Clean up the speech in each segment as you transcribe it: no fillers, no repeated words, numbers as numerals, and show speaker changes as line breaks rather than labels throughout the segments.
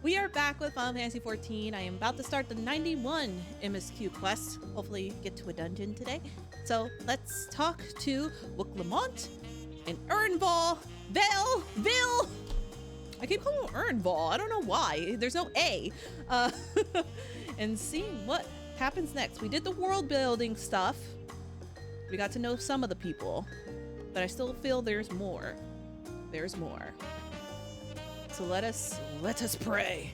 We are back with Final Fantasy XIV. I am about to start the 91 MSQ quest. Hopefully get to a dungeon today. So let's talk to Wook Lamont and Ernval. Vil! I keep calling him Ernval. I don't know why. There's no A. And see what happens next. We did the world building stuff. We got to know some of the people. But I still feel there's more. There's more. So let us pray.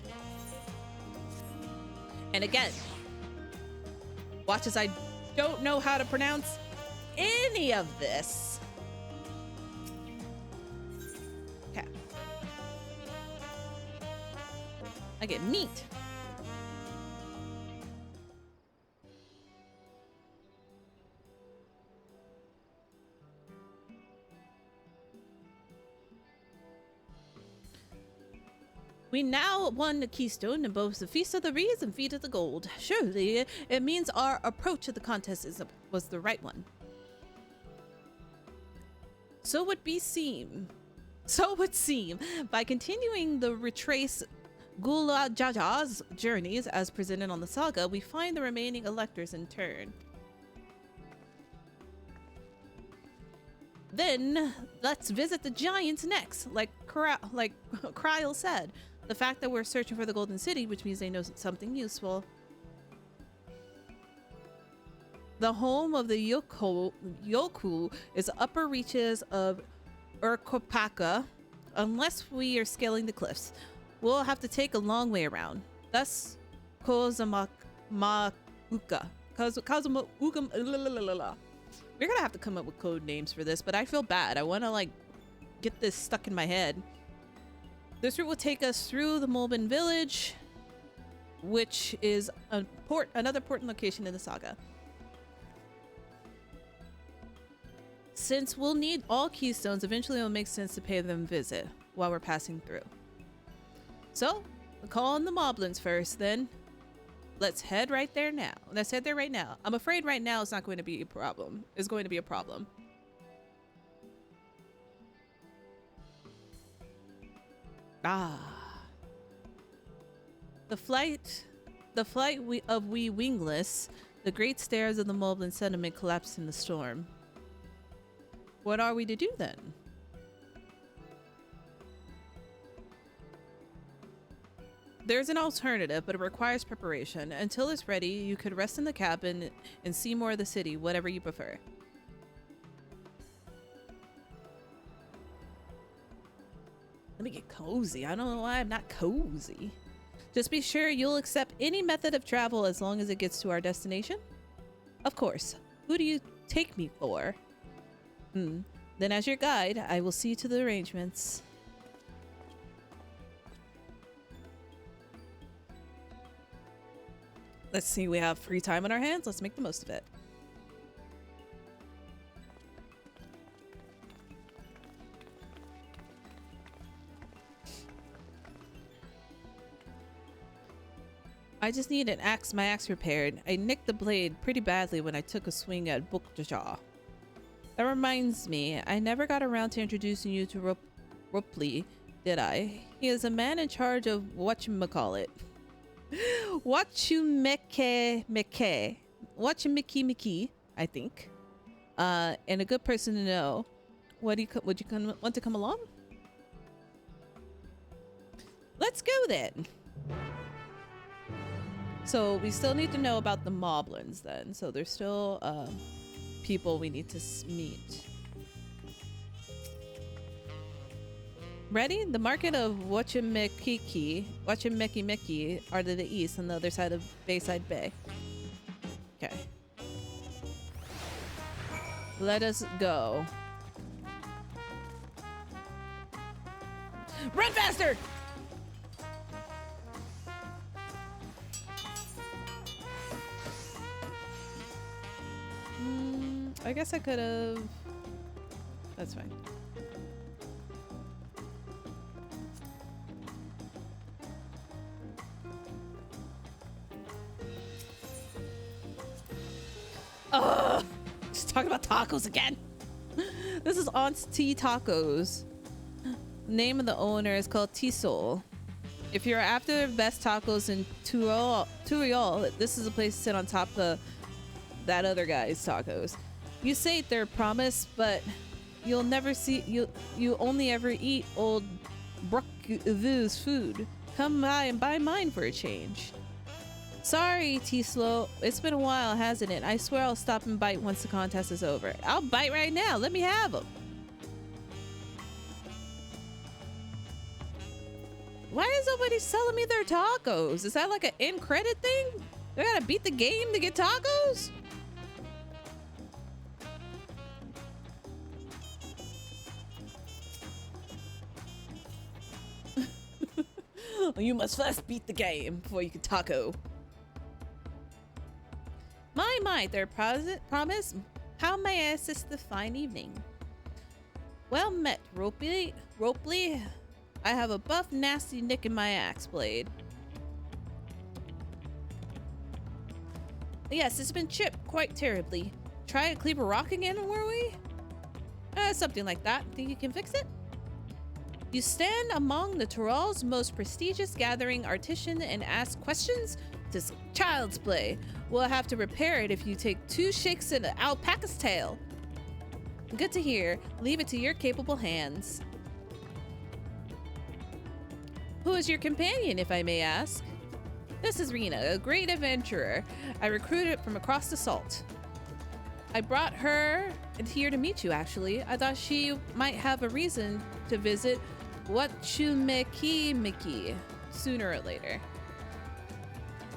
And again, watch as I don't know how to pronounce any of this. Okay. I get meat. We now won the keystone in both the Feast of the Reeds and Feast of the Gold. Surely it means our approach to the contest was the right one. So would seem, by continuing the retrace Gula Jaja's journeys as presented on the saga, we find the remaining electors in turn. Then let's visit the giants next, like Kryl said. The fact that we're searching for the Golden City, which means they know something useful. The home of the Yoku is the upper reaches of Urkopaka. Unless we are scaling the cliffs, we'll have to take a long way around. Thus, We're gonna have to come up with code names for this, but I feel bad. I want to like get this stuck in my head. This route will take us through the Mulbin village, which is another important location in the saga. Since we'll need all keystones, eventually it'll make sense to pay them a visit while we're passing through. So, we'll call on the Moblins first, then. Let's head right there now. Let's head there right now. I'm afraid right now it's not going to be a problem. It's going to be a problem. The flight of we wingless, the great stairs of the Moblin settlement collapsed in the storm. What are we to do then? There's an alternative, but it requires preparation. Until it's ready, you could rest in the cabin and see more of the city, whatever you prefer. Let me get cozy. I don't know why I'm not cozy. Just be sure you'll accept any method of travel as long as it gets to our destination. Of course. Who do you take me for? Then as your guide, I will see to the arrangements. Let's see, we have free time on our hands. Let's make the most of it. I just need my axe repaired. I nicked the blade pretty badly when I took a swing at Bukjaja. That reminds me, I never got around to introducing you to Rupley, did I? He is a man in charge of whatchamacallit. Whatchamiki, I think. And a good person to know. Would you want to come along? Let's go then. So we still need to know about the Moblins then. So there's still people we need to meet. Ready? The market of Wachimeki are to the east on the other side of Bayside Bay. Okay. Let us go. Run faster! I guess I could have... That's fine. Ugh! Just talking about tacos again. This is Aunt's Tea Tacos. The name of the owner is called T-Soul. If you're after the best tacos in Turiol, this is a place to sit on top of that other guy's tacos. You say they're promised, but you'll never see you only ever eat old Brookvu's food. Come by and buy mine for a change. Sorry, T-Slow. It's been a while, hasn't it? I swear I'll stop and bite once the contest is over. I'll bite right now. Let me have them. Why is nobody selling me their tacos? Is that like an end credit thing? Do I gotta beat the game to get tacos? You must first beat the game before you can taco. My, their promise. How may I assist the fine evening? Well met, Ropely. I have a buff, nasty nick in my axe blade. Yes, it's been chipped quite terribly. Try to cleave a rock again, were we? Something like that. Think you can fix it? You stand among the Tyrol's most prestigious gathering artisan and ask questions? This child's play. We'll have to repair it if you take 2 shakes in an alpaca's tail. Good to hear. Leave it to your capable hands. Who is your companion, if I may ask? This is Rena, a great adventurer. I recruited from across the salt. I brought her here to meet you, actually. I thought she might have a reason to visit Wachumeki sooner or later.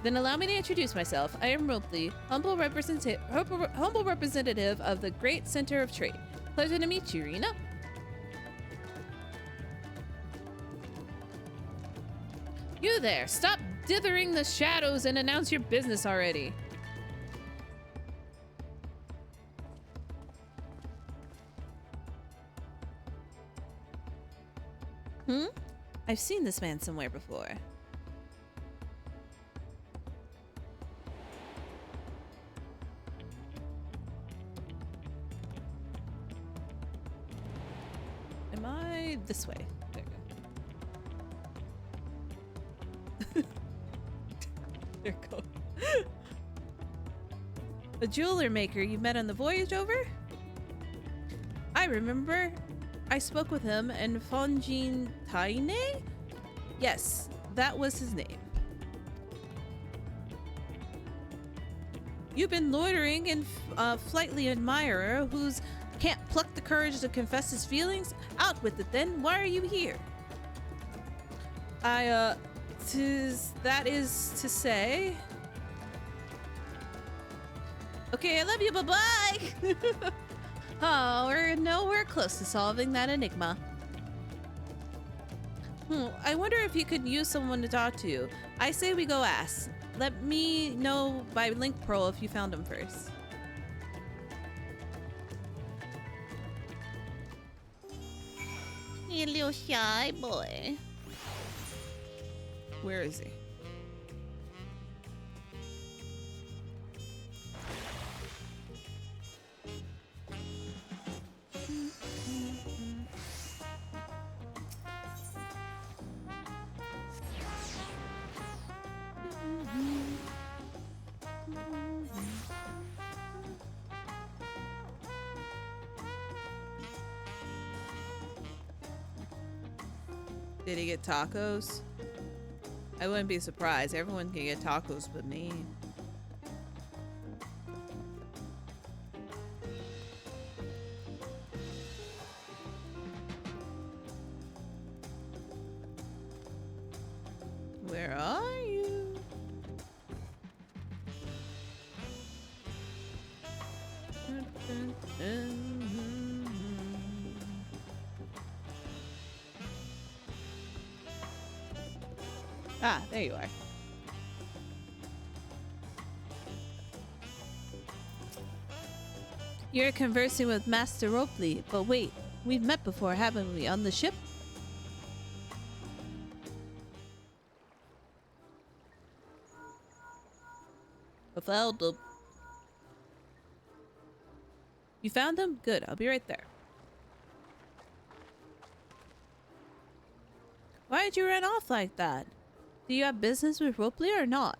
Then allow me to introduce myself. I am Ropley, humble representative of the Great Center of Trade. Pleasure to meet you, Rena. You there, stop dithering the shadows and announce your business already. I've seen this man somewhere before. Am I this way? There we go. There we go. A jeweler maker you met on the voyage over? I remember. I spoke with him and Fonjin Taine? Yes, that was his name. You've been loitering and flightly admirer who's can't pluck the courage to confess his feelings? Out with it then. Why are you here? That is to say. Okay, I love you. Bye-bye. Oh, we're nowhere close to solving that enigma. I wonder if you could use someone to talk to. I say we go ask. Let me know by link pro if you found him first. You little shy boy. Where is he? Did he get tacos? I wouldn't be surprised. Everyone can get tacos but me. Where are you? Ah, there you are. You're conversing with Master Ropley, but wait, we've met before, haven't we, on the ship? I found him. You found him? Good, I'll be right there. Why did you run off like that? Do you have business with Ropley or not?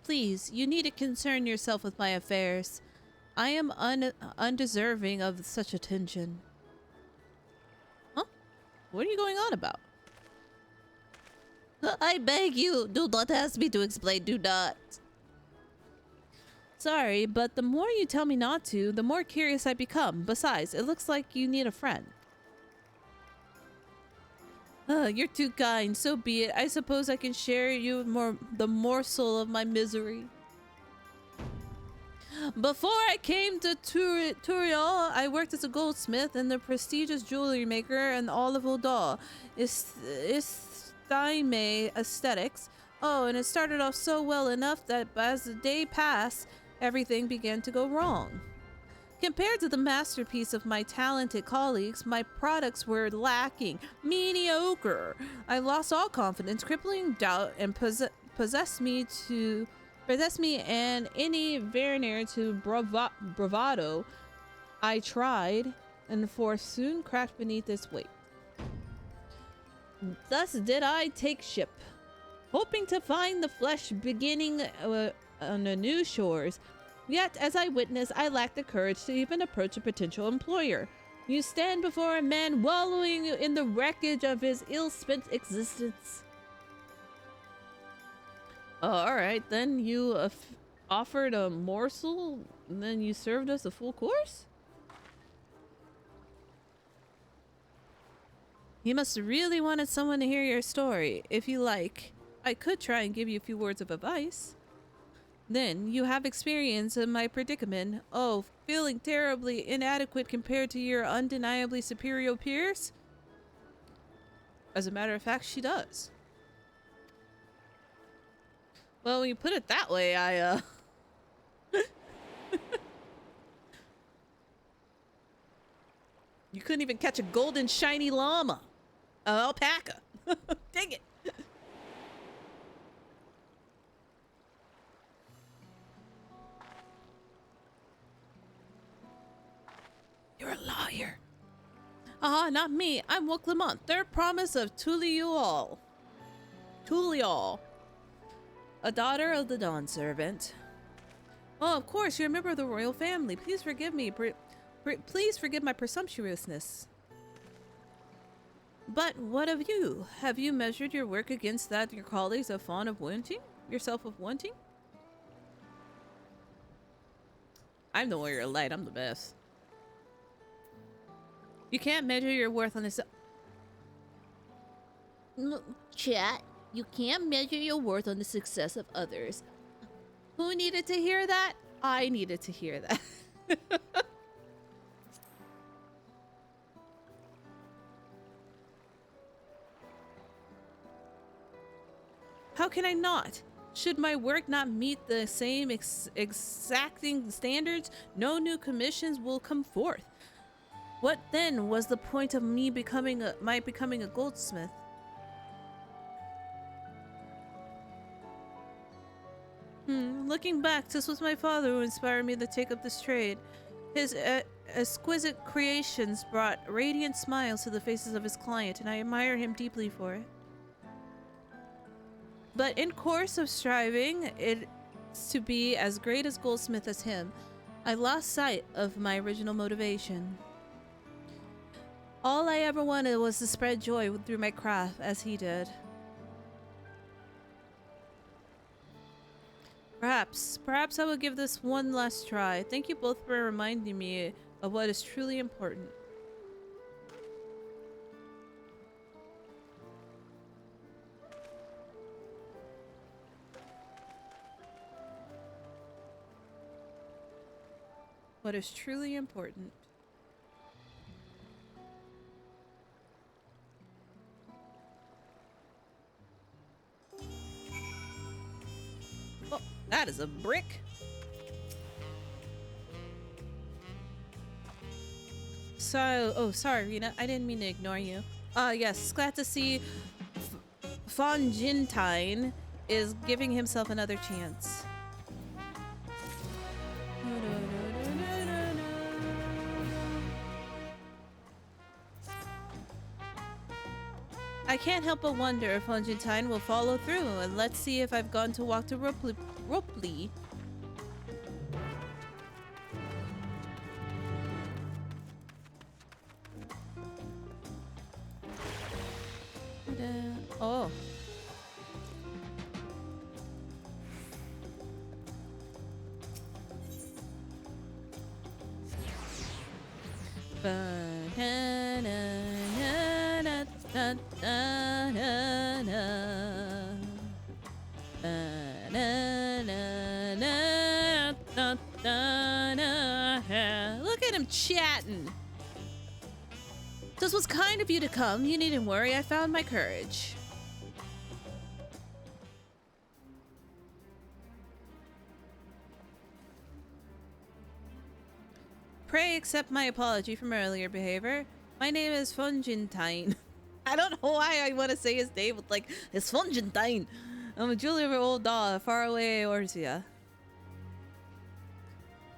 Please, you need to concern yourself with my affairs. I am undeserving of such attention. Huh? What are you going on about? I beg you, do not ask me to explain, do not. Sorry, but the more you tell me not to, the more curious I become. Besides, it looks like you need a friend. You're too kind, so be it. I suppose I can share you the morsel of my misery. Before I came to Turiel, I worked as a goldsmith and the prestigious jewelry maker and Olive Daw. Istime Aesthetics. Oh, and it started off so well enough that as the day passed, everything began to go wrong. Compared to the masterpiece of my talented colleagues, my products were lacking, mediocre. I lost all confidence, crippling doubt, and possessed me and any veneer to bravado I tried, and for soon cracked beneath its weight. Thus did I take ship, hoping to find the flesh beginning on the new shores. Yet, as I witnessed, I lacked the courage to even approach a potential employer. You stand before a man wallowing in the wreckage of his ill-spent existence. Alright, then you offered a morsel, and then you served us a full course? You must have really wanted someone to hear your story. If you like, I could try and give you a few words of advice. Then, you have experience in my predicament. Oh, feeling terribly inadequate compared to your undeniably superior peers? As a matter of fact, she does. Well, when you put it that way, You couldn't even catch a golden shiny llama. Alpaca. Dang it. You're a liar. Not me. I'm Wooklamont, third promise of Tulial. A daughter of the Dawn Servant. Oh, of course, you're a member of the royal family. Please forgive me. Please forgive my presumptuousness. But what of you? Have you measured your work against that your colleagues are fond of wanting? Yourself of wanting? I'm the warrior of light. I'm the best. You can't measure your worth on this. Chat, you can't measure your worth on the success of others. Who needed to hear that? I needed to hear that. How can I not? Should my work not meet the same exacting standards, no new commissions will come forth. What then was the point of me becoming a goldsmith? Looking back, this was my father who inspired me to take up this trade. His exquisite creations brought radiant smiles to the faces of his client, and I admire him deeply for it. But in course of striving to be as great as goldsmith as him, I lost sight of my original motivation. All I ever wanted was to spread joy through my craft as he did. Perhaps I will give this one last try. Thank you both for reminding me of what is truly important. What is truly important. Oh, that is a brick. So, sorry, Rena. I didn't mean to ignore you. Yes, glad to see Fonjintine is giving himself another chance. I I can't help but wonder if Argentine will follow through, and let's see if I've gone to walk to Ropley. Oh. Look at him chatting. This was kind of you to come. You needn't worry. I found my courage. Pray accept my apology from earlier behavior. My name is Funjintine. I don't know why I want to say his name with like, it's Funjintine. I'm a Julia Old Daw, far away Orsia.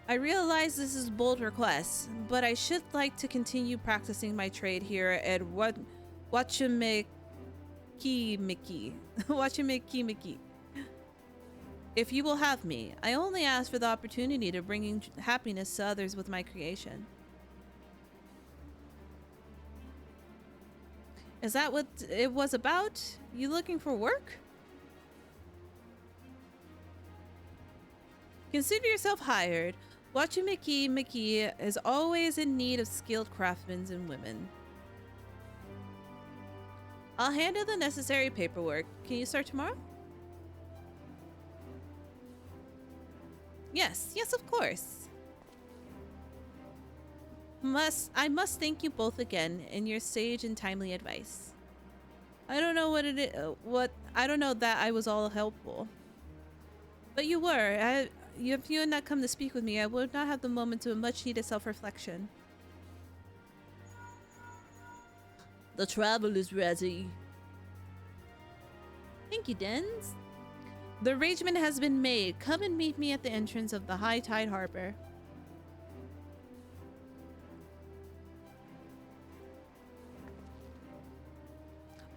I realize this is a bold request, but I should like to continue practicing my trade here at Wachimiki Miki. Wachimiki Miki. If you will have me, I only ask for the opportunity to bring happiness to others with my creation. Is that what it was about? You looking for work? Consider yourself hired. Wachimiki Miki is always in need of skilled craftsmen and women. I'll handle the necessary paperwork. Can you start tomorrow? Yes, of course. I must thank you both again in your sage and timely advice. I don't know I don't know that I was all helpful. But you were. If you had not come to speak with me, I would not have the moment to a much needed self-reflection. The travel is ready. Thank you, Dens. The arrangement has been made. Come and meet me at the entrance of the High Tide Harbor.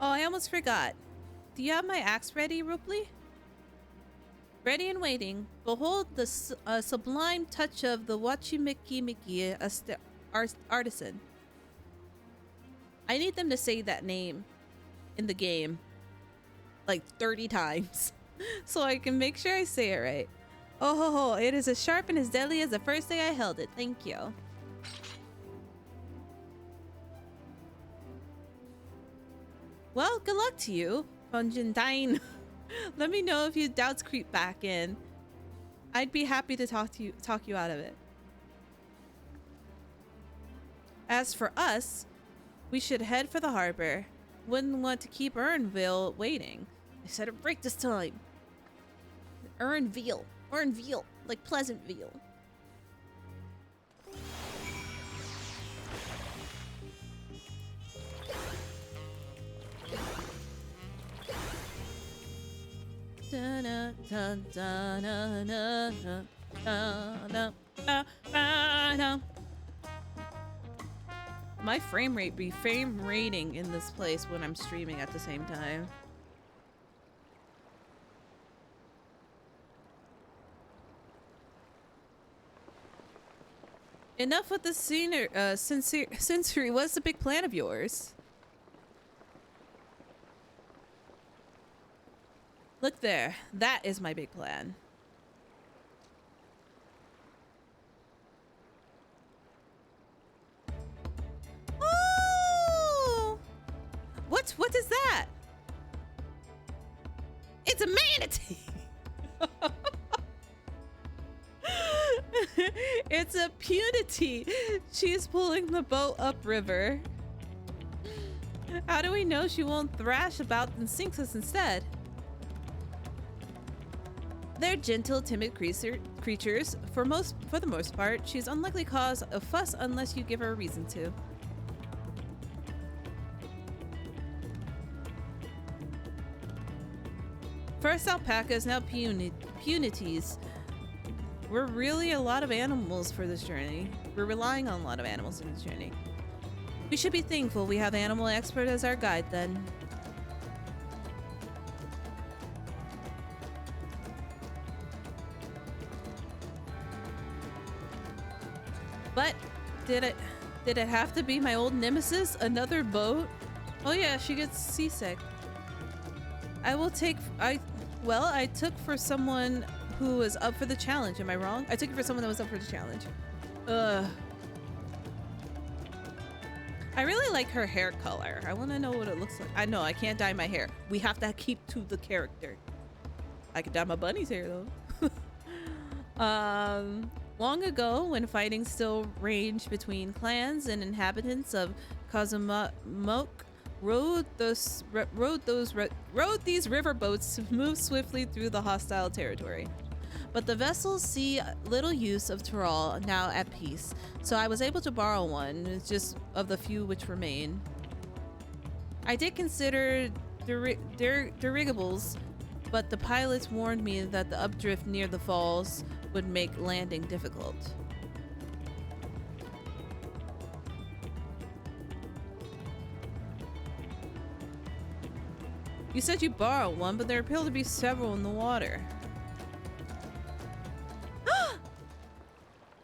Oh, I almost forgot. Do you have my axe ready, Rupley? Ready and waiting. Behold the sublime touch of the Wachimiki Miki artisan. I need them to say that name in the game like 30 times so I can make sure I say it right. Oh ho ho, it is as sharp and as deadly as the first day I held it. Thank you. Well, good luck to you, Funjintine. Let me know if your doubts creep back in. I'd be happy to talk you out of it. As for us, we should head for the harbor. Wouldn't want to keep Urnville waiting. I said it right this time. Urnville, like Pleasantville. My frame rate be frame rating in this place when I'm streaming at the same time. Enough with the sensory. What's the big plan of yours? Look there. That is my big plan. Oh! What is that? It's a manatee. It's a punity. She's pulling the boat upriver. How do we know she won't thrash about and sink us instead? They're gentle, timid creatures. For the most part, she's unlikely to cause a fuss unless you give her a reason to. First alpacas, now punities. We're really a lot of animals for this journey. We're relying on a lot of animals in this journey. We should be thankful we have Animal Expert as our guide then. But did it have to be my old nemesis? Another boat? Oh yeah, she gets seasick. Well, I took for someone who was up for the challenge. Am I wrong? I took it for someone that was up for the challenge. Ugh. I really like her hair color. I want to know what it looks like. I know I can't dye my hair. We have to keep to the character. I could dye my bunny's hair though. Long ago, when fighting still ranged between clans and inhabitants of Kazumoke, rode these riverboats to move swiftly through the hostile territory. But the vessels see little use of Tyrol now at peace, so I was able to borrow one, just of the few which remain. I did consider dirigibles, but the pilots warned me that the updrift near the falls would make landing difficult. You said you borrowed one, but there appear to be several in the water.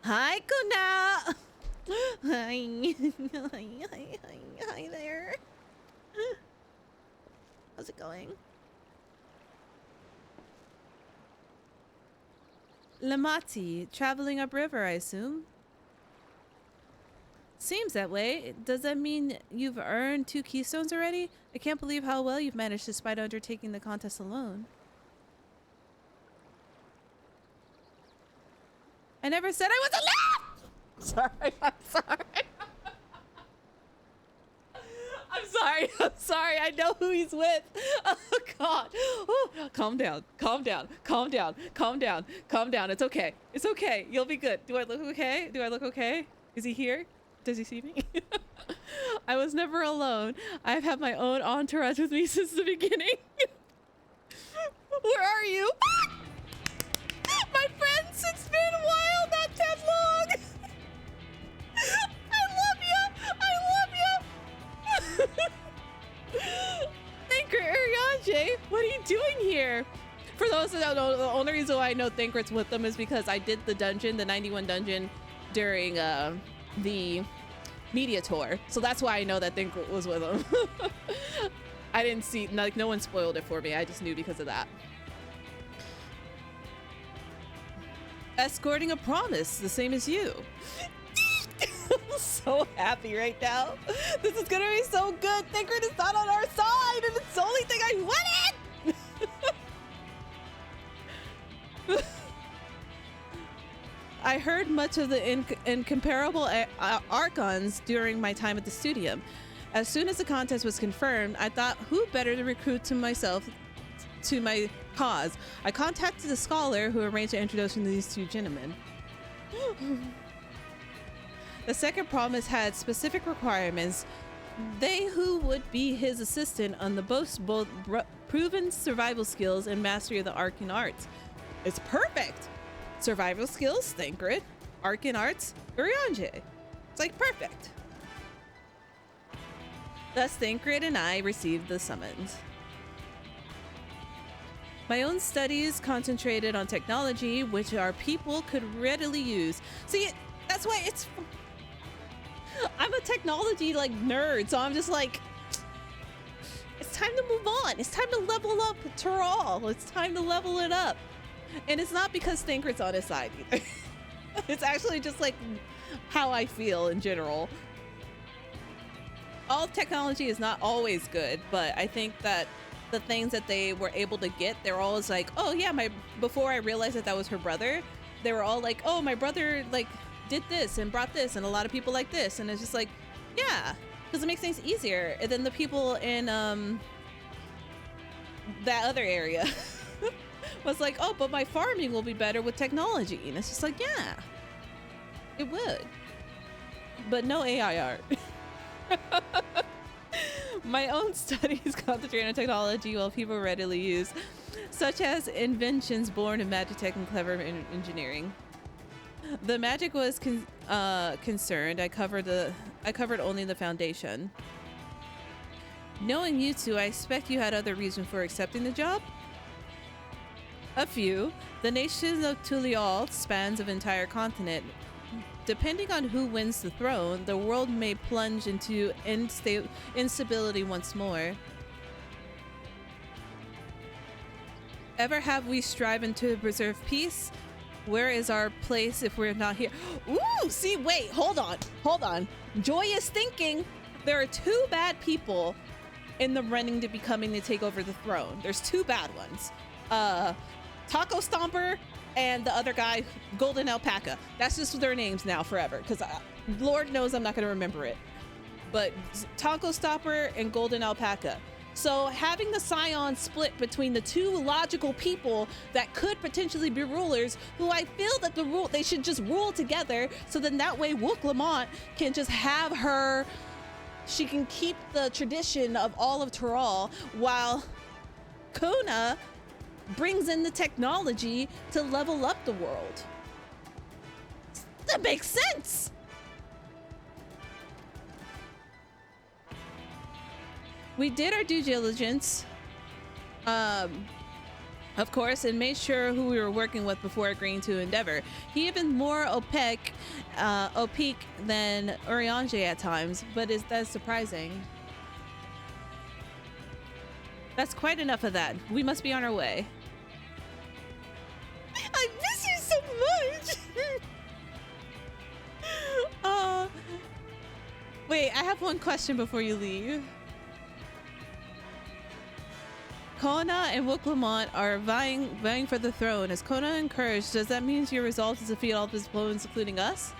Hi, Kuna! Hi. Hi there. How's it going? Lamati, traveling upriver, I assume? Seems that way. Does that mean you've earned 2 keystones already? I can't believe how well you've managed despite undertaking the contest alone. I never said I was alive! Sorry, I'm sorry. I'm sorry. I know who he's with. Oh, God. Ooh, calm down. It's okay. It's okay. You'll be good. Do I look okay? Is he here? Does he see me? I was never alone. I've had my own entourage with me since the beginning. Where are you? My friends, it's been a while, not that long. I love you. Thanker Arianje, what are you doing here? For those that don't know, the only reason why I know Thancred's with them is because I did the dungeon, the 91 dungeon, during the media tour. So that's why I know that Thancred was with them. I didn't see, like, no one spoiled it for me. I just knew because of that. Escorting a promise, the same as you. I'm so happy right now. This is gonna be so good. Thancred is not on our side, and it's the only thing I wanted. I heard much of the incomparable Archons during my time at the studio. As soon as the contest was confirmed, I thought, who better to recruit to myself to my cause? I contacted the scholar who arranged the introduction to these 2 gentlemen. The second promise had specific requirements. They who would be his assistant on the both proven survival skills and mastery of the arcane arts. It's perfect. Survival skills, Thancred. Arcane arts, Urianje. It's like perfect. Thus, Thancred and I received the summons. My own studies concentrated on technology, which our people could readily use. See, that's why it's... I'm a technology, like, nerd, so I'm just like... It's time to move on. It's time to level up Tyrol. It's time to level it up. And it's not because Thancred's on his side either. It's actually just, like, how I feel in general. All technology is not always good, but I think that the things that they were able to get, they're always like, oh yeah, before I realized that was her brother, they were all like, oh, my brother, like, did this and brought this, and a lot of people like this, and it's just like, yeah, because it makes things easier. And then the people in that other area was like, oh, but my farming will be better with technology, and it's just like, yeah, it would, but no AI art. My own studies concentrate on technology while people readily use, such as inventions born of magitech and clever engineering. The magic was concerned. I covered only the foundation. Knowing you two, I expect you had other reasons for accepting the job? A few. The nation of Tulial spans an entire continent. Depending on who wins the throne, the world may plunge into instability once more. Ever have we striven to preserve peace? Where is our place if we're not here? Ooh, see, wait, hold on. Joy is thinking there are two bad people in the running to becoming to take over the throne. There's two bad ones. Taco Stomper and the other guy, Golden Alpaca. That's just their names now forever, because Lord knows I'm not going to remember it. But Taco Stomper and Golden Alpaca. So having the Scion split between the two logical people that could potentially be rulers, who I feel that they should just rule together, so then that way Wook Lamont can just have her, she can keep the tradition of all of Tural, while Kona brings in the technology to level up the world. That makes sense. We did our due diligence, of course, and made sure who we were working with before agreeing to endeavor. He even more opaque than Urianger at times, but is that surprising? That's quite enough of that. We must be on our way. I miss you so much. Wait, I have one question before you leave. Kona and Wook Lamont are vying for the throne. As Kona encouraged, does that mean your resolve is to defeat all of his opponents, including us?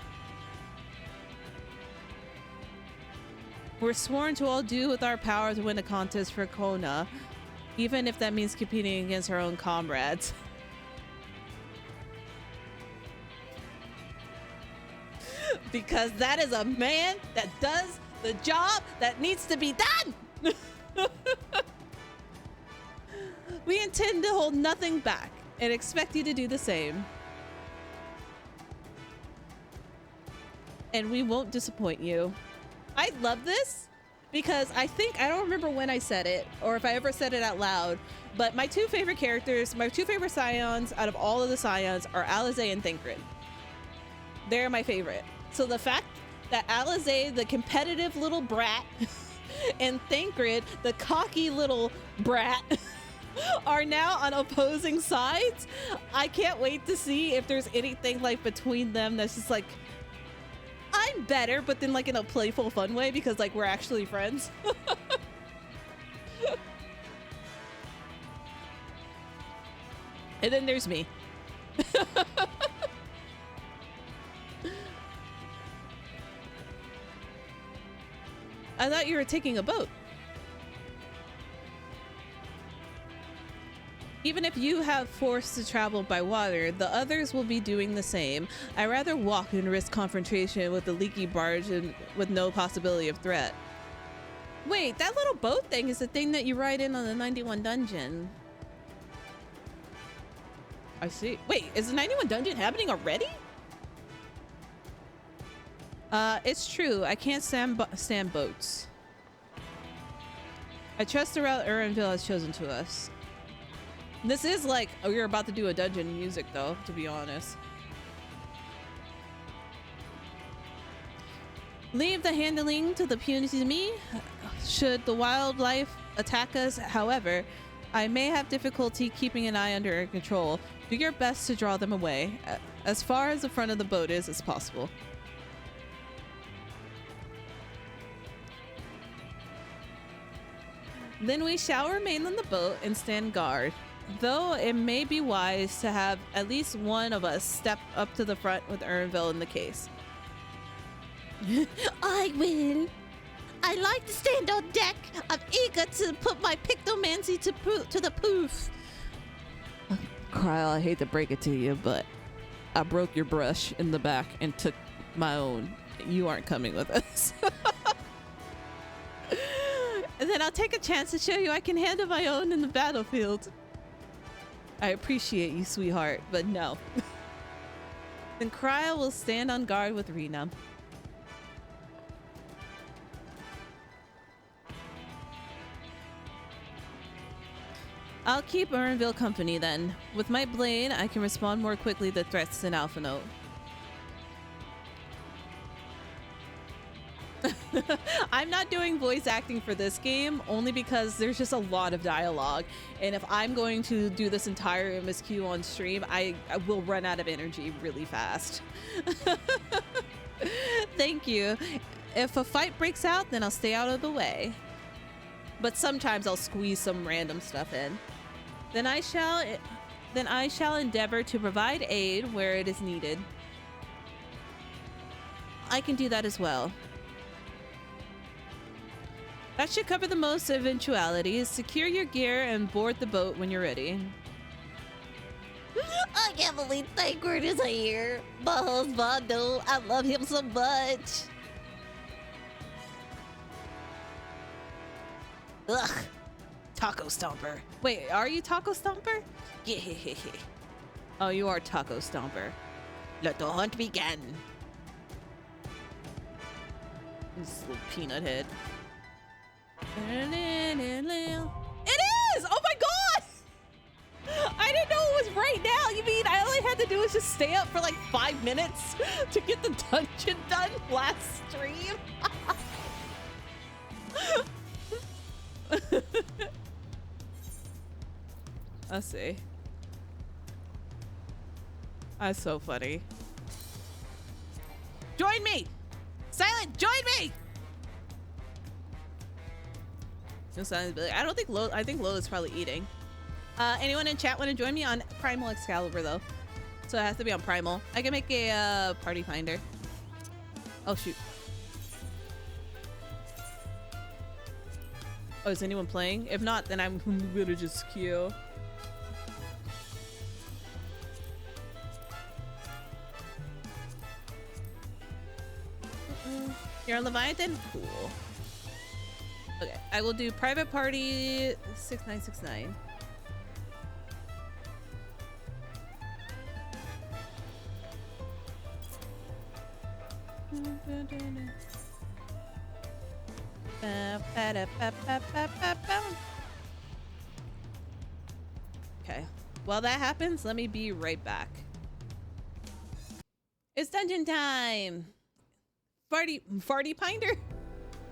We're sworn to all do with our power to win a contest for Kona, even if that means competing against our own comrades. Because that is a man that does the job that needs to be done! We intend to hold nothing back and expect you to do the same. And we won't disappoint you. I love this because I don't remember when I said it or if I ever said it out loud, but my two favorite characters, my two favorite Scions out of all of the Scions are Alizé and THANCRED. They're my favorite. So the fact that Alizé, the competitive little brat, and THANCRED, the cocky little brat, are now on opposing sides, I can't wait to see if there's anything like between them that's just like, I'm better, but then like in a playful fun way because like we're actually friends. And then there's me. I thought you were taking a boat. Even if you have forced to travel by water, the others will be doing the same. I'd rather walk and risk confrontation with the leaky barge and with no possibility of threat. Wait, that little boat thing is the thing that you ride in on the 91 dungeon. I see. Wait, is the 91 dungeon happening already? It's true. I can't stand boats. I trust the route Erenville has chosen to us. This is like, oh, you're about to do a dungeon music though, to be honest. Leave the handling to the puny to me. Should the wildlife attack us, however, I may have difficulty keeping an eye under control. Do your best to draw them away, as far as the front of the boat is as possible. Then we shall remain on the boat and stand guard. Though it may be wise to have at least one of us step up to the front with Erenville in the case. I will. I like to stand on deck. I'm eager to put my pictomancy to the proof. Kyle, I hate to break it to you, but I broke your brush in the back and took my own. You aren't coming with us. And then I'll take a chance to show you I can handle my own in the battlefield. I appreciate you, sweetheart, but no. Then Cryo will stand on guard with Rena. I'll keep Erenville company then. With my blade, I can respond more quickly to threats than Alpha Note. I'm not doing voice acting for this game only because there's just a lot of dialogue. And if I'm going to do this entire MSQ on stream, I will run out of energy really fast. Thank you. If a fight breaks out, then I'll stay out of the way. But sometimes I'll squeeze some random stuff in. Then I shall endeavor to provide aid where it is needed. I can do that as well. That should cover the most eventualities. Secure your gear and board the boat when you're ready.
I can't believe THANCRED is here. My husband, though, I love him so much. Ugh. Taco Stomper.
Wait, are you Taco Stomper?
Yeah.
Oh, you are Taco Stomper.
Let the hunt begin.
This little peanut head. It is! Oh my god! I didn't know it was right now. You mean I only had to do was just stay up for like 5 minutes to get the dungeon done last stream? Let's see. That's so funny. Join me! Silent, join me! No Silent, I don't think I think Lola's probably eating. Anyone in chat want to join me on Primal Excalibur though? So it has to be on Primal. I can make a party finder. Oh shoot. Oh, is anyone playing? If not, then I'm gonna just queue. You're on Leviathan? Cool. Okay, I will do private party 6969. Okay, while that happens, let me be right back. It's dungeon time! Farty Pinder?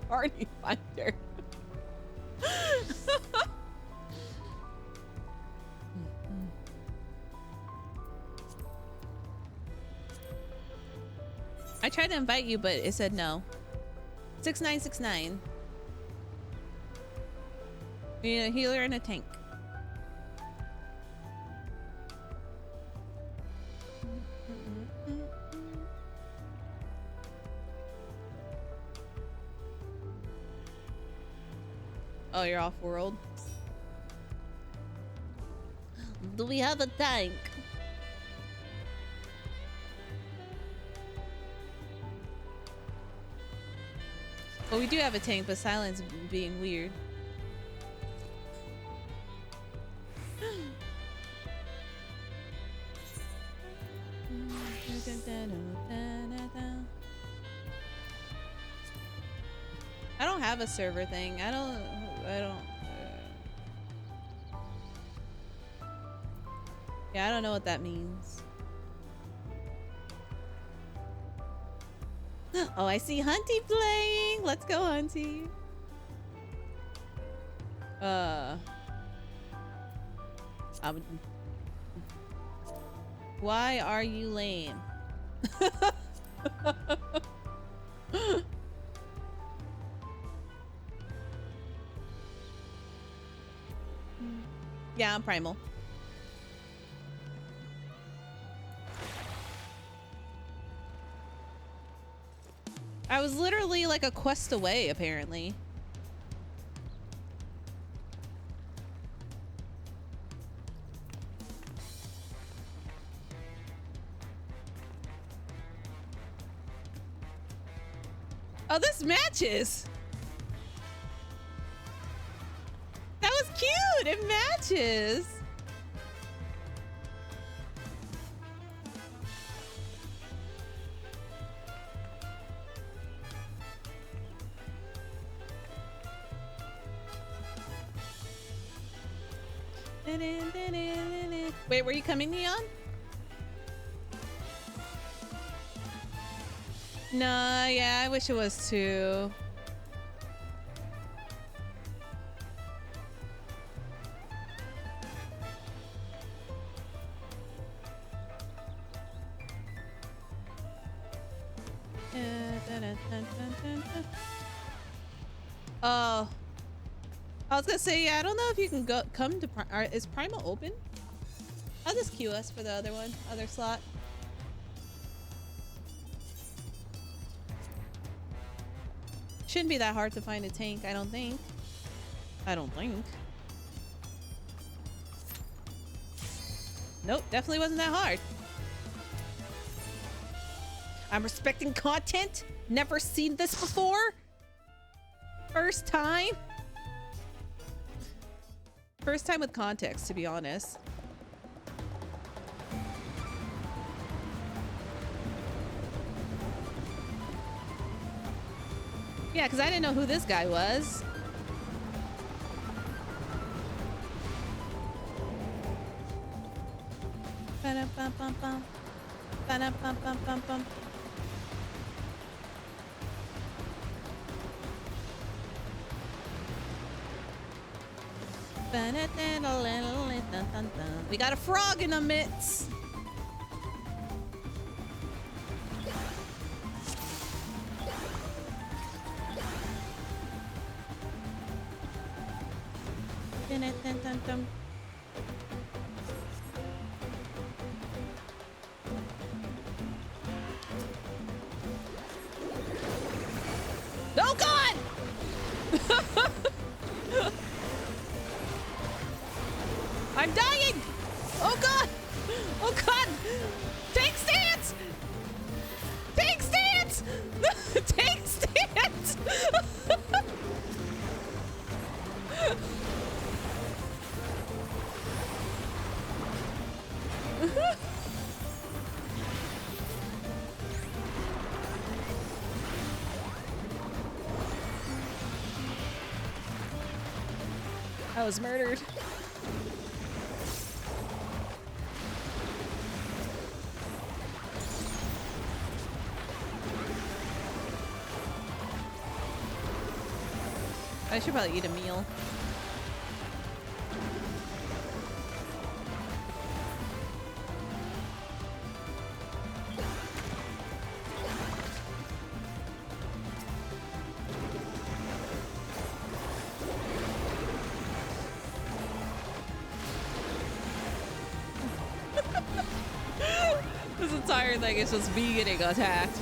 Farty Pinder. I tried to invite you, but it said no. 6969. We need a healer and a tank. Oh, you're off world.
Do we have a tank?
Well, we do have a tank, but Silent's being weird. I don't have a server thing. I don't. Yeah, I don't know what that means. Oh, I see Hunty playing. Let's go, Hunty. Why are you lame? Yeah, I'm primal. I was literally like a quest away, apparently. Oh, this matches. That was cute. It matches. Wait, were you coming, Neon? No, yeah, I wish it was too. Oh, I was gonna say, yeah, I don't know if you can come to is Prima open? I'll just queue us for the other one, other slot. Shouldn't be that hard to find a tank, I don't think. Nope, definitely wasn't that hard. I'm respecting content. Never seen this before. First time. First time with context, to be honest. Yeah, because I didn't know who this guy was. Ba-da-bum-bum-bum. Ba-da-bum-bum-bum-bum. We got a frog in the midst. Oh God! I'm dying! Oh God! Oh God! Take stance! Take stance! Take stance! I was murdered. I should probably eat a meal. This entire thing is just me getting attacked.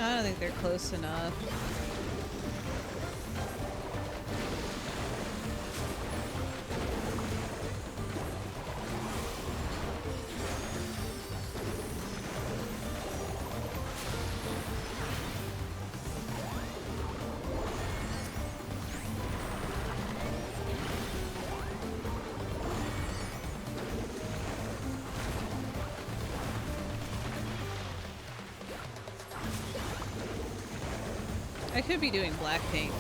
I don't think they're close enough. I could be doing Blackpink.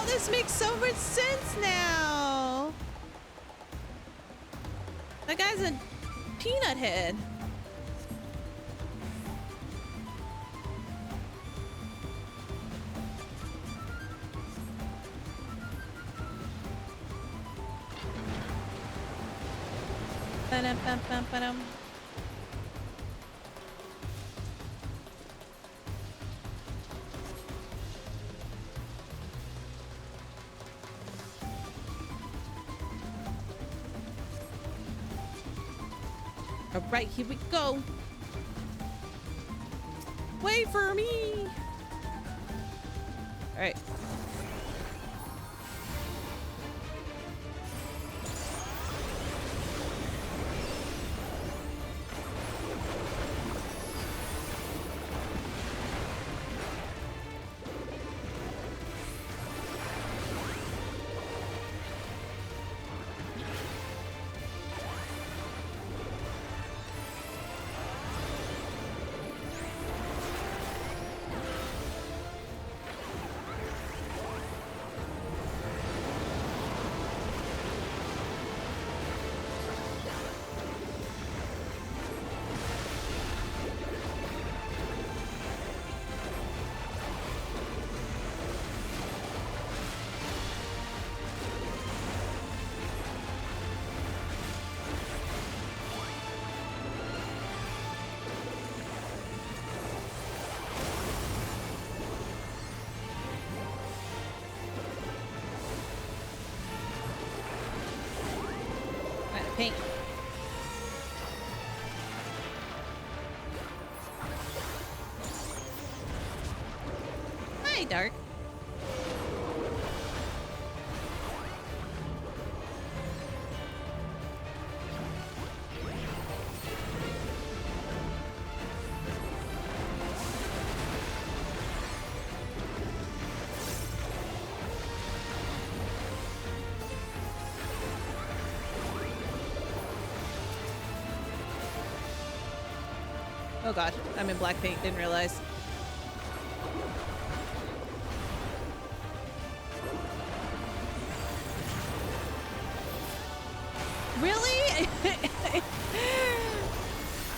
This makes so much sense now. That guy's a Peanut Head. Ba-dum-bum-bum-ba-dum. All right, here we go. Wait for me. All right. Pink. Hi, Dark. Oh god, I'm in black paint, didn't realize. Really?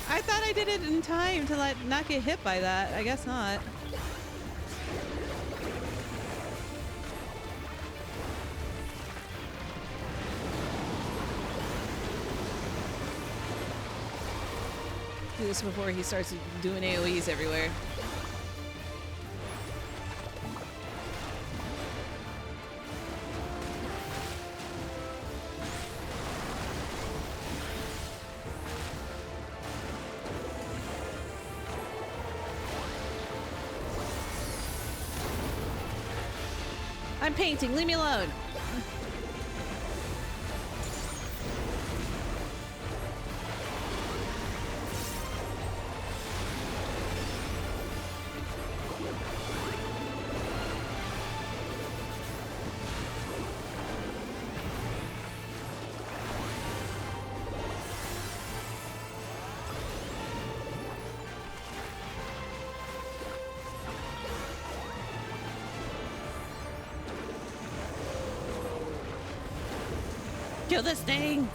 I thought I did it in time to not get hit by that. I guess not. Do this before he starts doing AoEs everywhere. I'm painting, leave me alone. Kill this thing!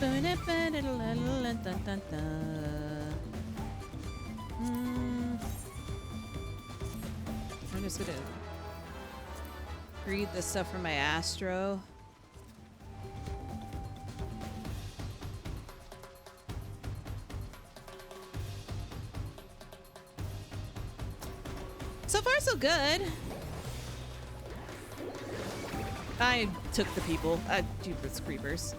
I'm just gonna read this stuff from my Astro. So far, so good. I took the people. Jeepers creepers.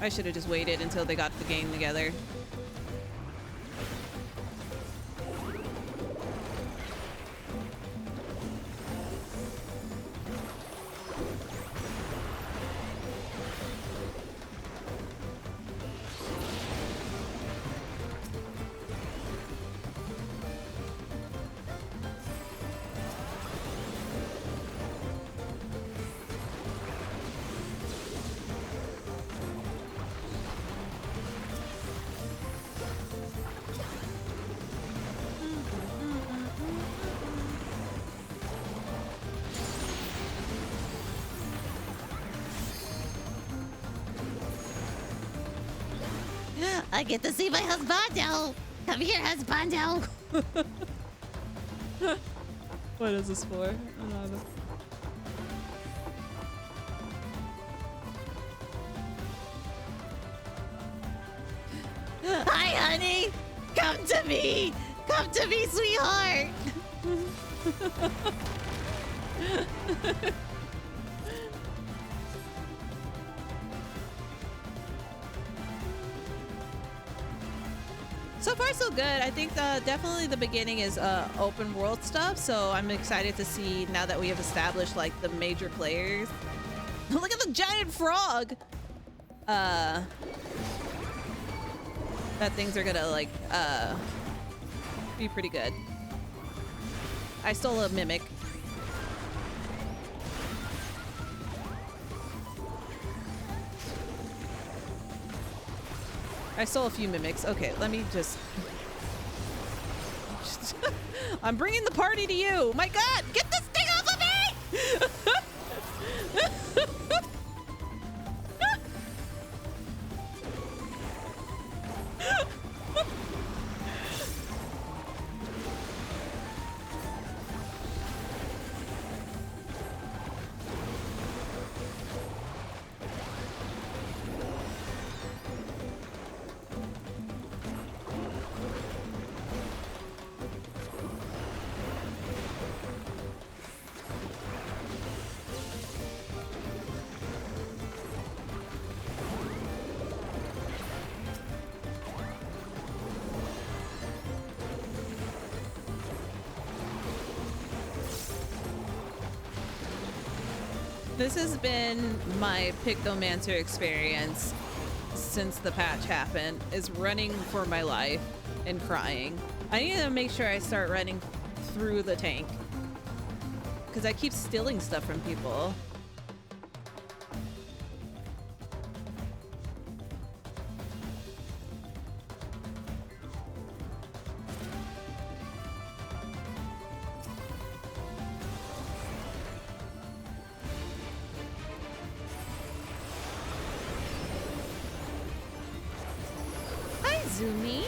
I should have just waited until they got the game together.
I get to see my husbando. Come here, husbando.
What is this for? I don't know.
Hi, honey. Come to me. Come to me, sweetheart.
So far, so good. I think definitely the beginning is open world stuff. So I'm excited to see now that we have established like the major players. Look at the giant frog. That things are gonna like be pretty good. I stole a mimic. I stole a few mimics. Okay, let me just... I'm bringing the party to you. My God, get this thing off of me! This has been my Pictomancer experience since the patch happened, is running for my life and crying. I need to make sure I start running through the tank because I keep stealing stuff from people. Zumi?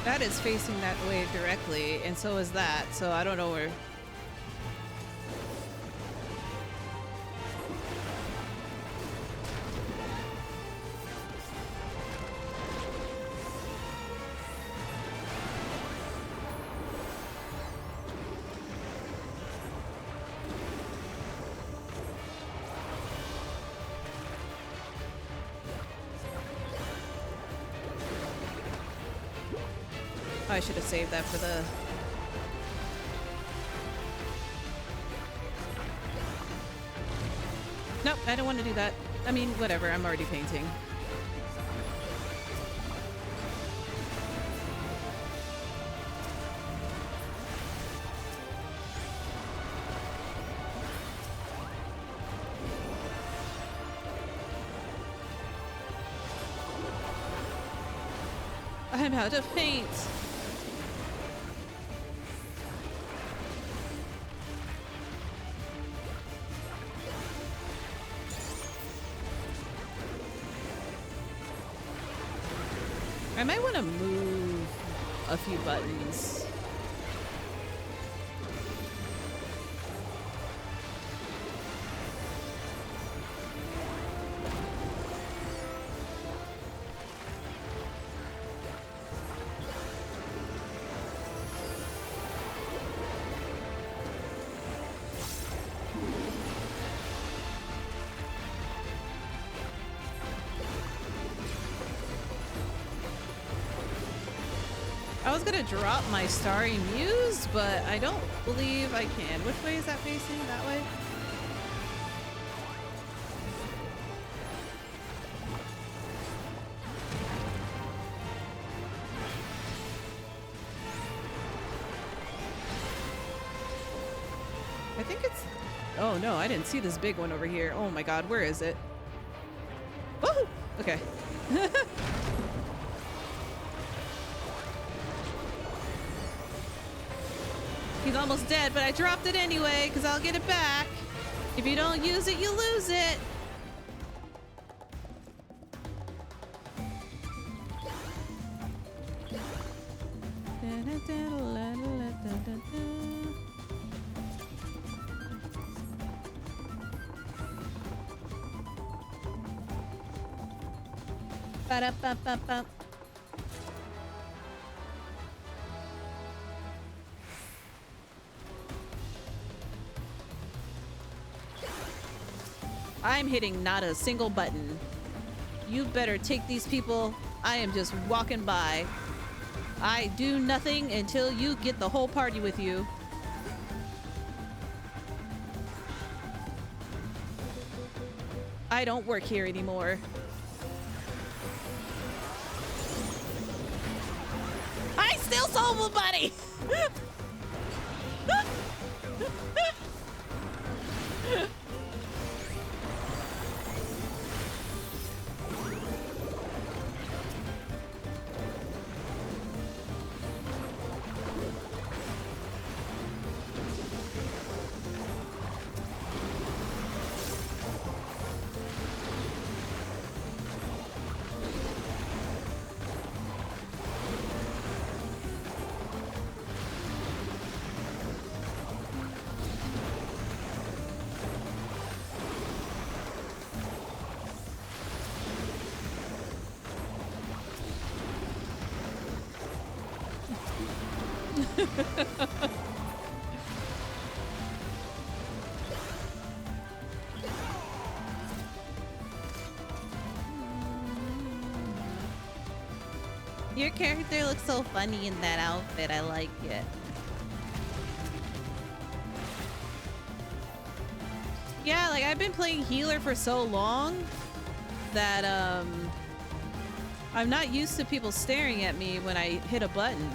That is facing that way directly, and so is that, so I don't know where... I should have saved that for the... Nope, I don't want to do that. I mean, whatever, I'm already painting. I'm out of paint. I might want to move a few buttons. I was gonna drop my Starry Muse, but I don't believe I can. Which way is that facing? That way? I think it's... Oh no, I didn't see this big one over here. Oh my god, where is it? Oh! Okay. He's almost dead, but I dropped it anyway, because I'll get it back. If you don't use it, you lose it. Ba-da-ba-ba-ba. I'm hitting not a single button. You better take these people. I am just walking by. I do nothing until you get the whole party with you. I don't work here anymore. I still sold my buddy! Your character looks so funny in that outfit. I like it. Yeah, like I've been playing healer for so long that I'm not used to people staring at me when I hit a button.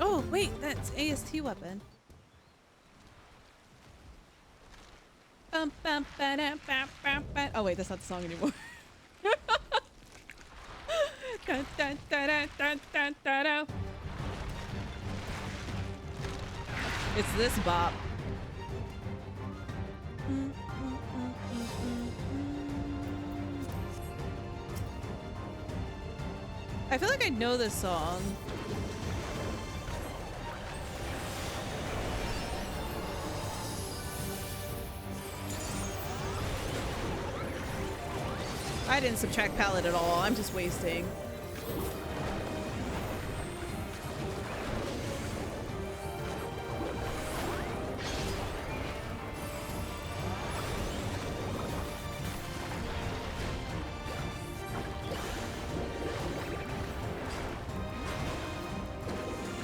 Oh, wait, that's AST weapon. Oh, wait, that's not the song anymore. It's this bop. I feel like I know this song. I didn't subtract palette at all. I'm just wasting.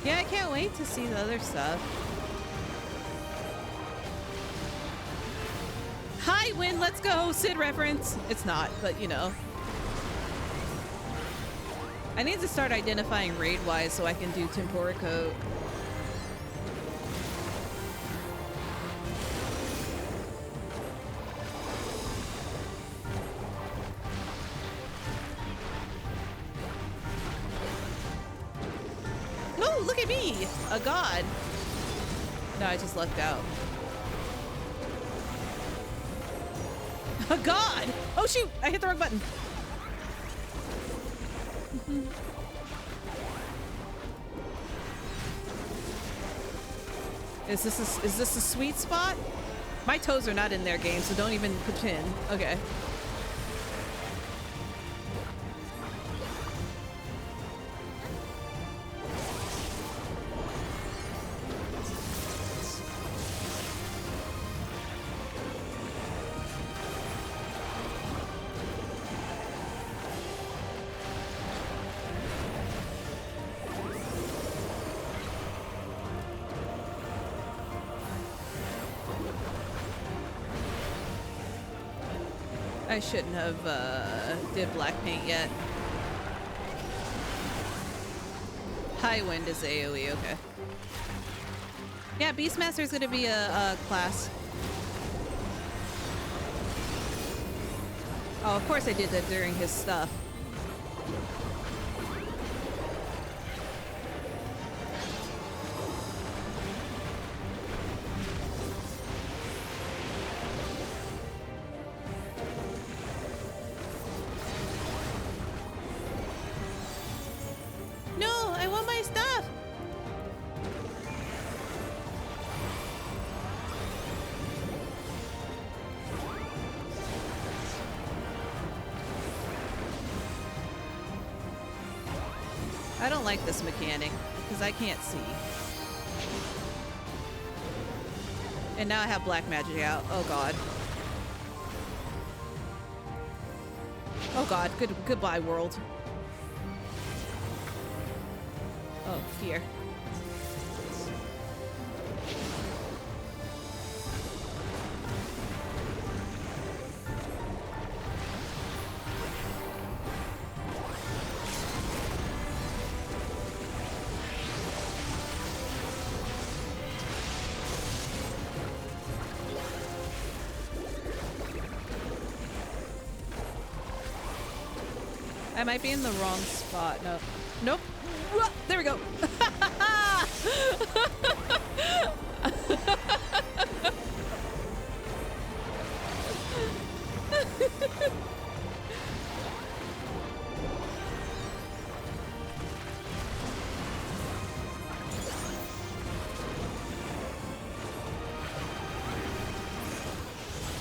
Yeah, I can't wait to see the other stuff. Hi, Win, let's go. Sid reference. It's not, but you know. I need to start identifying raid-wise so I can do Tempura Coat. Oh, look at me! A god. No, I just lucked out. A god! Oh shoot! I hit the wrong button. Is this a sweet spot? My toes are not in their game, so don't even pretend. Okay. I shouldn't have did black paint yet. High wind is AoE, okay. Yeah, Beastmaster is gonna be a class. Oh, of course I did that during his stuff. I don't like this mechanic because I can't see. And now I have black magic out. Oh god. Oh god. Goodbye, world. Oh, fear. I might be in the wrong spot. No. Nope. There we go.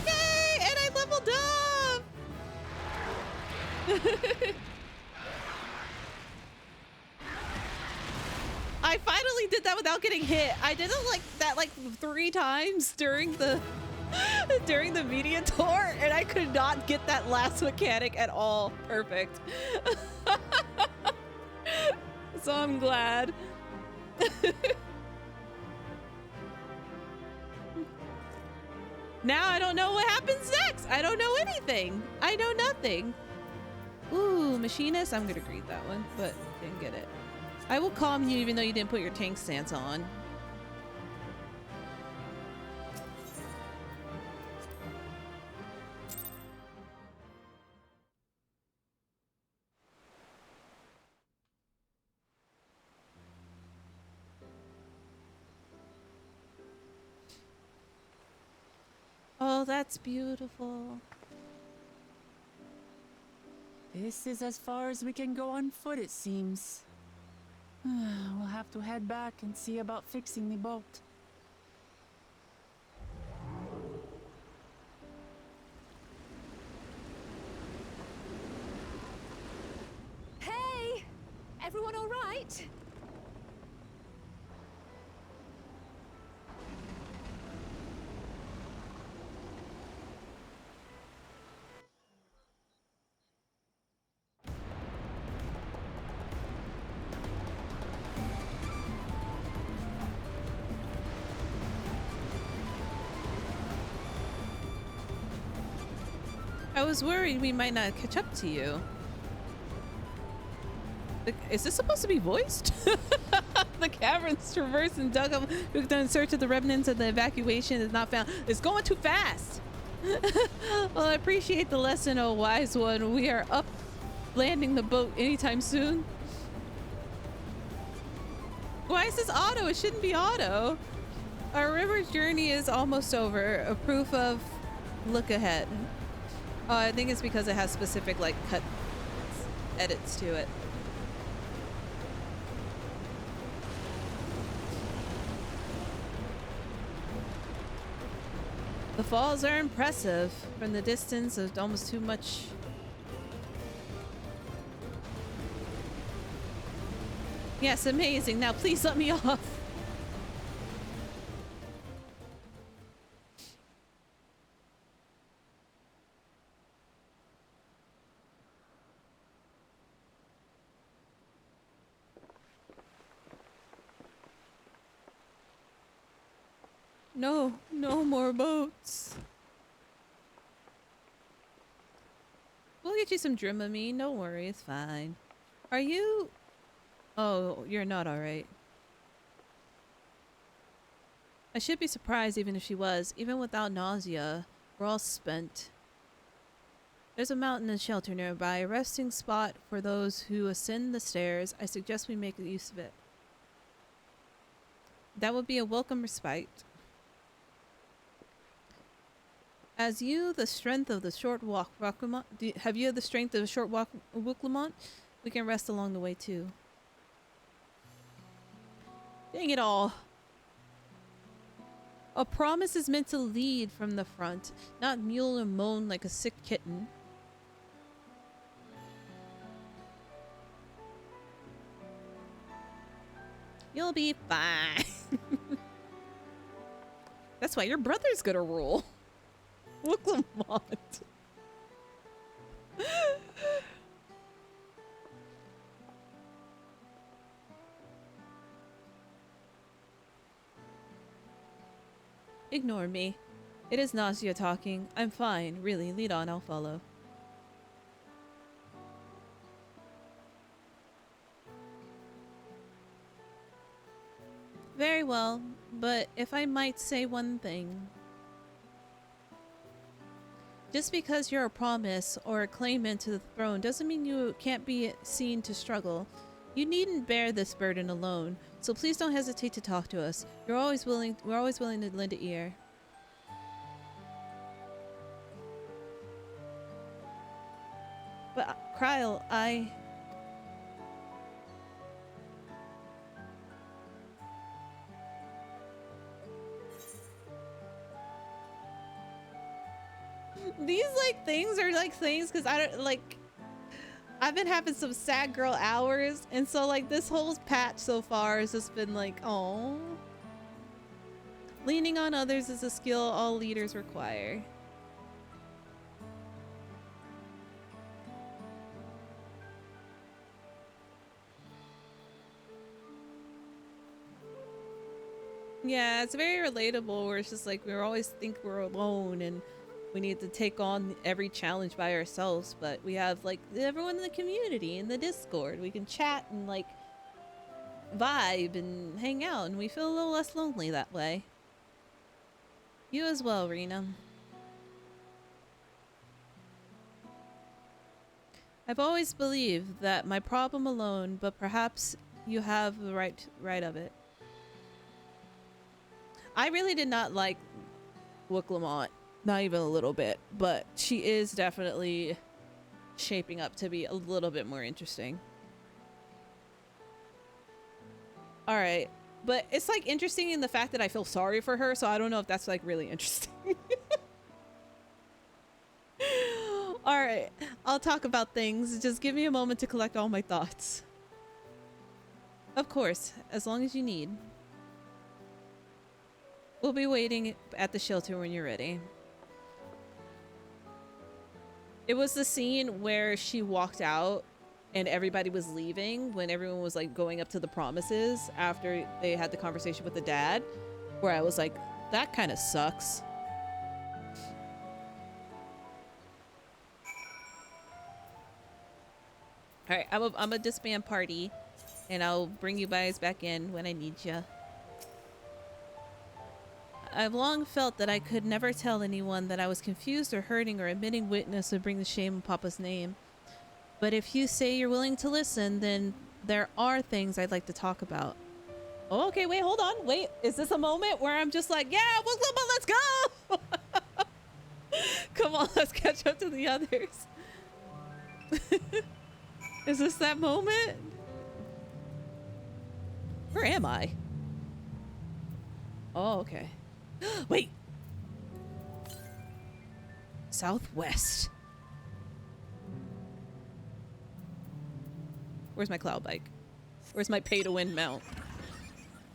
Yay! And I leveled up! I finally did that without getting hit. I did it like that like 3 times during the media tour, and I could not get that last mechanic at all perfect. So I'm glad. Now I don't know what happens next. I don't know anything. I know nothing. Ooh, machinist. I'm gonna greet that one, but didn't get it. I will calm you even though you didn't put your tank stance on. Oh, that's beautiful.
This is as far as we can go on foot, it seems. We'll have to head back and see about fixing the boat.
Hey! Everyone all right?
I was worried we might not catch up to you. Is this supposed to be voiced? The caverns traversed and dug up. We've done in search of the remnants of the evacuation is not found. It's going too fast. Well, I appreciate the lesson, oh wise one. We are up landing the boat anytime soon. Why is this auto? It shouldn't be auto. Our river journey is almost over. A proof of look ahead. I think it's because it has specific like cut edits to it. The falls are impressive. From the distance, it's almost too much. Yes, amazing. Now please let me off. No, no more boats. We'll get you some Dramamine. Don't worry, it's fine. Are you... Oh, you're not alright. I should be surprised even if she was. Even without nausea, we're all spent. There's a mountain and shelter nearby, a resting spot for those who ascend the stairs. I suggest we make use of it. That would be a welcome respite. As you, the strength of the short walk, Rocklamont, have you the strength of a short walk, Wooklamont? We can rest along the way too. Dang it all. A promise is meant to lead from the front, not mule or moan like a sick kitten. You'll be fine. That's why your brother's gonna rule. Wooklamont. Ignore me. It is Nausea talking. I'm fine, really. Lead on, I'll follow. Very well, but if I might say one thing. Just because you're a promise or a claimant to the throne doesn't mean you can't be seen to struggle. You needn't bear this burden alone, so please don't hesitate to talk to us. We're always willing to lend an ear. But Kryl, these like things are like things because I don't like I've been having some sad girl hours, and so like this whole patch so far has just been like, oh, leaning on others is a skill all leaders require. Yeah, it's very relatable where it's just like we always think we're alone and we need to take on every challenge by ourselves, but we have like everyone in the community in the Discord. We can chat and like vibe and hang out, and we feel a little less lonely that way. You as well, Rena. I've always believed that my problem alone, but perhaps you have the right of it. I really did not like Wooklamont. Not even a little bit, but she is definitely shaping up to be a little bit more interesting. All right, but it's like interesting in the fact that I feel sorry for her, so I don't know if that's like really interesting. All right, I'll talk about things. Just give me a moment to collect all my thoughts. Of course, as long as you need. We'll be waiting at the shelter when you're ready. It was the scene where she walked out and everybody was leaving when everyone was like going up to the promises after they had the conversation with the dad, where I was like, that kind of sucks. All right, I'm a disband party, and I'll bring you guys back in when I need you. I've long felt that I could never tell anyone that I was confused or hurting or admitting witness would bring the shame of Papa's name. But if you say you're willing to listen, then there are things I'd like to talk about. Oh, okay, wait, hold on. Wait, is this a moment where I'm just like, yeah, let's go? Come on, let's catch up to the others. Is this that moment? Where am I? Oh, okay. Wait. Southwest. Where's my cloud bike? Where's my pay-to-win mount?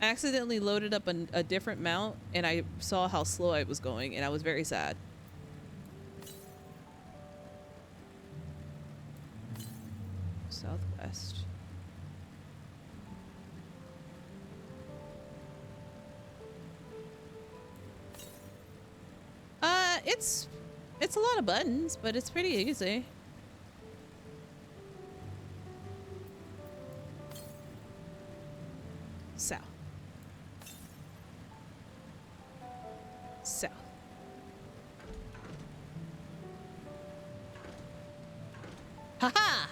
I accidentally loaded up a different mount, and I saw how slow I was going, and I was very sad. Southwest. It's a lot of buttons, but it's pretty easy. South. South. Haha!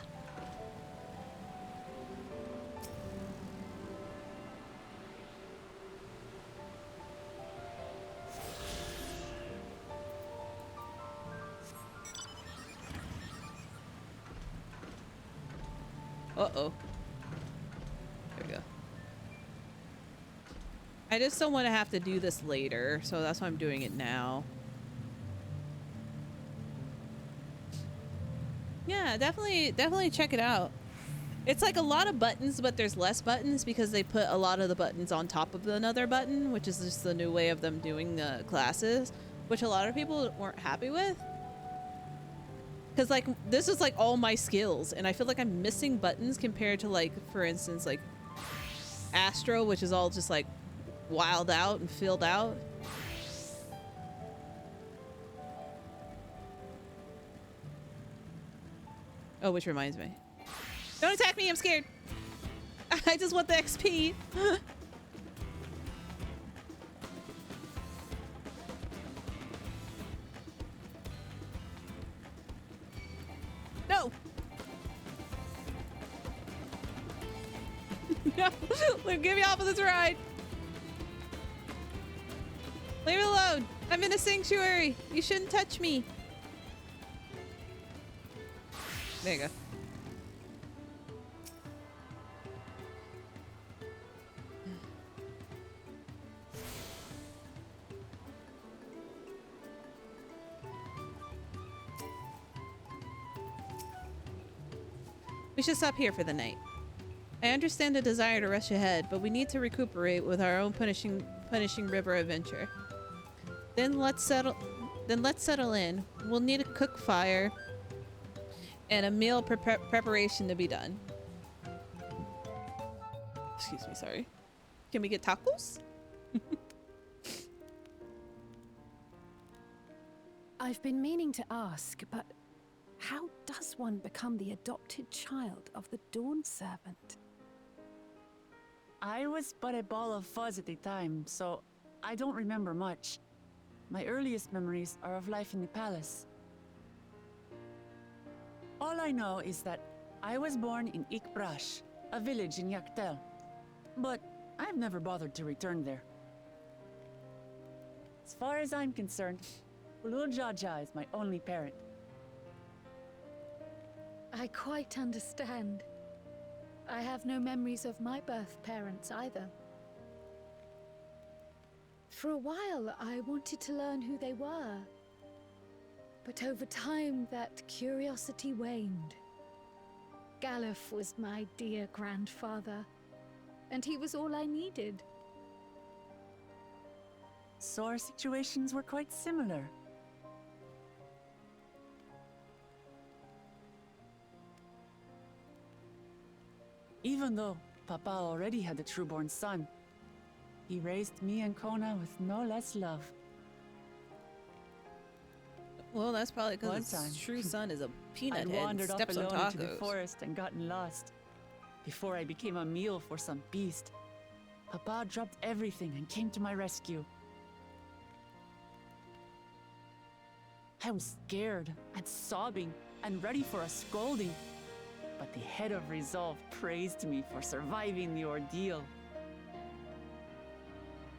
Uh-oh. There we go. I just don't want to have to do this later, so that's why I'm doing it now. Yeah, definitely check it out. It's like a lot of buttons, but there's less buttons because they put a lot of the buttons on top of another button, which is just the new way of them doing the classes, which a lot of people weren't happy with. Because, like, this is, like, all my skills, and I feel like I'm missing buttons compared to, like, for instance, like, Astro, which is all just, like, wild out and filled out. Oh, which reminds me. Don't attack me, I'm scared. I just want the XP. No. No. Get me off of this ride. Leave me alone. I'm in a sanctuary. You shouldn't touch me. There you go. We should stop here for the night. I understand the desire to rush ahead, but we need to recuperate with our own punishing river adventure. Then let's settle in. We'll need a cook fire and a meal preparation to be done. Excuse me, sorry. Can we get tacos?
I've been meaning to ask, but how does one become the adopted child of the Dawn Servant?
I was but a ball of fuzz at the time, so I don't remember much. My earliest memories are of life in the palace. All I know is that I was born in Ikbrash, a village in Yaktel. But I've never bothered to return there. As far as I'm concerned, Ulul Jaja is my only parent.
I quite understand. I have no memories of my birth parents either. For a while, I wanted to learn who they were. But over time, that curiosity waned. Galuf was my dear grandfather, and he was all I needed.
So our situations were quite similar. Even though Papa already had a trueborn son, he raised me and Kona with no less love.
Well, that's probably because
One time.
his true son is a Peanut
I'd
Head
wandered off
steps on
alone into the
tacos.
forest and gotten lost. Before I became a meal for some beast, Papa dropped everything and came to my rescue. I was scared and sobbing and ready for a scolding, but the head of resolve praised me for surviving the ordeal.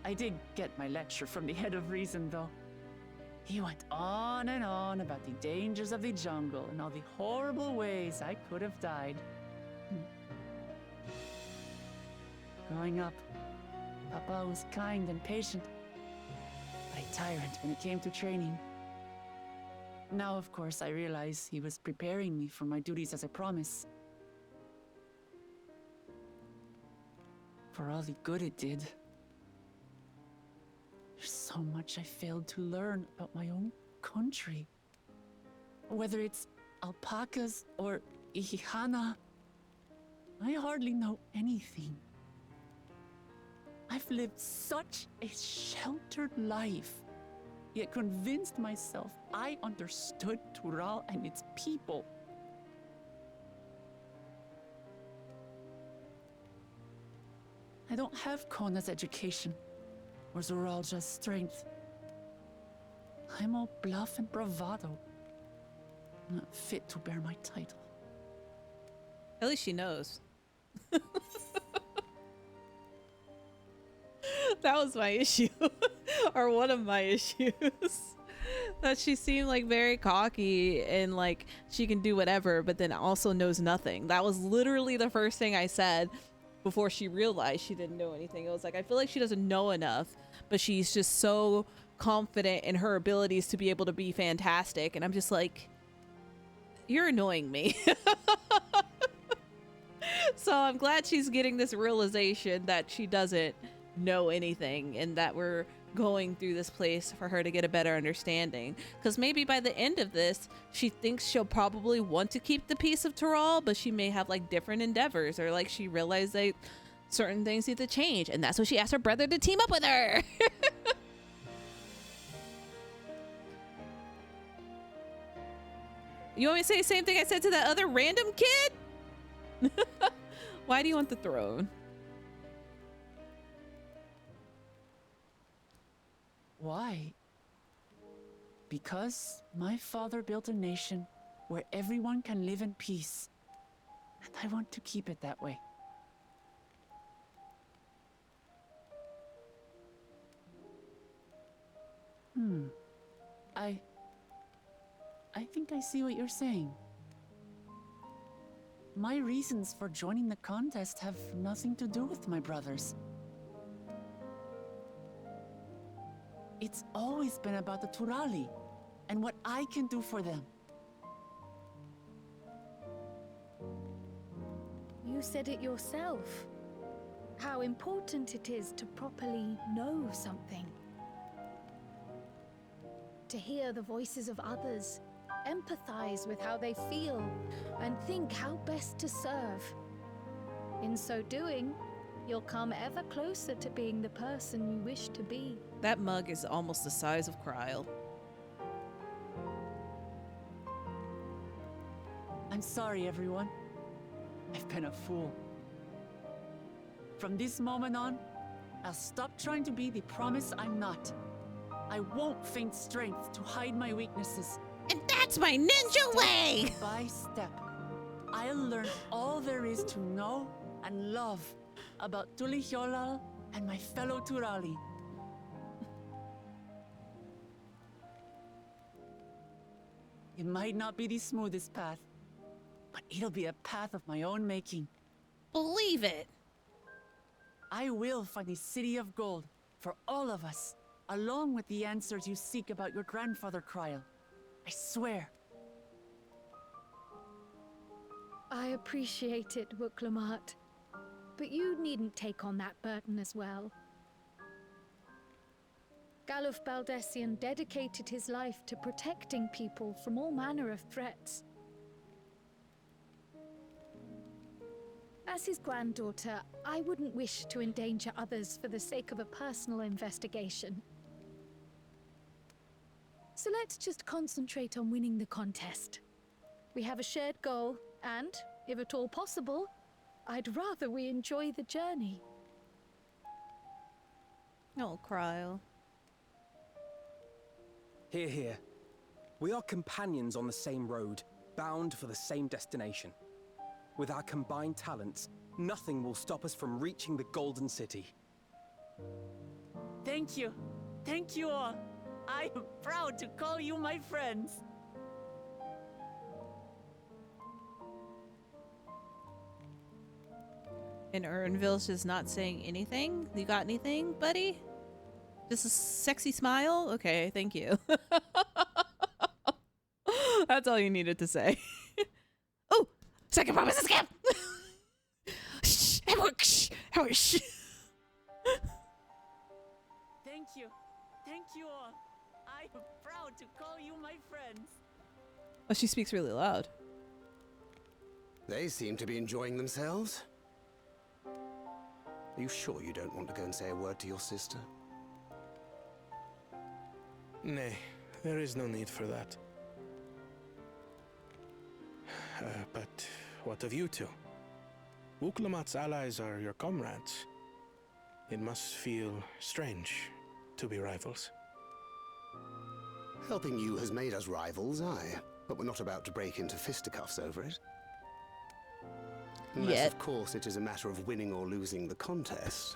I did get my lecture from the head of reason, though. He went on and on about the dangers of the jungle and all the horrible ways I could have died. Growing up, Papa was kind and patient, but a tyrant when it came to training. Now, of course, I realize he was preparing me for my duties as a promise. For all the good it did. There's so much I failed to learn about my own country. Whether it's alpacas or Ihihana, I hardly know anything. I've lived such a sheltered life, yet convinced myself I understood Tural and its people. I don't have Kona's education, or Zoralja's strength. I'm all bluff and bravado, not fit to bear my title.
At least she knows. That was my issue. Or one of my issues. That she seemed like very cocky and like she can do whatever, but then also knows nothing. That was literally the first thing I said before she realized she didn't know anything. It was like, I feel like she doesn't know enough, but she's just so confident in her abilities to be able to be fantastic. And I'm just like, you're annoying me. So I'm glad she's getting this realization that she doesn't know anything and that we're going through this place for her to get a better understanding. Because maybe by the end of this, she thinks she'll probably want to keep the peace of Tural, but she may have like different endeavors, or like she realized that certain things need to change, and that's what she asked her brother to team up with her. You want me to say the same thing I said to that other random kid? Why do you want the throne?
Why? Because my father built a nation where everyone can live in peace, and I want to keep it that way. I think I see what you're saying. My reasons for joining the contest have nothing to do with my brothers. It's always been about the Turali and what I can do for them.
You said it yourself. How important it is to properly know something. To hear the voices of others, empathize with how they feel, and think how best to serve. In so doing, you'll come ever closer to being the person you wish to be.
That mug is almost the size of Kryl.
I'm sorry, everyone. I've been a fool. From this moment on, I'll stop trying to be the promise I'm not. I won't feign strength to hide my weaknesses.
And that's my ninja way!
Step by step, I'll learn all there is to know and love about Tulihyolal and my fellow Turali. It might not be the smoothest path, but it'll be a path of my own making.
Believe it.
I will find the City of Gold for all of us, along with the answers you seek about your grandfather, Kryl. I swear.
I appreciate it, Wuklamart. But you needn't take on that burden as well. Galuf Baldessian dedicated his life to protecting people from all manner of threats. As his granddaughter, I wouldn't wish to endanger others for the sake of a personal investigation. So let's just concentrate on winning the contest. We have a shared goal, and, if at all possible, I'd rather we enjoy the journey.
Oh, Cryle.
Hear, hear. We are companions on the same road, bound for the same destination. With our combined talents, nothing will stop us from reaching the Golden City.
Thank you. Thank you all. I am proud to call you my friends.
And Urnville's just not saying anything? You got anything, buddy? Just a sexy smile? Okay, thank you. That's all you needed to say. Oh! Second promise escape! Shh! Shh! Shh!
Thank you. Thank you all. I am proud to call you my friends.
Oh, she speaks really loud.
They seem to be enjoying themselves. Are you sure you don't want to go and say a word to your sister?
Nay, there is no need for that. But what of you two? Wuklamot's allies are your comrades. It must feel strange to be rivals.
Helping you has made us rivals, aye. But we're not about to break into fisticuffs over it. Unless, of course, it is a matter of winning or losing the contest.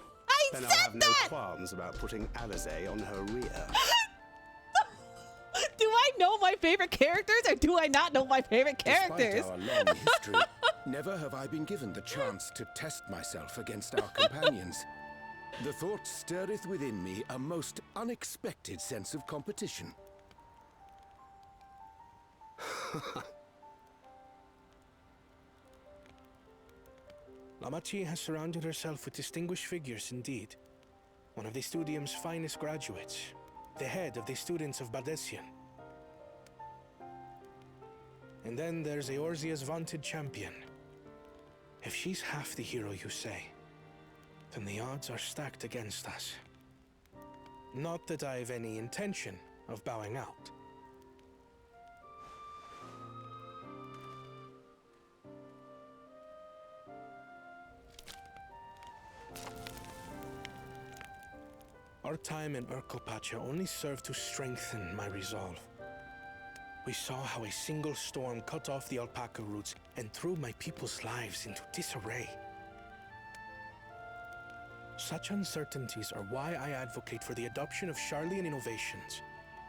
Then I'll have no qualms about putting Alize on her rear.
Do I know my favorite characters or do I not know my favorite characters?
Despite our long history, never have I been given the chance to test myself against our companions. The thought stirreth within me a most unexpected sense of competition.
Lamachi has surrounded herself with distinguished figures indeed. One of the Studium's finest graduates, the head of the students of Bardessian. And then there's Eorzea's vaunted champion. If she's half the hero you say, then the odds are stacked against us. Not that I have any intention of bowing out. Our time in Urkelpacha only served to strengthen my resolve. We saw how a single storm cut off the alpaca roots and threw my people's lives into disarray. Such uncertainties are why I advocate for the adoption of Sharlayan innovations,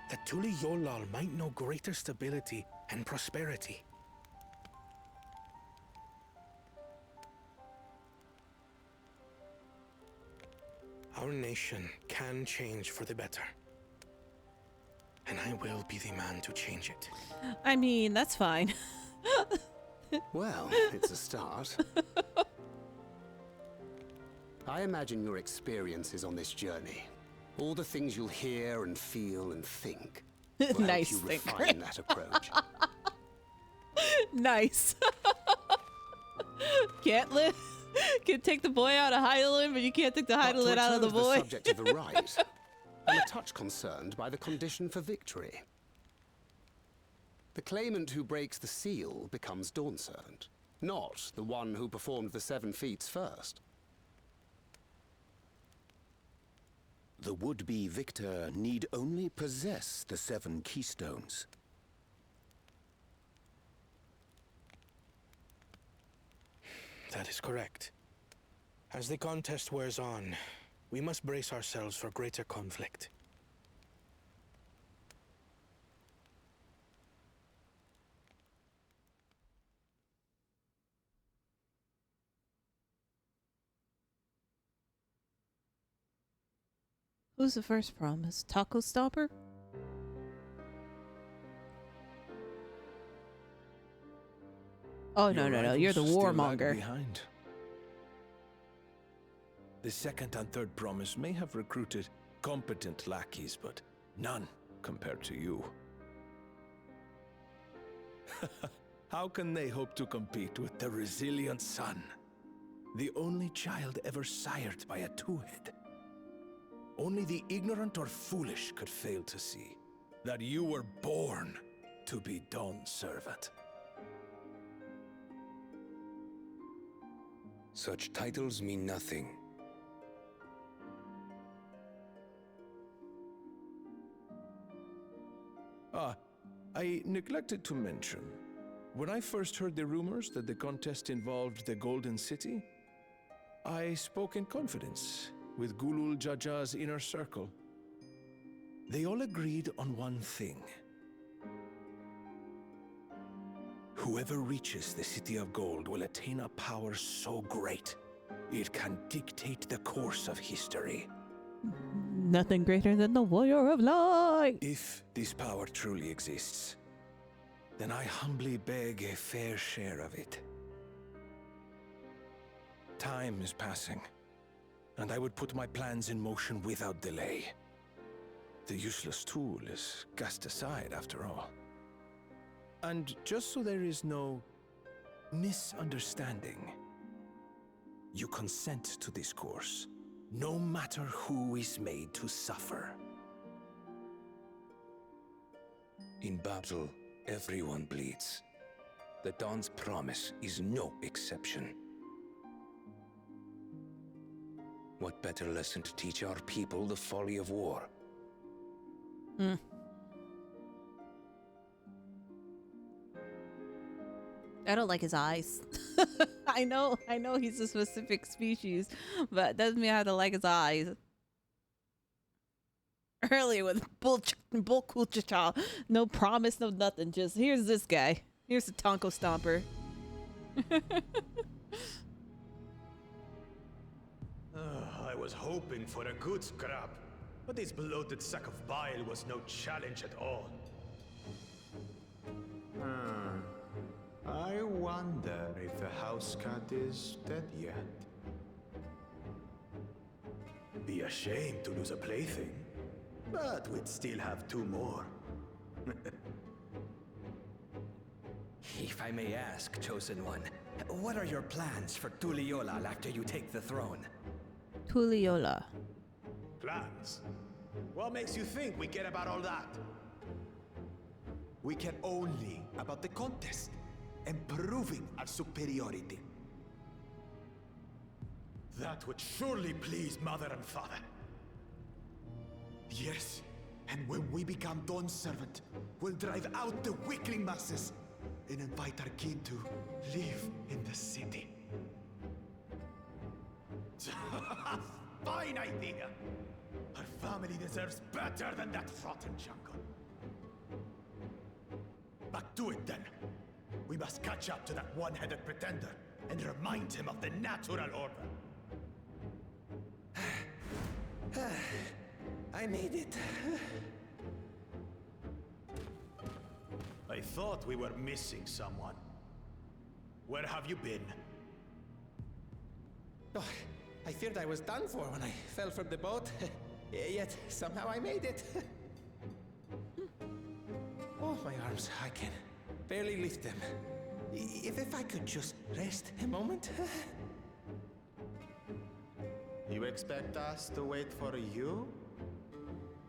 that Tuli Yolal might know greater stability and prosperity. Our nation can change for the better. And I will be the man to change it.
I mean, that's fine.
Well, it's a start. I imagine your experiences on this journey, all the things you'll hear and feel and think, will
Nice
help you
thinker.
refine that approach.
Nice. Can't take the boy out of Hydaelyn, but you can't take the Hydaelyn out of the boy.
The subject of the rite, I'm a touch concerned by the condition for victory. The claimant who breaks the seal becomes Dawn Servant, not the one who performed the 7 feats first.
The would-be victor need only possess the 7 keystones.
That is correct. As the contest wears on, we must brace ourselves for greater conflict.
Who's the first promise? Taco Stomper? Oh, no, no, no. You're the
Your rivals still lag
warmonger.
behind. The second and third promise may have recruited competent lackeys, but none compared to you. How can they hope to compete with the resilient sun? The only child ever sired by a two-head. Only the ignorant or foolish could fail to see that you were born to be Dawn Servant.
Such titles mean nothing.
I neglected to mention. When I first heard the rumors that the contest involved the Golden City, I spoke in confidence with Gulul Jaja's inner circle. They all agreed on one thing. Whoever reaches the City of Gold will attain a power so great, it can dictate the course of history.
Nothing greater than the Warrior of Light.
If this power truly exists, then I humbly beg a fair share of it. Time is passing, and I would put my plans in motion without delay. The useless tool is cast aside after all. And just so there is no misunderstanding, you consent to this course, no matter who is made to suffer.
In battle, everyone bleeds. The Dawn's promise is no exception. What better lesson to teach our people the folly of war?
I don't like his eyes. I know he's a specific species, but doesn't mean I have to like his eyes. Earlier with Bull Kulchacha, no promise, no nothing. Just here's this guy. Here's the Tonko Stomper.
I was hoping for a good scrap, but this bloated sack of bile was no challenge at all. I wonder if the house cat is dead yet. Be a shame to lose a plaything, but we'd still have 2 more.
If I may ask, Chosen One, what are your plans for Tuliyola after you take the throne?
Tuliyola.
Plans? What makes you think we care about all that? We care only about the contest and proving our superiority. That would surely please Mother and Father. Yes, and when we become Dawn's servant, we'll drive out the weakling masses and invite our kin to live in the city. Fine idea! Our family deserves better than that rotten jungle. Back to it then. We must catch up to that one-headed pretender and remind him of the natural order.
I made it.
I thought we were missing someone. Where have you been?
Oh, I feared I was done for when I fell from the boat. Yet somehow I made it. Oh, my arms, I can barely lift them. If I could just rest a moment.
You expect us to wait for you?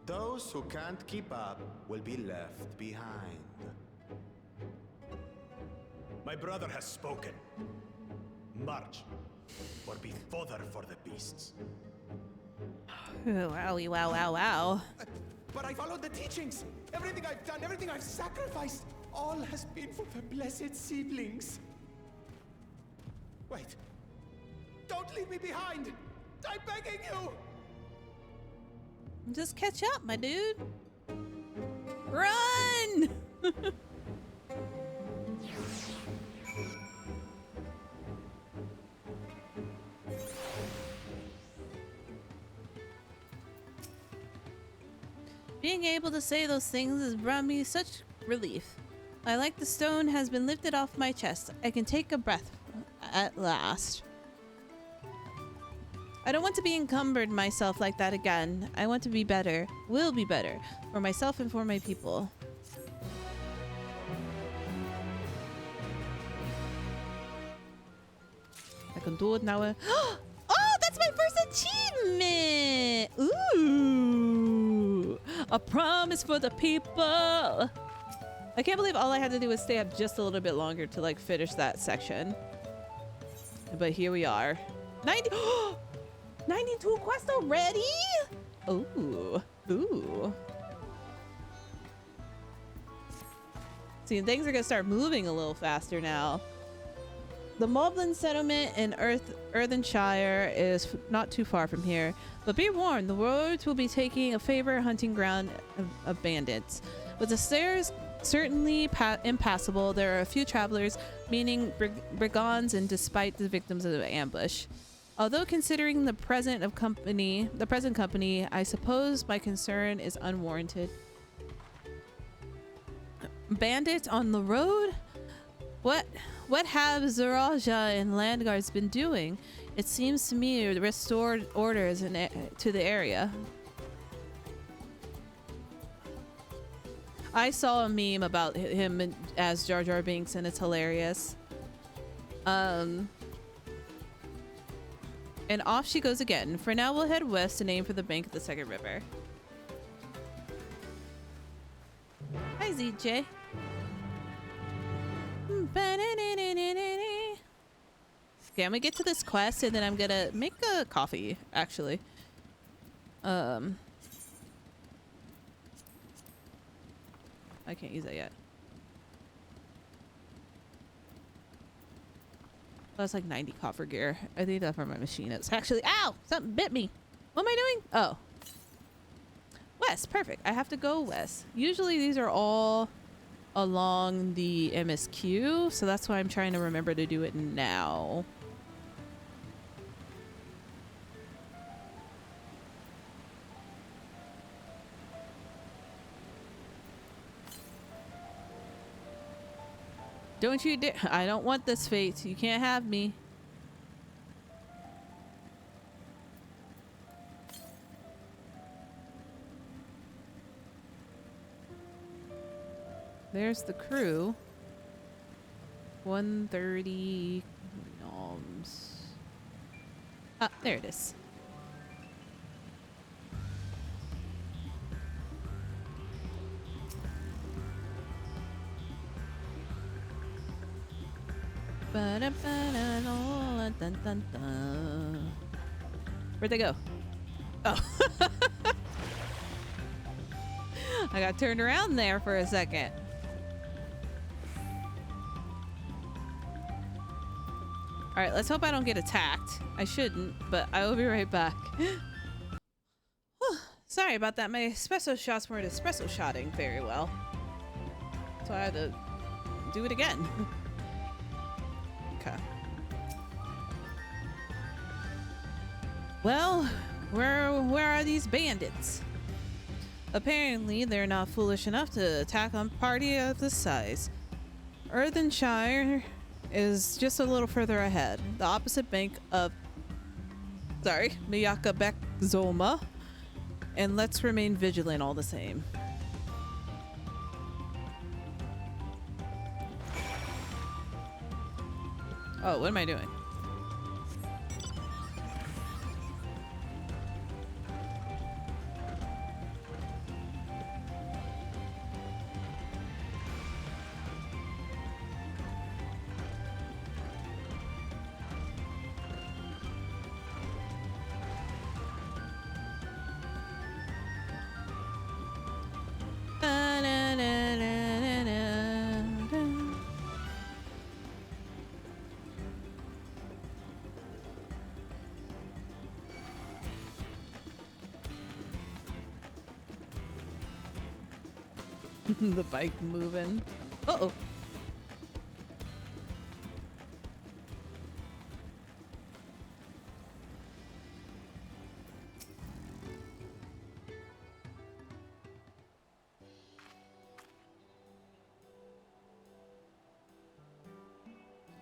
Those who can't keep up will be left behind. My brother has spoken. March, or be fodder for the beasts.
Wowie, wow, wow, wow.
But I followed the teachings. Everything I've done, everything I've sacrificed, all has been for the blessed seedlings. Wait. Don't leave me behind. I'm begging you.
Just catch up, my dude. Run! Being able to say those things has brought me such relief. I like the stone has been lifted off my chest. I can take a breath at last. I don't want to be encumbered myself like that again. I want to be better, will be better, for myself and for my people. I can do it now. Oh, that's my first achievement! Ooh! A promise for the people! I can't believe all I had to do was stay up just a little bit longer to like finish that section. But here we are. 90 92 quests already? Ooh. Ooh. See, things are gonna start moving a little faster now. The Moblin settlement in Earthenshire is not too far from here, but be warned, the roads will be taking a favor hunting ground of bandits. With the stairs certainly impassable, there are a few travelers, meaning brigands, and despite the victims of the ambush. Although considering the present company, I suppose my concern is unwarranted. Bandits on the road? What have Zaraja and Landguards been doing? It seems to me to restored orders to the area. I saw a meme about him as Jar Jar Binks, and it's hilarious. And off she goes again. For now, we'll head west and aim for the bank of the second river. Hi, ZJ. Okay, I'm gonna get to this quest and then I'm gonna make a coffee, actually. I can't use that yet. That's like 90 copper gear. I think that's where my machine is. Actually, ow! Something bit me. What am I doing? Oh. West, perfect. I have to go west. Usually these are all along the MSQ, so that's why I'm trying to remember to do it now. Don't you dare. I don't want this fate. You can't have me. There's the crew. 130 gnomes. Ah, there it is. Where'd they go? Oh. I got turned around there for a second. Alright, let's hope I don't get attacked. I shouldn't, but I will be right back. Sorry about that. My espresso shots weren't espresso shotting very well. So I had to do it again. Okay. Well, where are these bandits? Apparently, they're not foolish enough to attack a party of this size. Earthenshire is just a little further ahead, the opposite bank of, Miyakabek Zoma, and let's remain vigilant all the same. Oh, what am I doing? The bike moving. Uh-oh.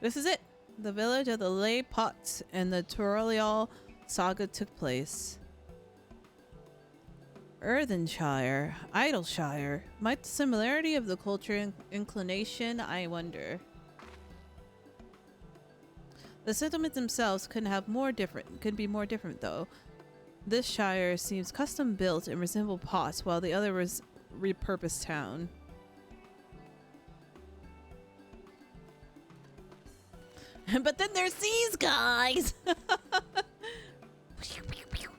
This is it. The village of the Lay Pots and the Turolial saga took place. Earthenshire, Idleshire. Might the similarity of the culture inclination, I wonder. The settlements themselves could be more different though. This shire seems custom built and resemble pots, while the other was repurposed town. But then there's these guys.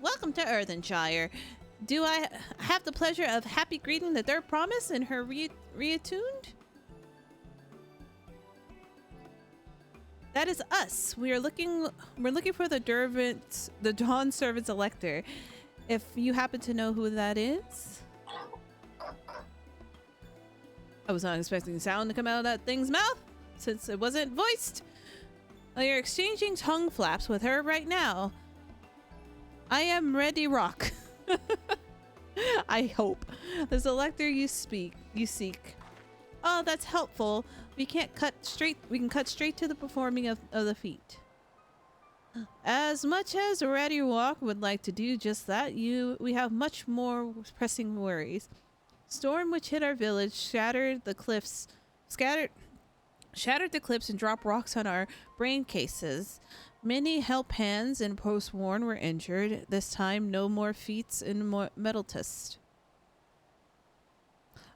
Welcome to Earthenshire. Do I have the pleasure of happy greeting the third promise and her reattuned? That is us. We're looking for the Dawn Servant's Elector. If you happen to know who that is. I was not expecting sound to come out of that thing's mouth since it wasn't voiced. Well, you're exchanging tongue flaps with her right now. I am ready rock. I hope. The Elector you seek. Oh, that's helpful. We can cut straight to the performing of the feat. As much as Ready Walk would like to do just that, we have much more pressing worries. Storm which hit our village shattered the cliffs and dropped rocks on our brain cases. Many help hands and post-worn were injured. This time, no more feats in metal test.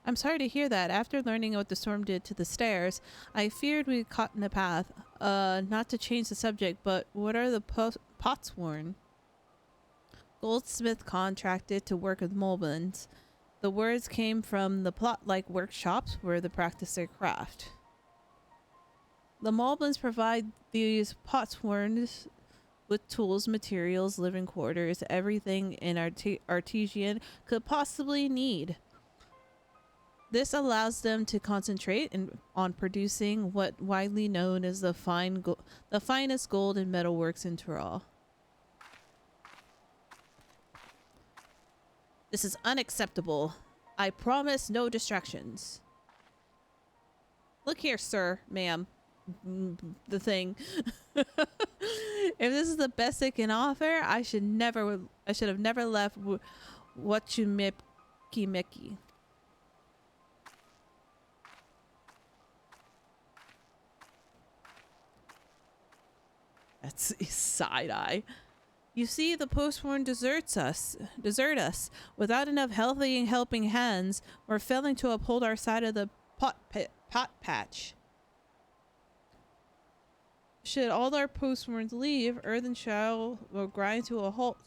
I'm sorry to hear that. After learning what the storm did to the stairs, I feared we caught in the path. Not to change the subject, but what are the pots worn? Goldsmith contracted to work with Molbins. The words came from the plot-like workshops where they practice their craft. The Molbins provide these potsworns with tools, materials, living quarters, everything an artisan could possibly need. This allows them to concentrate on producing what widely known as the finest gold and metalworks in Tyrol. This is unacceptable. I promise no distractions. Look here, sir, ma'am. The thing. If this is the best it can offer, I should have never left Wachumeki. That's a side eye. You see, the postworn desert us. Without enough healthy helping hands, we're failing to uphold our side of the pot patch. Should all our postworns leave, Earthenshire will grind to a halt.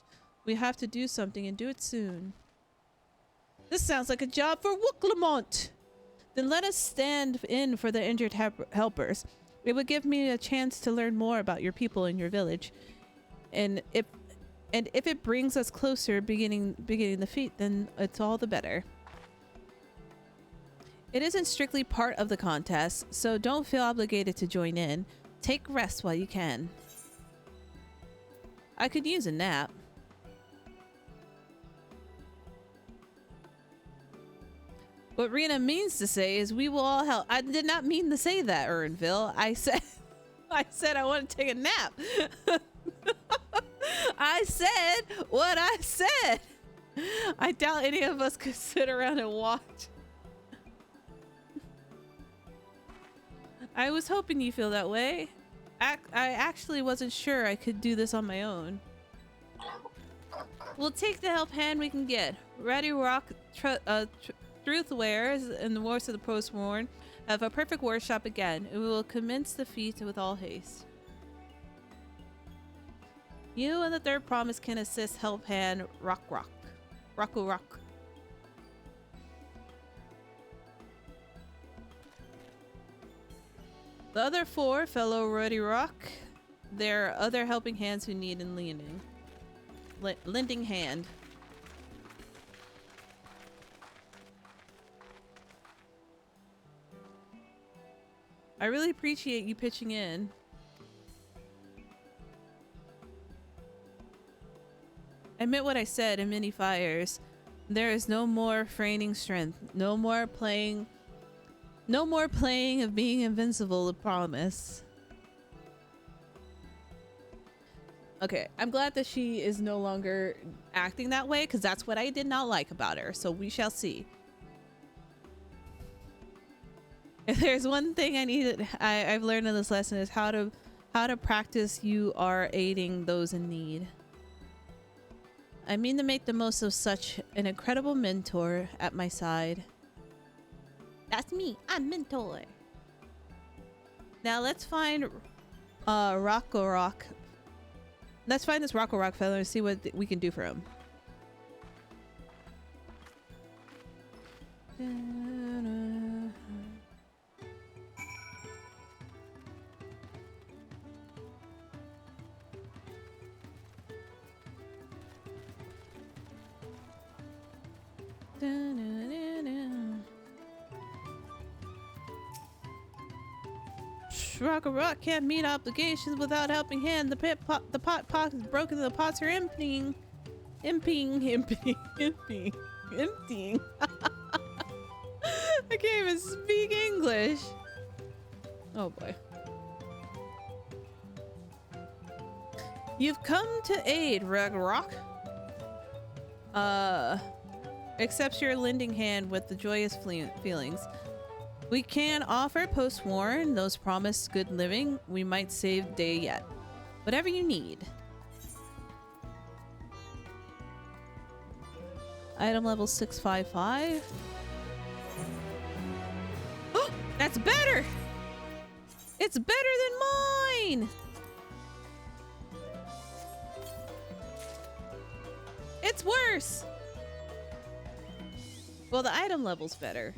We have to do something and do it soon. This sounds like a job for Wooklamont. Then let us stand in for the injured helpers. It would give me a chance to learn more about your people in your village. And if it brings us closer beginning the feat, then it's all the better. It isn't strictly part of the contest, so don't feel obligated to join in. Take rest while you can. I could use a nap. What Rena means to say is we will all help. I did not mean to say that, Urnville. I said I want to take a nap. I said what I said. I doubt any of us could sit around and watch. I was hoping you feel that way. I actually wasn't sure I could do this on my own. We'll take the help hand we can get. Ready Rock, Truthwares, and the Wars of the Postworn have a perfect workshop again. We will commence the feat with all haste. You and the third promise can assist help hand Rocku Rock. The other four fellow Ruddy Rock, there are other helping hands who need in lending hand. I really appreciate you pitching in. I meant what I said in many fires. There is no more feigning strength. No more playing of being invincible, I promise. Okay, I'm glad that she is no longer acting that way, because that's what I did not like about her. So we shall see. If there's one thing I've learned in this lesson is how to practice you are aiding those in need. I mean to make the most of such an incredible mentor at my side. That's me. I'm mentor. Now let's find Rock. Let's find this Rock fellow and see what we can do for him. Rock can't meet obligations without helping hand. The pot is broken. The pots are emptying. Emptying. I can't even speak English. Oh boy. You've come to aid, Rock. Accepts your lending hand with the joyous feelings. We can offer post-warn, those promised good living. We might save day yet. Whatever you need. Item level 655. Oh, that's better! It's better than mine! It's worse! Well, the item level's better.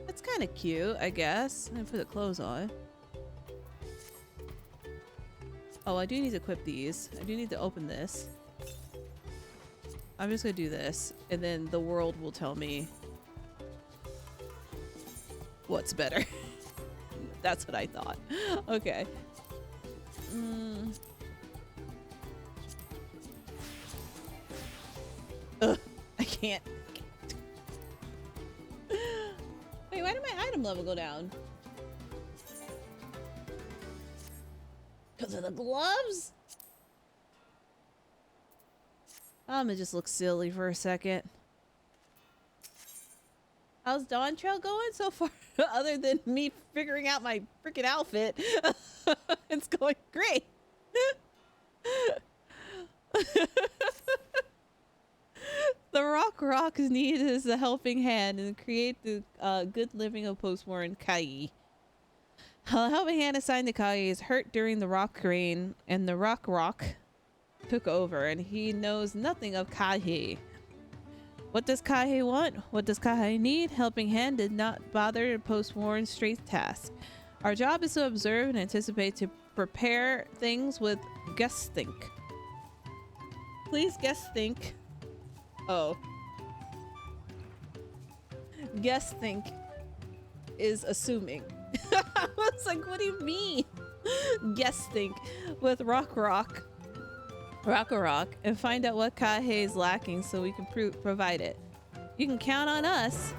That's kind of cute, I guess. I'm gonna put the clothes on. Oh, I do need to equip these. I do need to open this. I'm just gonna do this, and then the world will tell me what's better. That's what I thought. Okay. Ugh, I can't. Wait, why did my item level go down? Because of the gloves? I'm gonna just look silly for a second. How's Dawntrail going so far? Other than me figuring out my freaking outfit, it's going great. The Rock is needed as a helping hand and create the good living of post-warn Kai. A helping hand assigned to Kai is hurt during the rock rain, and the Rock took over, and he knows nothing of Kai. What does Kai want? What does Kai need? Helping hand did not bother to post-warn straight task. Our job is to observe and anticipate to prepare things with guess think. Please guess think. Oh. Guess think is assuming. I was like, what do you mean? Guess think with Rock and find out what Kahei is lacking so we can provide it. You can count on us.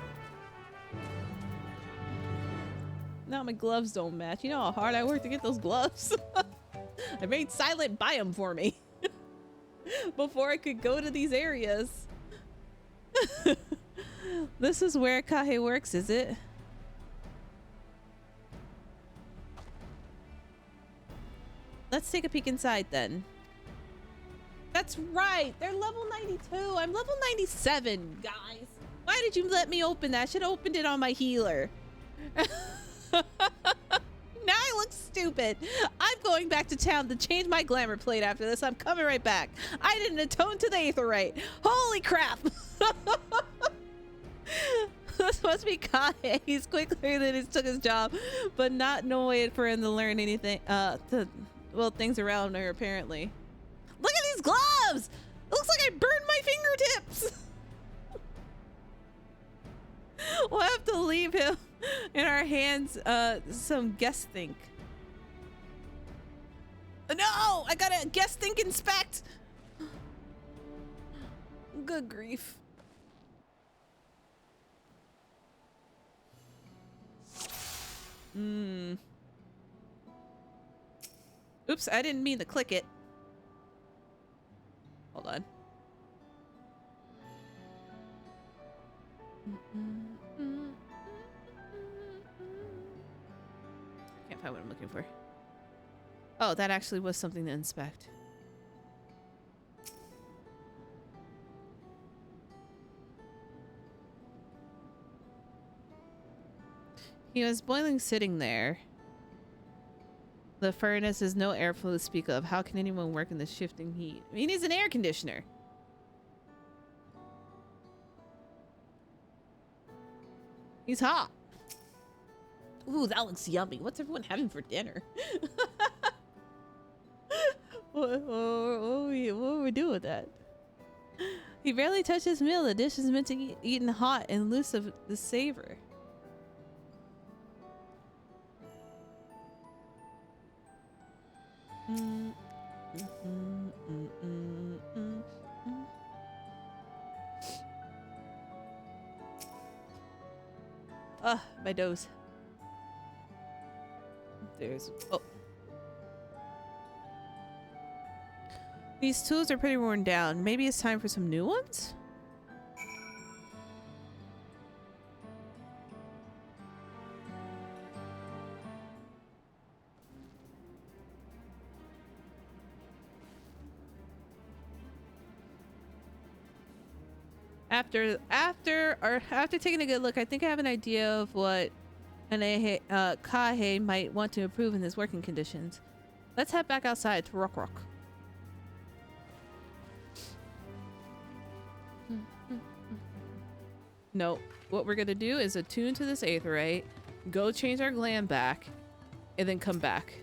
Now my gloves don't match. You know how hard I worked to get those gloves? I made Silent buy them for me before I could go to these areas. This is where Kahei works, is it? Let's take a peek inside then. That's right. They're level 92. I'm level 97, guys. Why did you let me open that? I should have opened it on my healer. Now I look stupid. I'm going back to town to change my glamour plate after this. I'm coming right back. I didn't atone to the aetherite. Holy crap. This must be Kai. He's quicker than he took his job, but not no way for him to learn anything. Well, things around her apparently. Look at these gloves! It looks like I burned my fingertips! We'll have to leave him in our hands some guess think. No! I gotta guess think inspect! Good grief. Oops, I didn't mean to click it. Hold on. Can't find what I'm looking for. Oh, that actually was something to inspect. He was boiling sitting there. The furnace has no airflow to speak of. How can anyone work in the shifting heat? He needs an air conditioner. He's hot. Ooh, that looks yummy. What's everyone having for dinner? what are we doing with that? He barely touched his meal. The dish is meant to be eaten hot and loose of the savor. Ah, my nose. There's... Oh. These tools are pretty worn down. Maybe it's time for some new ones? After taking a good look, I think I have an idea of what Kahe might want to improve in his working conditions. Let's head back outside to Rock Rock. No, what we're gonna do is attune to this aetheryte, go change our gland back, and then come back.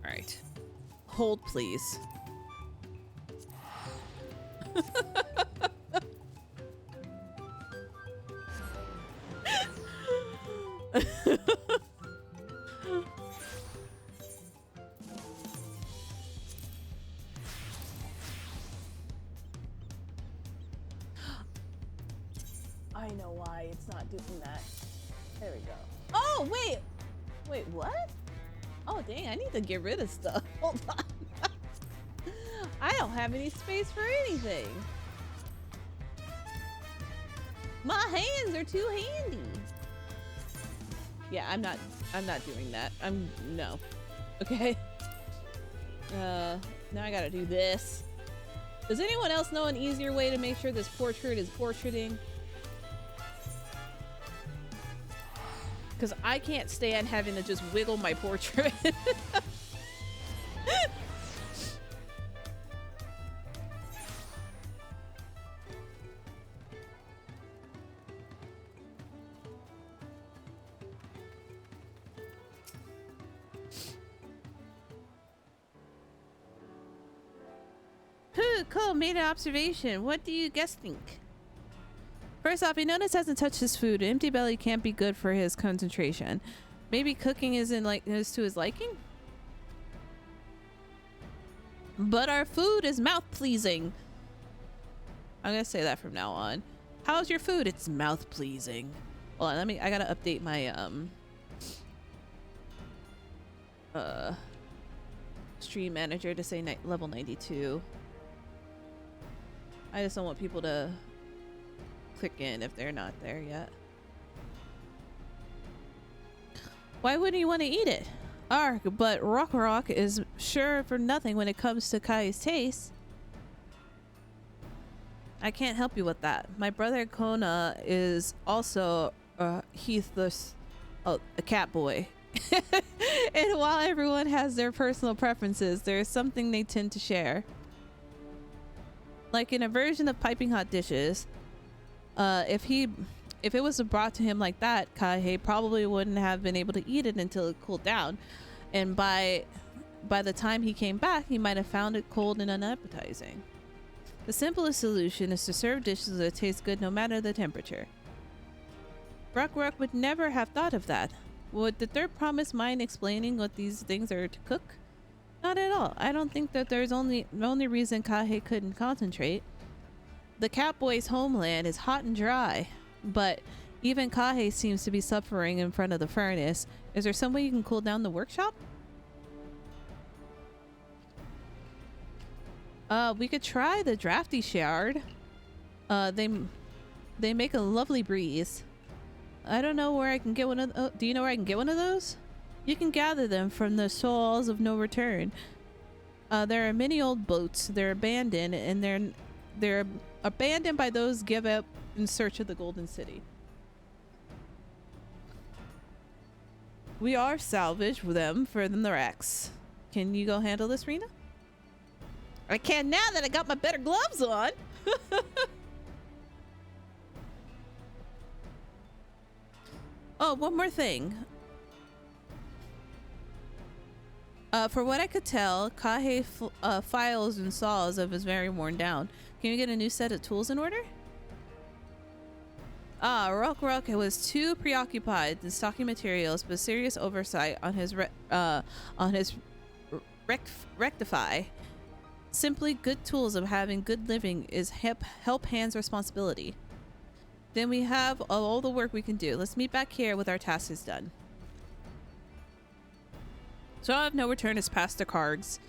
Alright. Hold, please. I know why it's not doing that. There we go. Oh, wait! Wait, what? Oh, dang, I need to get rid of stuff. Hold on. I don't have any space for anything. My hands are too handy. Yeah, I'm not doing that. No. Okay. Now I gotta do this. Does anyone else know an easier way to make sure this portrait is portraiting? Because I can't stand having to just wiggle my portrait. Cool, made an observation. What do you guys think? First off, he noticed hasn't touched his food. An empty belly can't be good for his concentration. Maybe cooking isn't is to his liking? But our food is mouth-pleasing. I'm gonna say that from now on. How's your food? It's mouth-pleasing. Hold on, I gotta update my stream manager to say level 92. I just don't want people to click in if they're not there yet. Why wouldn't you want to eat it? Arg, but Rock is sure for nothing when it comes to Kai's taste. I can't help you with that. My brother Kona is also a cat boy. And while everyone has their personal preferences, there is something they tend to share. Like in a version of piping hot dishes, if it was brought to him like that, Kahe probably wouldn't have been able to eat it until it cooled down, and by the time he came back, he might have found it cold and unappetizing. The simplest solution is to serve dishes that taste good no matter the temperature. Rock would never have thought of that. Would the third promise mind explaining what these things are to cook? Not at all. I don't think that there's the only reason Kahe couldn't concentrate. The Catboy's homeland is hot and dry, but even Kahe seems to be suffering in front of the furnace. Is there some way you can cool down the workshop? We could try the drafty shard. They make a lovely breeze. I don't know where I can get one of do you know where I can get one of those? You can gather them from the shoals of no return. There are many old boats. They're abandoned and they're abandoned by those give up in search of the Golden City. We are salvaged with them for the wrecks. Can you go handle this, Rena? I can now that I got my better gloves on. Oh, one more thing. For what I could tell, Kahe files and saws of is very worn down. Can you get a new set of tools in order? Rock was too preoccupied in stocking materials, but serious oversight on his rectify. Simply good tools of having good living is help hands responsibility. Then we have all the work we can do. Let's meet back here with our tasks done. So I have no return is past the crags,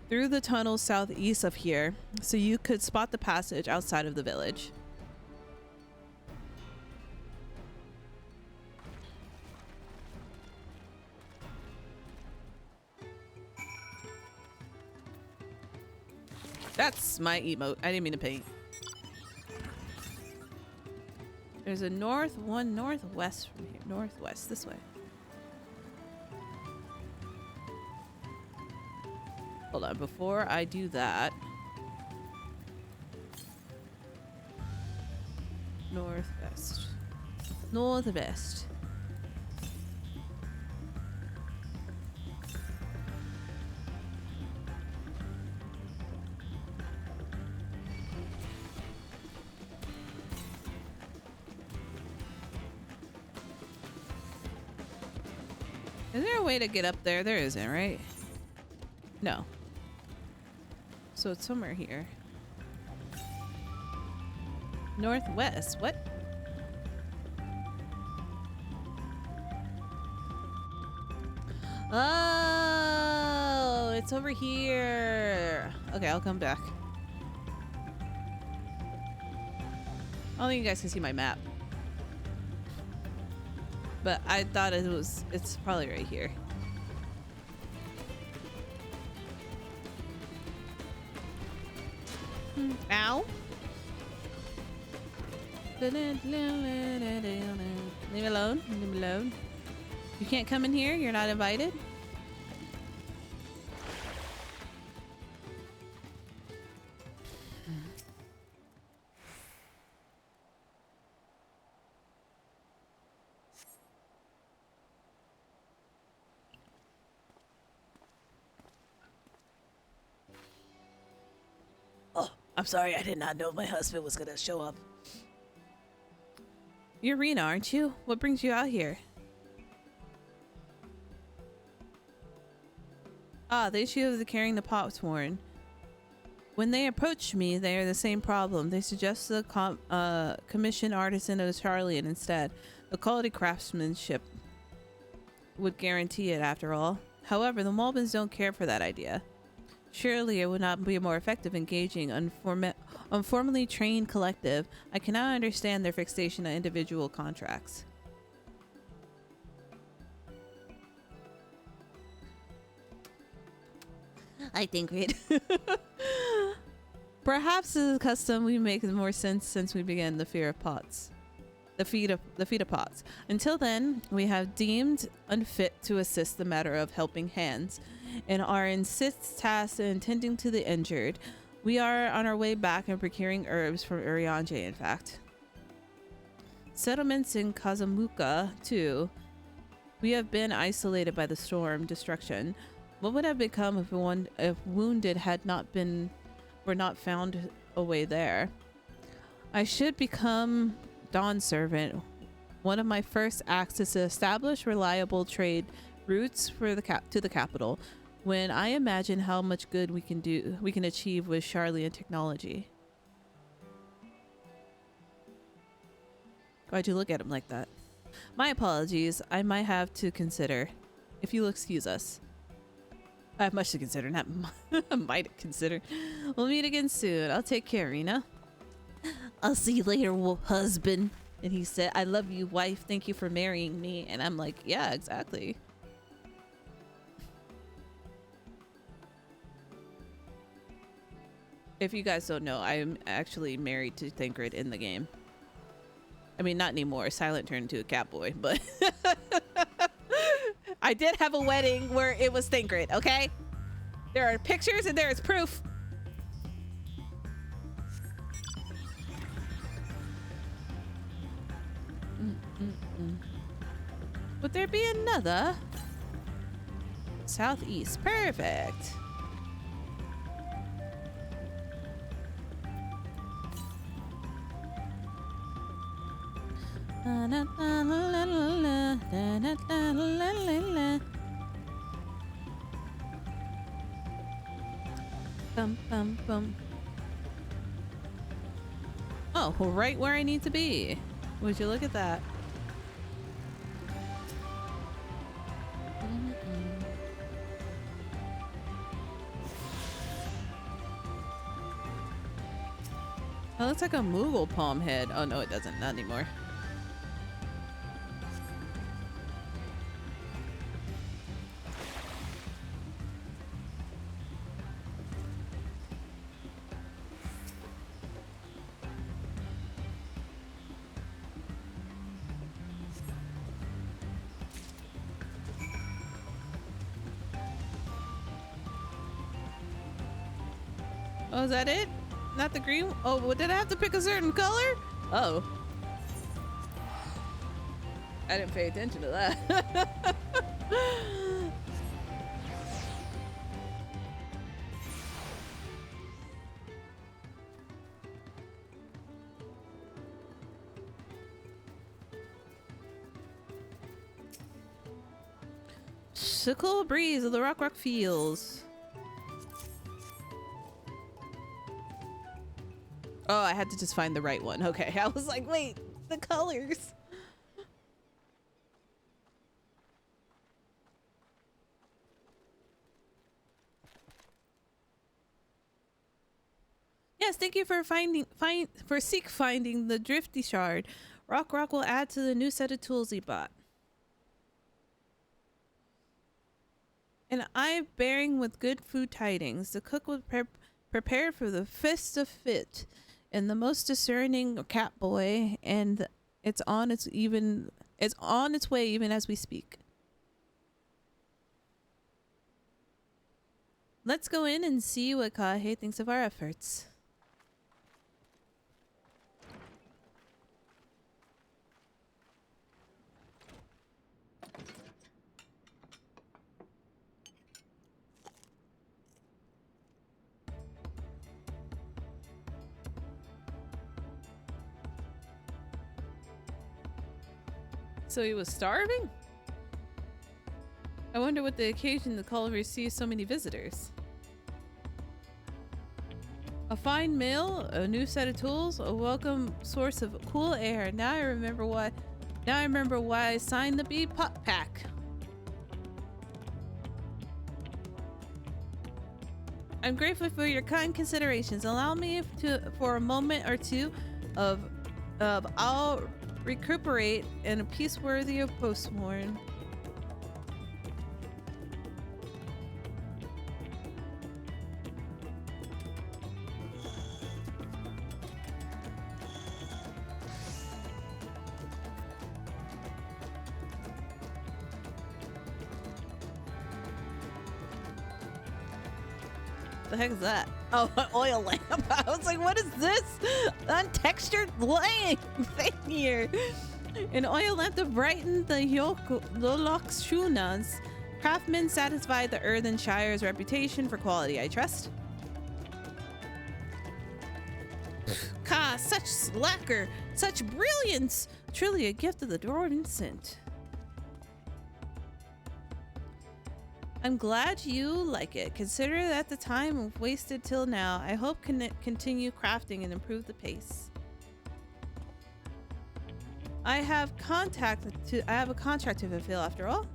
through the tunnels southeast of here, so you could spot the passage outside of the village. That's my emote. I didn't mean to paint. There's a one northwest from here. Northwest, this way. Hold on, before I do that. Northwest. Northwest. Is there a way to get up there? There isn't, right? No. So it's somewhere here. Northwest. What? Oh, it's over here. Okay, I'll come back. I don't think you guys can see my map. But I thought it's probably right here. Ow. Leave me alone. Leave me alone. You can't come in here. You're not invited.
I'm sorry, I did not know my husband was gonna show up.
You're Rena, aren't you? What brings you out here? The issue of the carrying the pots worn. When they approached me, they are the same problem. They suggest the commission artisan of Charlian instead. The quality craftsmanship would guarantee it after all. However, the Malbins don't care for that idea. Surely it would not be more effective engaging informally trained collective. I cannot understand their fixation on individual contracts.
I think it.
Perhaps as a custom we make more sense since we began the fear of pots. The feet of pots. Until then, we have deemed unfit to assist the matter of helping hands, and are in Sith's task in tending to the injured. We are on our way back and procuring herbs from Urianger, in fact. Settlements in Kazamuka, too. We have been isolated by the storm destruction. What would have become if wounded were not found away there? I should become Dawn Servant. One of my first acts is to establish reliable trade routes for to the capital. When I imagine how much good we can achieve with Charlian technology. Why'd you look at him like that? My apologies. I might have to consider. If you'll excuse us. I have much to consider, not might consider. We'll meet again soon. I'll take care, Rena.
I'll see you later, husband.
And he said, I love you, wife. Thank you for marrying me. And I'm like, yeah, exactly. If you guys don't know, I am actually married to THANCRED in the game. I mean, not anymore. Silent turned into a catboy, but I did have a wedding where it was THANCRED, okay? There are pictures and there is proof. Would there be another? Southeast. Perfect. Bum, bum, bum. Oh, right where I need to be. Would you look at that? That looks like a Moogle palm head. Oh no, it doesn't. Not anymore. Oh, is that it? Not the green? Oh, well, did I have to pick a certain color? Oh. I didn't pay attention to that. The cool breeze of the Rock Fields. Oh, I had to just find the right one. Okay, I was like, wait, the colors. Yes, thank you for finding the Drifty Shard. Rock will add to the new set of tools he bought. And I'm bearing with good food tidings. The cook will prepare for the Fist of Fit. And the most discerning cat boy, and it's on its way even as we speak. Let's go in and see what Kahe thinks of our efforts. So he was starving? I wonder what the occasion the call receives so many visitors. A fine meal, a new set of tools, a welcome source of cool air. Now I remember why I signed the bee pop pack. I'm grateful for your kind considerations. Allow me for a moment or two of I'll recuperate in a piece worthy of postmortem. The heck is that? Oh, an oil lamp. I was like, what is this? Untextured thing here. An oil lamp to brighten the Lolokshunas. Craftsmen satisfy the Earthen Shire's reputation for quality, I trust. Ka, such slacker, such brilliance. Truly a gift of the Dwarven Scent. I'm glad you like it. Consider that the time wasted till now. I hope can continue crafting and improve the pace. I have a contract to fulfill after all.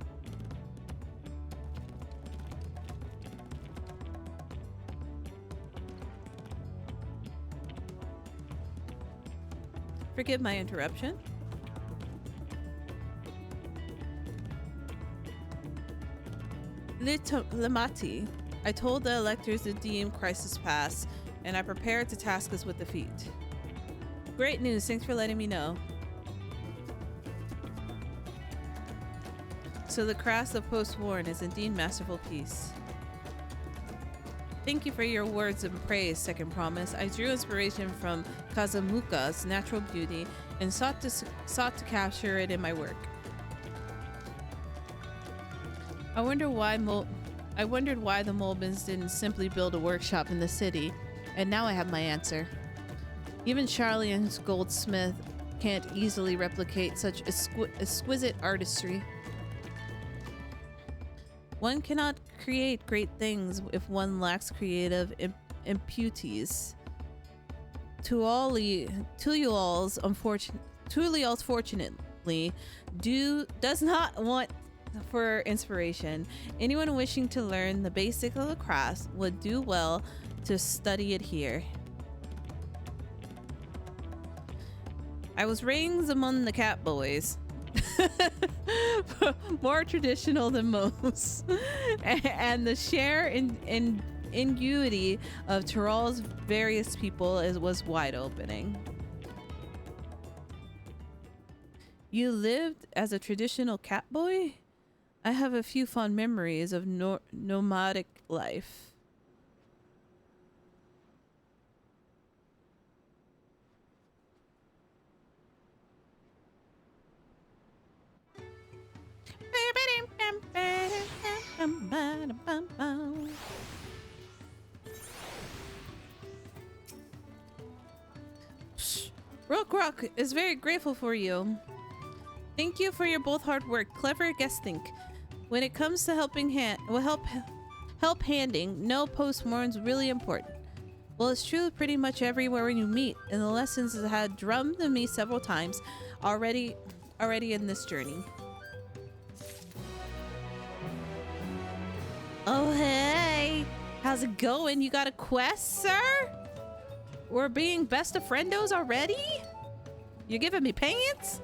Forgive my interruption. Lamati. I told the electors to deem crisis pass. and I prepared to task us with the feat. Great news, thanks for letting me know. So the craft of post-worn is indeed masterful piece. Thank you for your words of praise, Second Promise. I drew inspiration from Kazamuka's natural beauty and sought to capture it in my work. I wondered why the Mulbins didn't simply build a workshop in the city, and now I have my answer. Even Charlie and his goldsmith can't easily replicate such exquisite artistry. One cannot create great things if one lacks creative impetus. Tuliol's fortunately does not want for inspiration. Anyone wishing to learn the basics of the craft would do well to study it here. I was raised among the cat boys. More traditional than most. And the share in ingenuity of Tyrol's various people was wide opening. You lived as a traditional cat boy? I have a few fond memories of nomadic life. Rock is very grateful for you. Thank you for your both hard work, clever guest think. When it comes to help handing, no post-mortem's really important. Well, it's true pretty much everywhere you meet, and the lessons had drummed to me several times already in this journey. Oh, hey! How's it going? You got a quest, sir? We're being best of friendos already? You're giving me pants?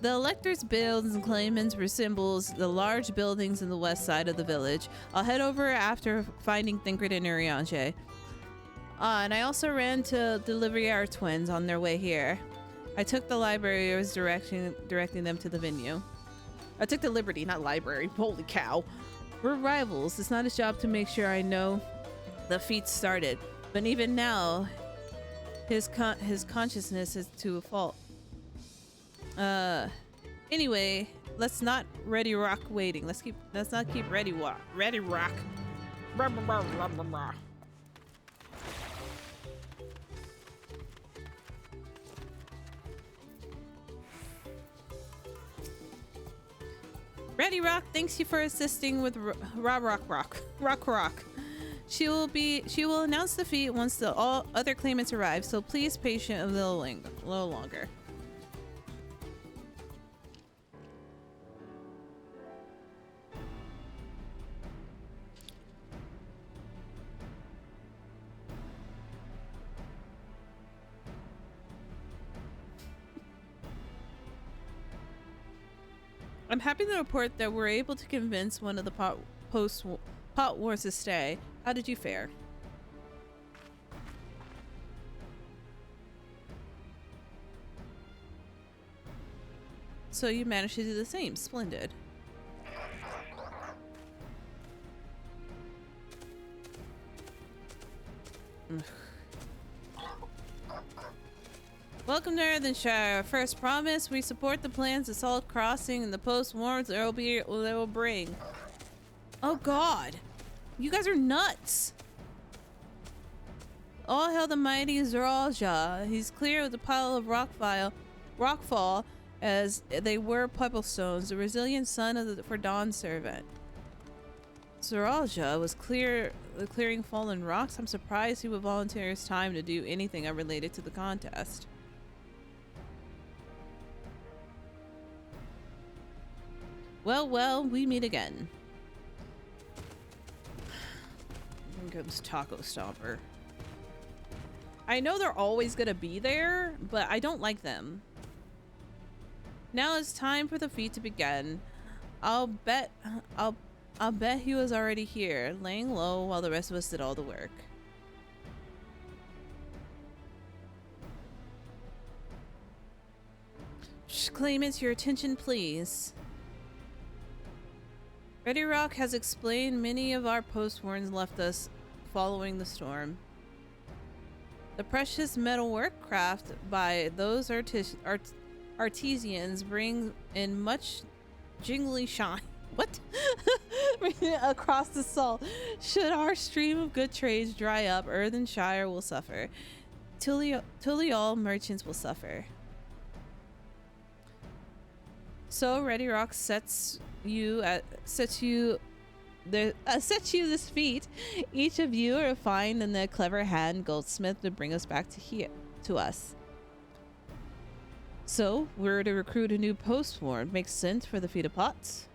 The electors' builds and claimants resembles the large buildings in the west side of the village. I'll head over after finding THANCRED and Urianger. And I also ran to deliver our twins on their way here. I took the library, I was directing them to the venue. I took the liberty, not library. Holy cow. We're rivals. It's not his job to make sure I know the feat started. But even now, his consciousness is to a fault. Anyway, let's not ready rock waiting. Let's not keep ready rock. Blah, blah, blah, blah, blah, blah. Ready Rock thanks you for assisting with Rock. She will announce the feat once the all other claimants arrive, so please patient a little longer. I'm happy to report that we're able to convince one of the pot wars to stay. How did you fare? So you managed to do the same. Splendid. Welcome to Earthenshire. First promise, we support the plans of Salt Crossing and the post-wars they will bring. Oh god. You guys are nuts. All hail the mighty Zeralja. He's clear with a pile of rockfall as they were pebblestones, the resilient son of the Dawn servant. Zeralja was clearing fallen rocks. I'm surprised he would volunteer his time to do anything unrelated to the contest. Well, we meet again. Here comes Taco Stomper. I know they're always gonna be there, but I don't like them. Now it's time for the feat to begin. I'll bet he was already here, laying low while the rest of us did all the work. claimants, your attention please. Ready Rock has explained many of our post-warns left us following the storm. The precious metalwork craft by those artisans bring in much jingly shine. What? Across the salt. Should our stream of good trades dry up, Earthenshire will suffer. Tuliol merchants will suffer. So Ready Rock sets you this feat. Each of you are refined in the clever hand goldsmith to bring us back to us. So we're to recruit a new post-war. Makes sense for the feat of pots.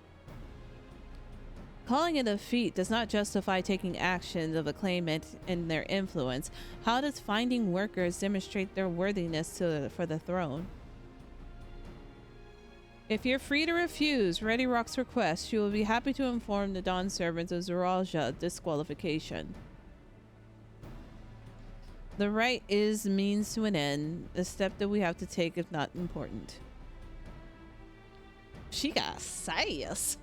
Calling it a feat does not justify taking actions of a claimant and their influence. How does finding workers demonstrate their worthiness for the throne? If you're free to refuse Ready Rock's request, you will be happy to inform the Dawn servants of Zoraja disqualification. The right is means to an end, a step that we have to take if not important. She got sass.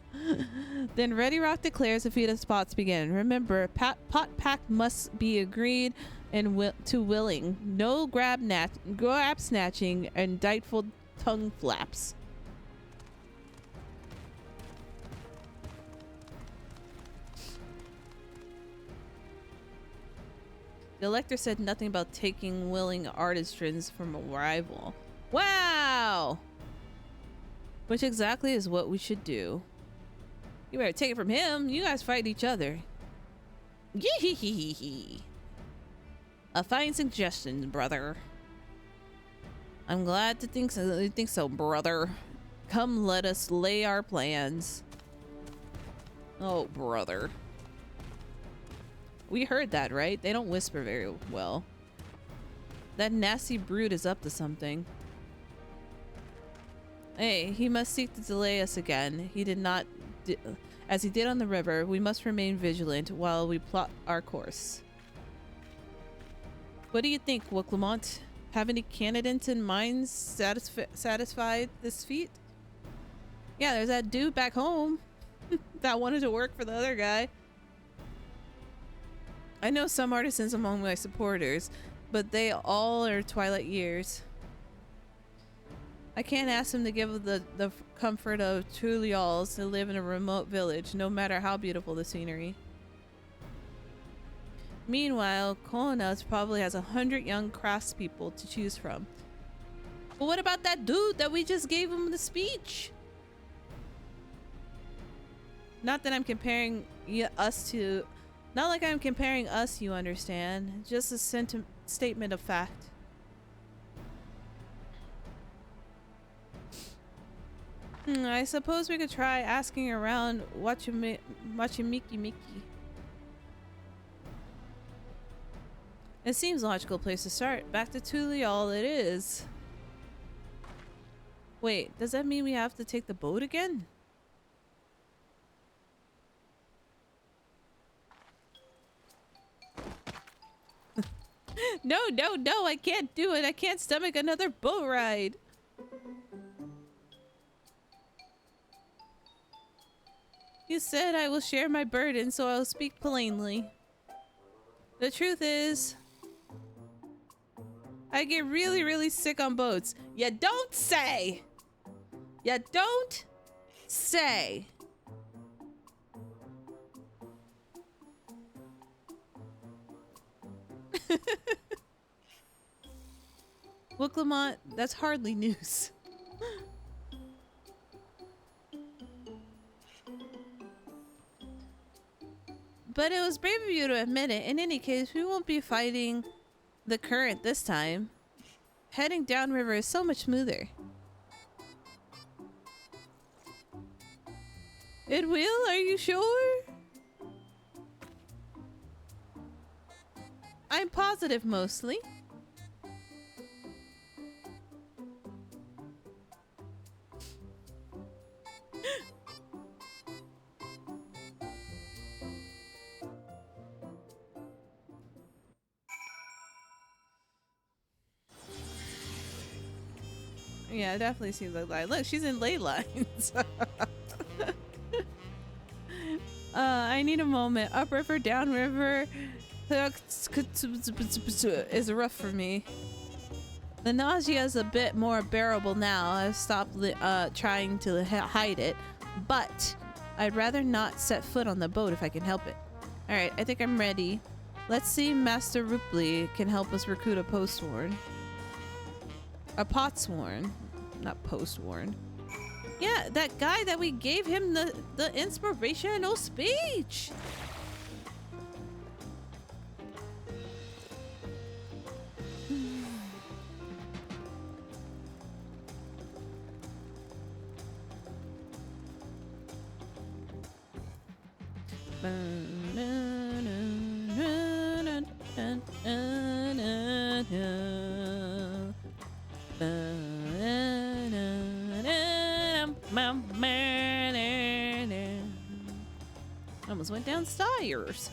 Then Ready Rock declares the feat of spots begin. Remember, pot pack must be agreed and willing. No grab snatching and dightful tongue flaps. The elector said nothing about taking willing artisans from a rival. Wow! Which exactly is what we should do. You better take it from him. You guys fight each other. Yee-hee-hee-hee-hee. A fine suggestion, brother. I'm glad to think so, brother. Come, let us lay our plans. Oh, brother. We heard that, right? They don't whisper very well. That nasty brute is up to something. Hey, he must seek to delay us again. He did not, as he did on the river. We must remain vigilant while we plot our course. What do you think, Wooklamont? Have any candidates in mind satisfied this feat? Yeah, there's that dude back home that wanted to work for the other guy. I know some artisans among my supporters, but they all are Twilight years. I can't ask them to give the comfort of Tuliols to live in a remote village, no matter how beautiful the scenery. Meanwhile, Kolonas probably has 100 young craftspeople to choose from. But what about that dude that we just gave him the speech? Not that I'm comparing us to... Not like I'm comparing us, you understand. Just a statement of fact. I suppose we could try asking around Wachimiki. It seems a logical place to start. Back to Tuliol it is. Wait, does that mean we have to take the boat again? No, I can't do it. I can't stomach another boat ride. You said I will share my burden, so I'll speak plainly. The truth is, I get really sick on boats. You don't say! You don't say! Wooklamont, that's hardly news. But it was brave of you to admit it. In any case, we won't be fighting the current this time. Heading downriver is so much smoother. It will? Are you sure? I'm positive, mostly. Yeah, it definitely seems like that. Look, she's in ley lines. I need a moment. Upriver, downriver is rough for me. The nausea is a bit more bearable now. I've stopped trying to hide it, but I'd rather not set foot on the boat if I can help it. All right, I think I'm ready. Let's see Master Rupley can help us recruit a potsworn. A potsworn, not postworn. Yeah, that guy that we gave him the inspirational speech. Almost went downstairs.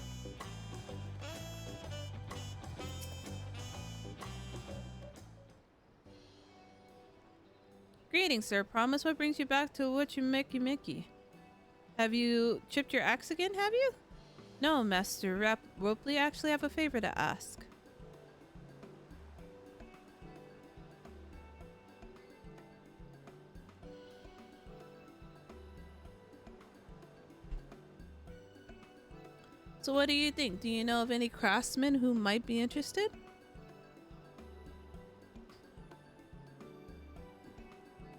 Greetings, sir. Promise what brings you back to what you Mickey. Have you chipped your axe again, have you? No, Master Ropley. I actually have a favor to ask. So what do you think? Do you know of any craftsmen who might be interested?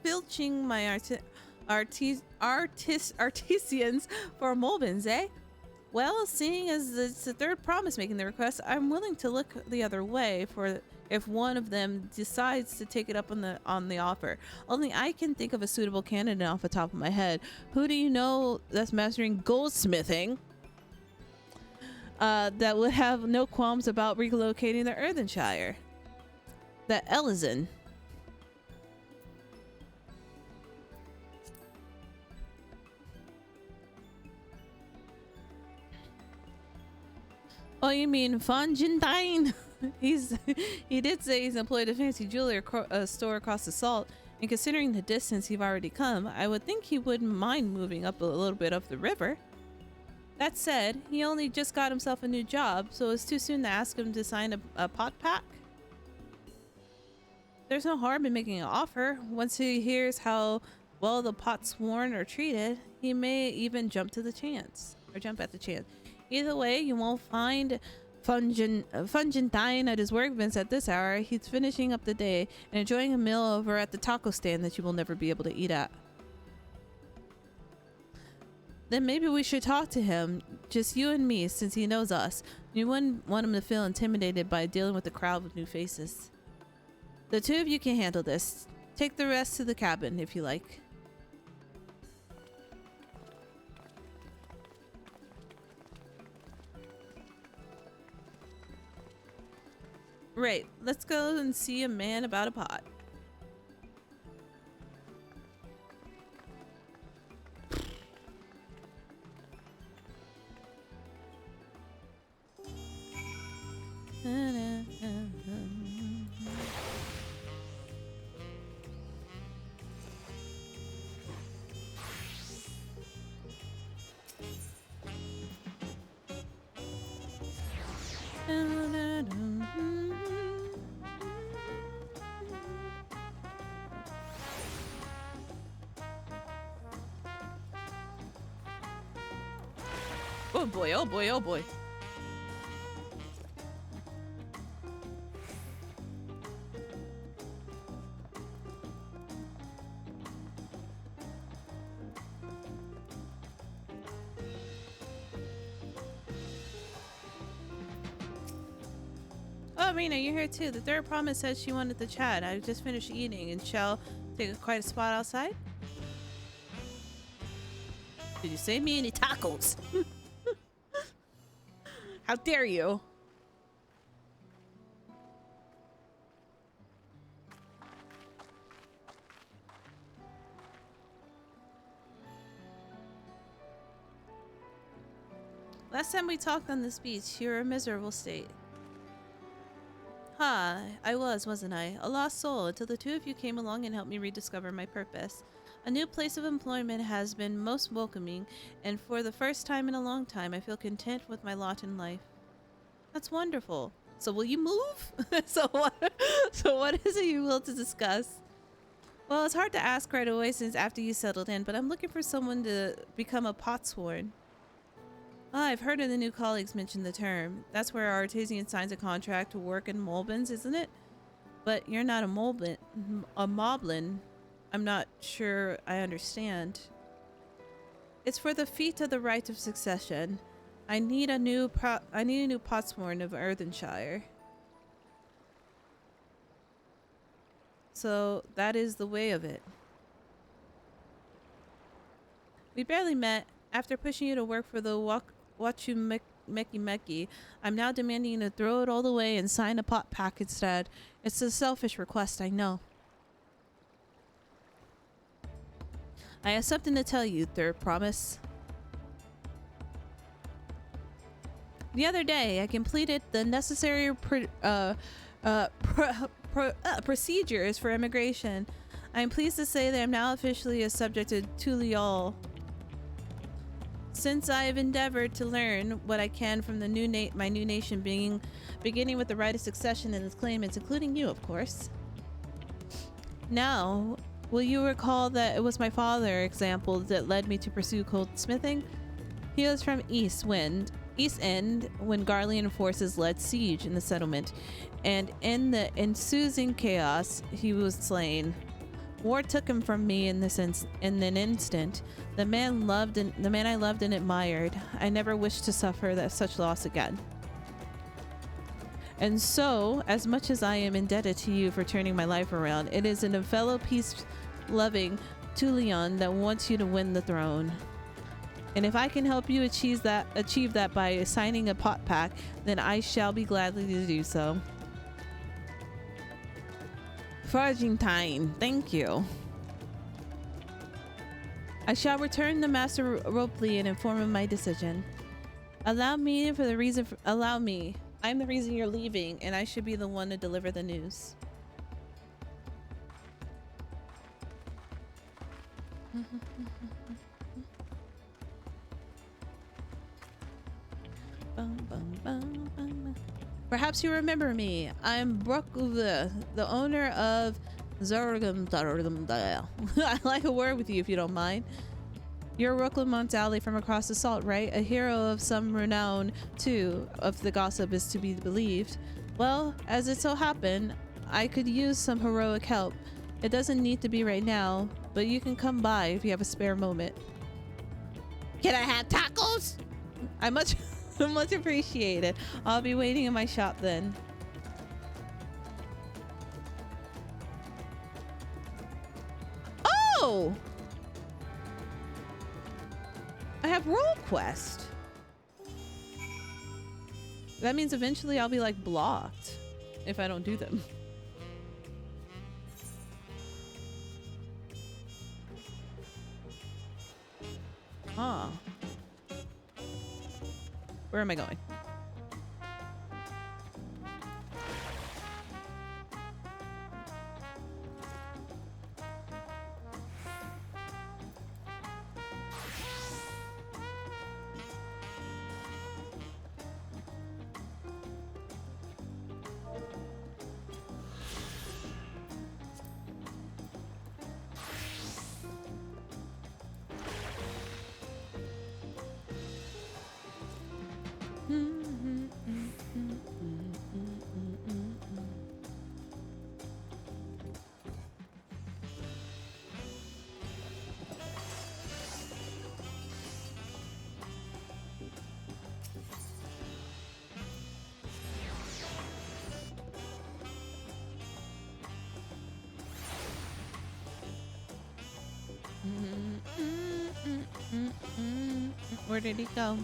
Filching my artisans for Molbins, eh? Well, seeing as it's the third promise making the request, I'm willing to look the other way for if one of them decides to take it up on the offer. Only I can think of a suitable candidate off the top of my head. Who do you know that's mastering goldsmithing? That would have no qualms about relocating the Earthenshire. The Ellison. Oh, you mean Fonjentine? He did say he's employed a fancy jewelry store across the salt, and considering the distance you've already come, I would think he wouldn't mind moving up a little bit up the river. That said, he only just got himself a new job, so it's too soon to ask him to sign a pot pack. There's no harm in making an offer. Once he hears how well the potsworn are treated, he may even jump at the chance. Either way, you won't find Fungentine at his workbench at this hour. He's finishing up the day and enjoying a meal over at the taco stand that you will never be able to eat at. Then maybe we should talk to him, just you and me, since he knows us. You wouldn't want him to feel intimidated by dealing with a crowd with new faces. The two of you can handle this. Take the rest to the cabin if you like. Right, let's go and see a man about a pot. Oh boy, oh boy, oh boy. Oh, Mina, you're here too. The third promise said she wanted to chat. I just finished eating and shall take quite a spot outside. Did you say me any tacos? How dare you? Last time we talked on this beach, you were in a miserable state. Huh, Ah, I wasn't I? A lost soul until the two of you came along and helped me rediscover my purpose. A new place of employment has been most welcoming, and for the first time in a long time, I feel content with my lot in life. That's wonderful. So will you move? So what is it you will to discuss? Well, it's hard to ask right away since after you settled in, but I'm looking for someone to become a potsworn. Ah, I've heard of the new colleagues mention the term. That's where our Artesian signs a contract to work in Molbins, isn't it? But you're not a Moblin. I'm not sure I understand. It's for the feat of the right of succession. I need a new potsworn of Earthenshire. So that is the way of it. We barely met. After pushing you to work for the Wachumeki, I'm now demanding you to throw it all away and sign a pot pack instead. It's a selfish request, I know. I have something to tell you, Third Promise. The other day, I completed the necessary procedures for immigration. I am pleased to say that I am now officially a subject of Tuliol. Since I have endeavored to learn what I can from the my new nation, beginning with the right of succession and its claimants, including you, of course. Now, will you recall that it was my father, example, that led me to pursue goldsmithing? He was from East End when Garlean forces led siege in the settlement, and in the ensuing chaos, he was slain. War took him from me in an instant. The man I loved and admired. I never wished to suffer such loss again. And so, as much as I am indebted to you for turning my life around, it is a fellow peace-loving Tulion that wants you to win the throne. And if I can help you achieve that by signing a pot pack, then I shall be gladly to do so. Fargentine, thank you. I shall return to Master Ropley and inform him my decision. Allow me. I'm the reason you're leaving, and I should be the one to deliver the news. Perhaps you remember me. I'm Brooke, the owner of I'd like a word with you if you don't mind. You're Rooklamont Alley from across the salt, right? A hero of some renown, too, if the gossip is to be believed. Well, as it so happened, I could use some heroic help. It doesn't need to be right now, but you can come by if you have a spare moment.
Can I have tacos?
I much appreciate it. I'll be waiting in my shop then. Oh! I have Roll Quest. That means eventually I'll be like blocked if I don't do them. Huh. Where am I going? Where did he go?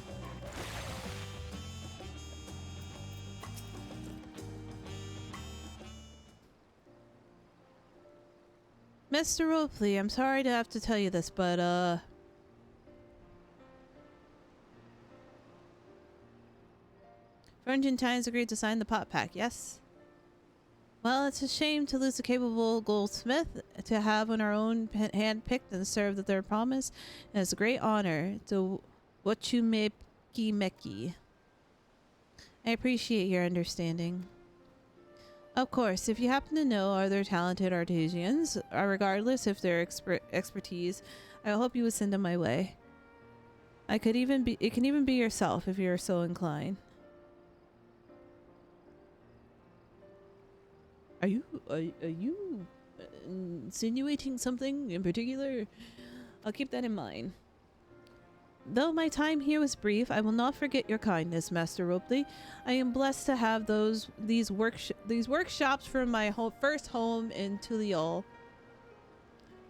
Mr. Ropley, I'm sorry to have to tell you this, but Argentines agreed to sign the pot pack, yes? Well, it's a shame to lose a capable goldsmith. To have on our own hand-picked and serve their promise, and it's a great honor to Meki. I appreciate your understanding. Of course, if you happen to know other talented artisans, regardless if their expertise, I hope you would send them my way. It can even be yourself if you're so inclined. Are you insinuating something in particular? I'll keep that in mind. Though my time here was brief, I will not forget your kindness, Master Ropley. I am blessed to have these workshops from my first home in Tuliol.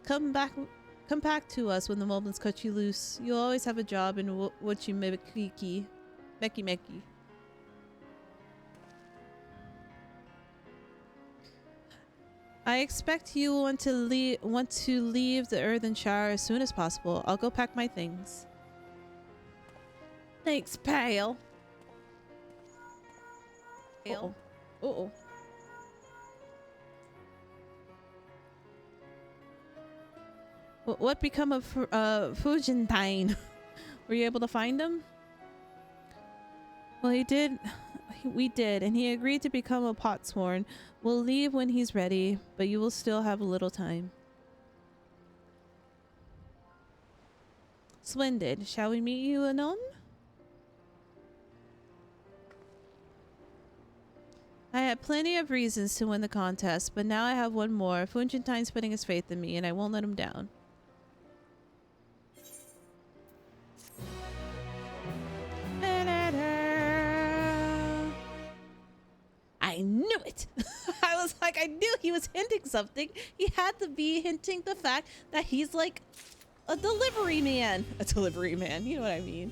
Come back to us when the moments cut you loose. You'll always have a job in what you Meki. I expect you want to leave the Earthen Shower as soon as possible. I'll go pack my things. Thanks, pal. Uh-oh. Uh-oh. What become of Fujintine? Were you able to find him? Well, he did. We did, and he agreed to become a potsworn. We'll leave when he's ready, but you will still have a little time. Splendid. Shall we meet you anon? I had plenty of reasons to win the contest, but now I have one more. Fujintine's putting his faith in me, and I won't let him down. I knew it! I was like, I knew he was hinting something. He had to be hinting the fact that he's like a delivery man. A delivery man, you know what I mean?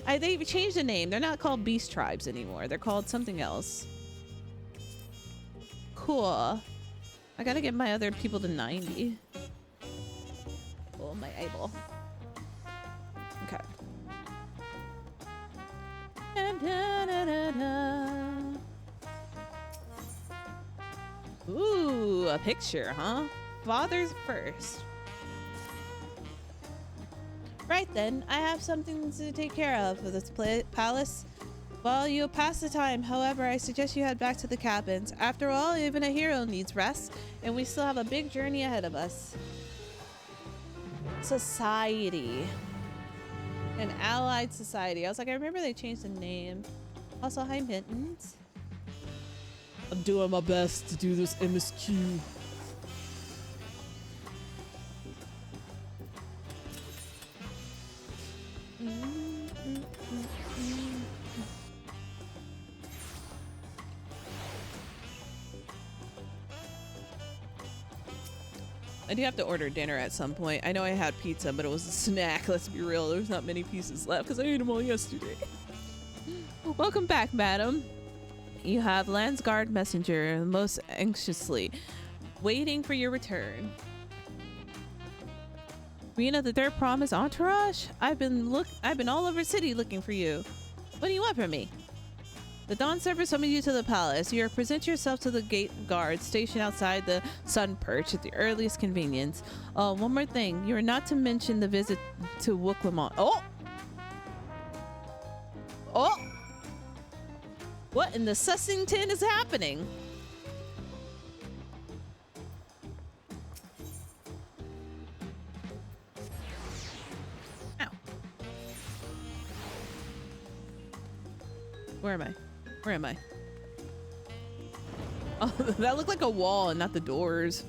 They've changed the name. They're not called Beast Tribes anymore. They're called something else. Cool. I gotta get my other people to 90. Oh, my eyeball. Okay. Da, da, da, da, da. Ooh, a picture, huh? Father's first. Right then, I have something to take care of for this palace. Well, you'll pass the time. However, I suggest you head back to the cabins. After all, even a hero needs rest, and we still have a big journey ahead of us. Society. An allied society. I was like, I remember they changed the name. Also, hi, Mittens. I'm doing my best to do this MSQ. I do have to order dinner at some point. I know I had pizza, but it was a snack. Let's be real. There's not many pieces left because I ate them all yesterday. Welcome back, madam. You have Landsguard Messenger most anxiously waiting for your return. Rena the Third Promise Entourage? I've been all over city looking for you. What do you want from me? The Dawn Server summoned you to the palace. You present yourself to the gate guard stationed outside the Sun Perch at the earliest convenience. One more thing. You are not to mention the visit to Wooklamont. Oh! Oh! What in the Sussington is happening? Ow. Where am I? Where am I? Oh, that looked like a wall and not the doors.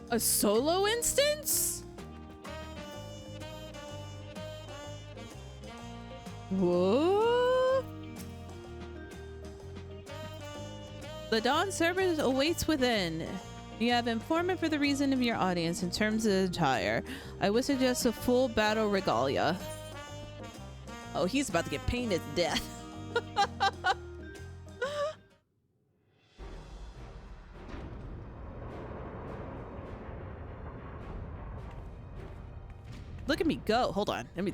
A solo instance? Whoa! The Dawn Server awaits within. You have informant for the reason of your audience in terms of attire. I would suggest a full battle regalia. Oh, he's about to get painted to death. Look at me go. Hold on. Let me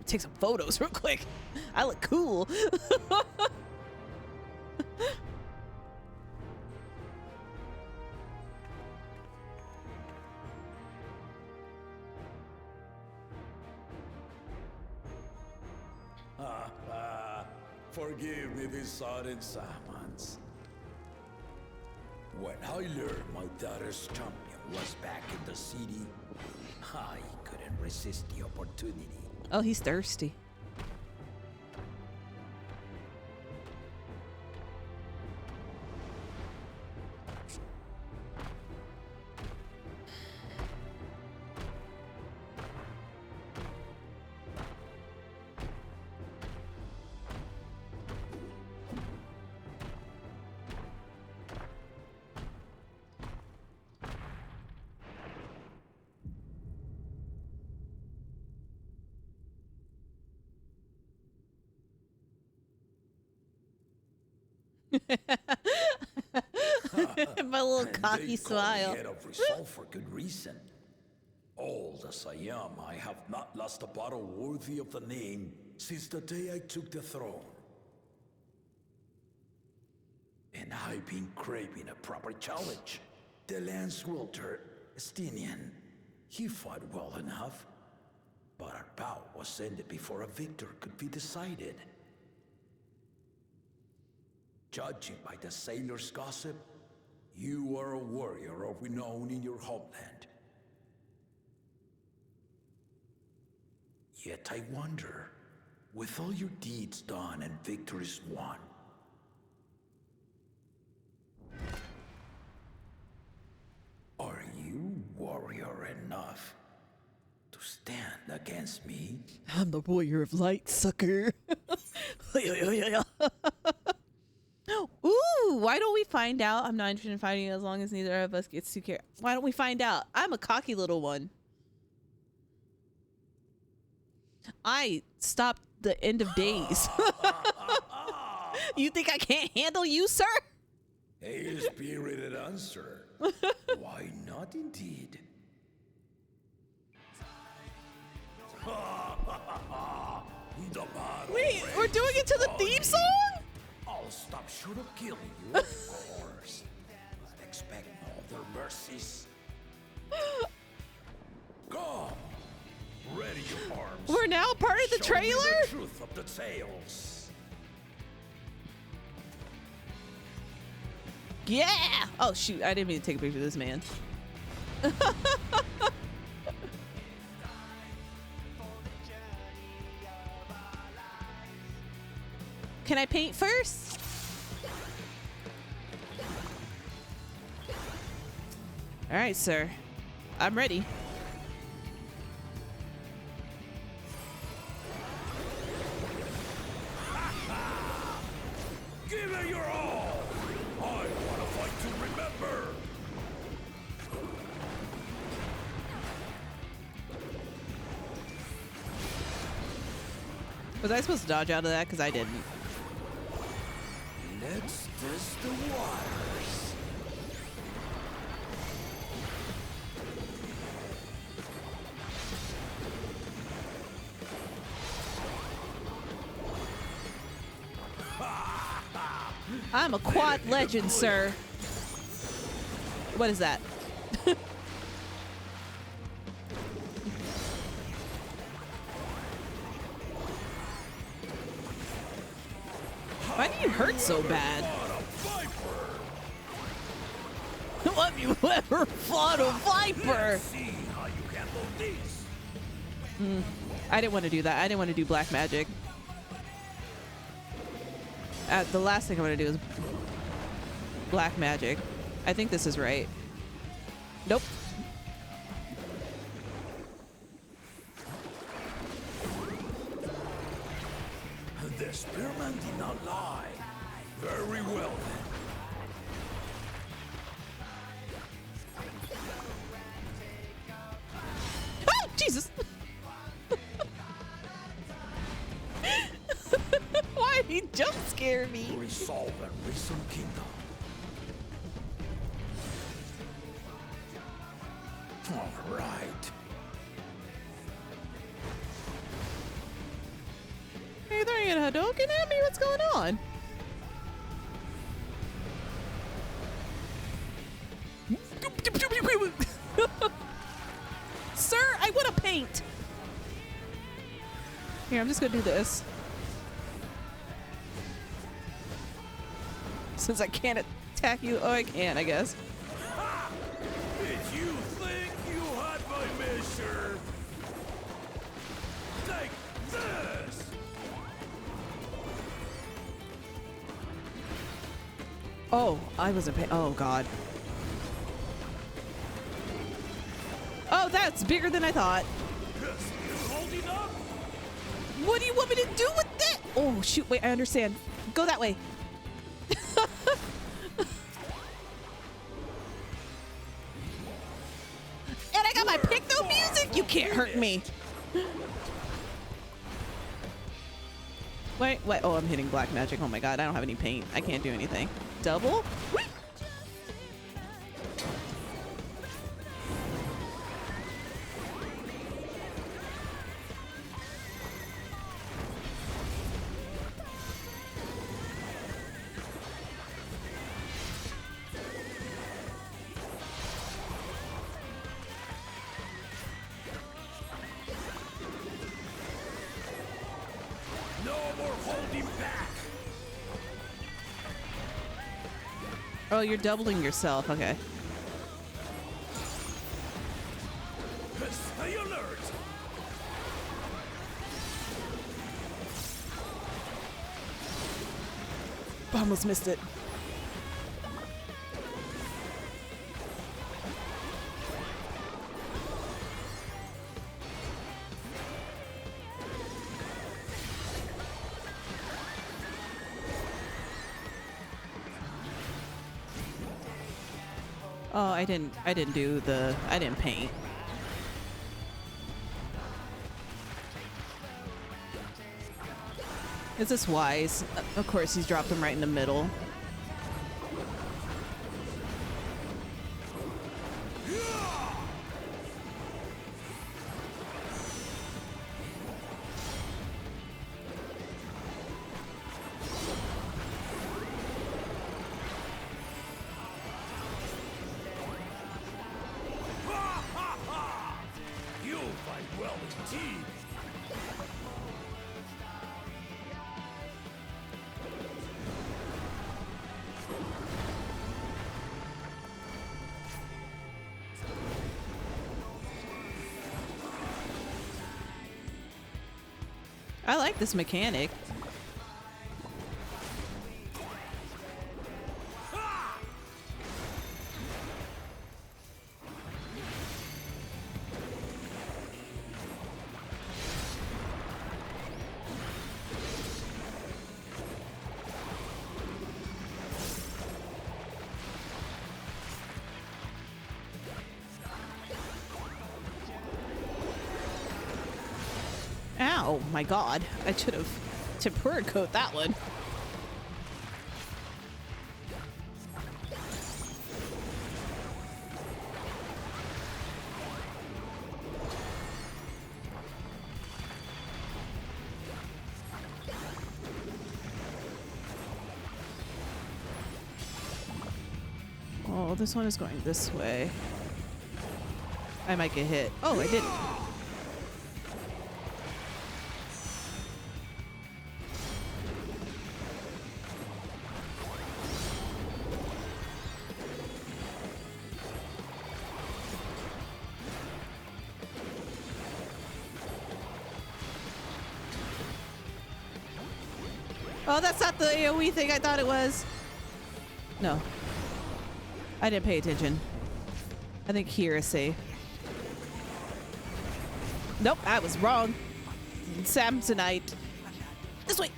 take some photos real quick. I look cool.
Forgive me these sudden summons. When I learned my daughter's champion was back in the city, I couldn't resist the opportunity.
Oh, he's thirsty. My little cocky smile.
Head of resolve for good reason. Old as I am, I have not lost a battle worthy of the name since the day I took the throne. And I've been craving a proper challenge. The Lance wielder, Estinian, he fought well enough, but our bout was ended before a victor could be decided. Judging by the sailors' gossip, you are a warrior of renown in your homeland. Yet I wonder, with all your deeds done and victories won, are you warrior enough to stand against me?
I'm the warrior of light, sucker. Ooh, why don't we find out? I'm not interested in fighting as long as neither of us gets too care. Why don't we find out? I'm a cocky little one. I stopped the end of days. You think I can't handle you, sir?
A spirited answer. Why not indeed?
Wait, we're doing it to the theme song?
I'll stop short of killing you, of course. But expect no other mercies. Come, ready your arms.
We're now part of the
Show me
trailer?
the truth of the tales.
Yeah! Oh shoot, I didn't mean to take a picture of this man. Can I paint first? All right, sir. I'm ready.
Give it your all. I want to fight to remember.
Was I supposed to dodge out of that? Because I didn't.
Let's test the waters.
I'm a quad legend, sir. What is that? Why do you hurt so bad? Have you ever fought a viper?
See how you handle this.
I didn't want to do that. I didn't want to do black magic. The last thing I want to do is black magic. I think this is right. Nope.
The spearman did not lie. Very well then.
Oh, Jesus! Why did he jump scare me?
Resolve and reason kingdom. All right.
giant Hadouken at me? What's going on? Sir, I want to paint. Here, I'm just gonna do this. Since I can't attack you, oh, I can, I guess.
Did you think you had my measure? Take this!
Oh, I was a oh god. Oh, that's bigger than I thought.
Holding up?
What do you want me to do with that? Oh shoot, wait, I understand. Go that way. And I got my picto music. You can't hurt me. Wait, wait. Oh, I'm hitting black magic. Oh my god, I don't have any paint. I can't do anything. Double? Whee!
No more holding back!
Oh, you're doubling yourself. Okay.
Stay alert!
Almost missed it. Oh, I didn't paint. Is this wise? Of course, he's dropped him right in the middle.
You fight well indeed!
I like this mechanic. Ow, my god. I should have tempura coat that one. Oh, this one is going this way. I might get hit. Oh, I didn't. Oh, that's not the AoE thing I thought it was. No. I didn't pay attention. I think here is safe. Nope, I was wrong. Samsonite. This way.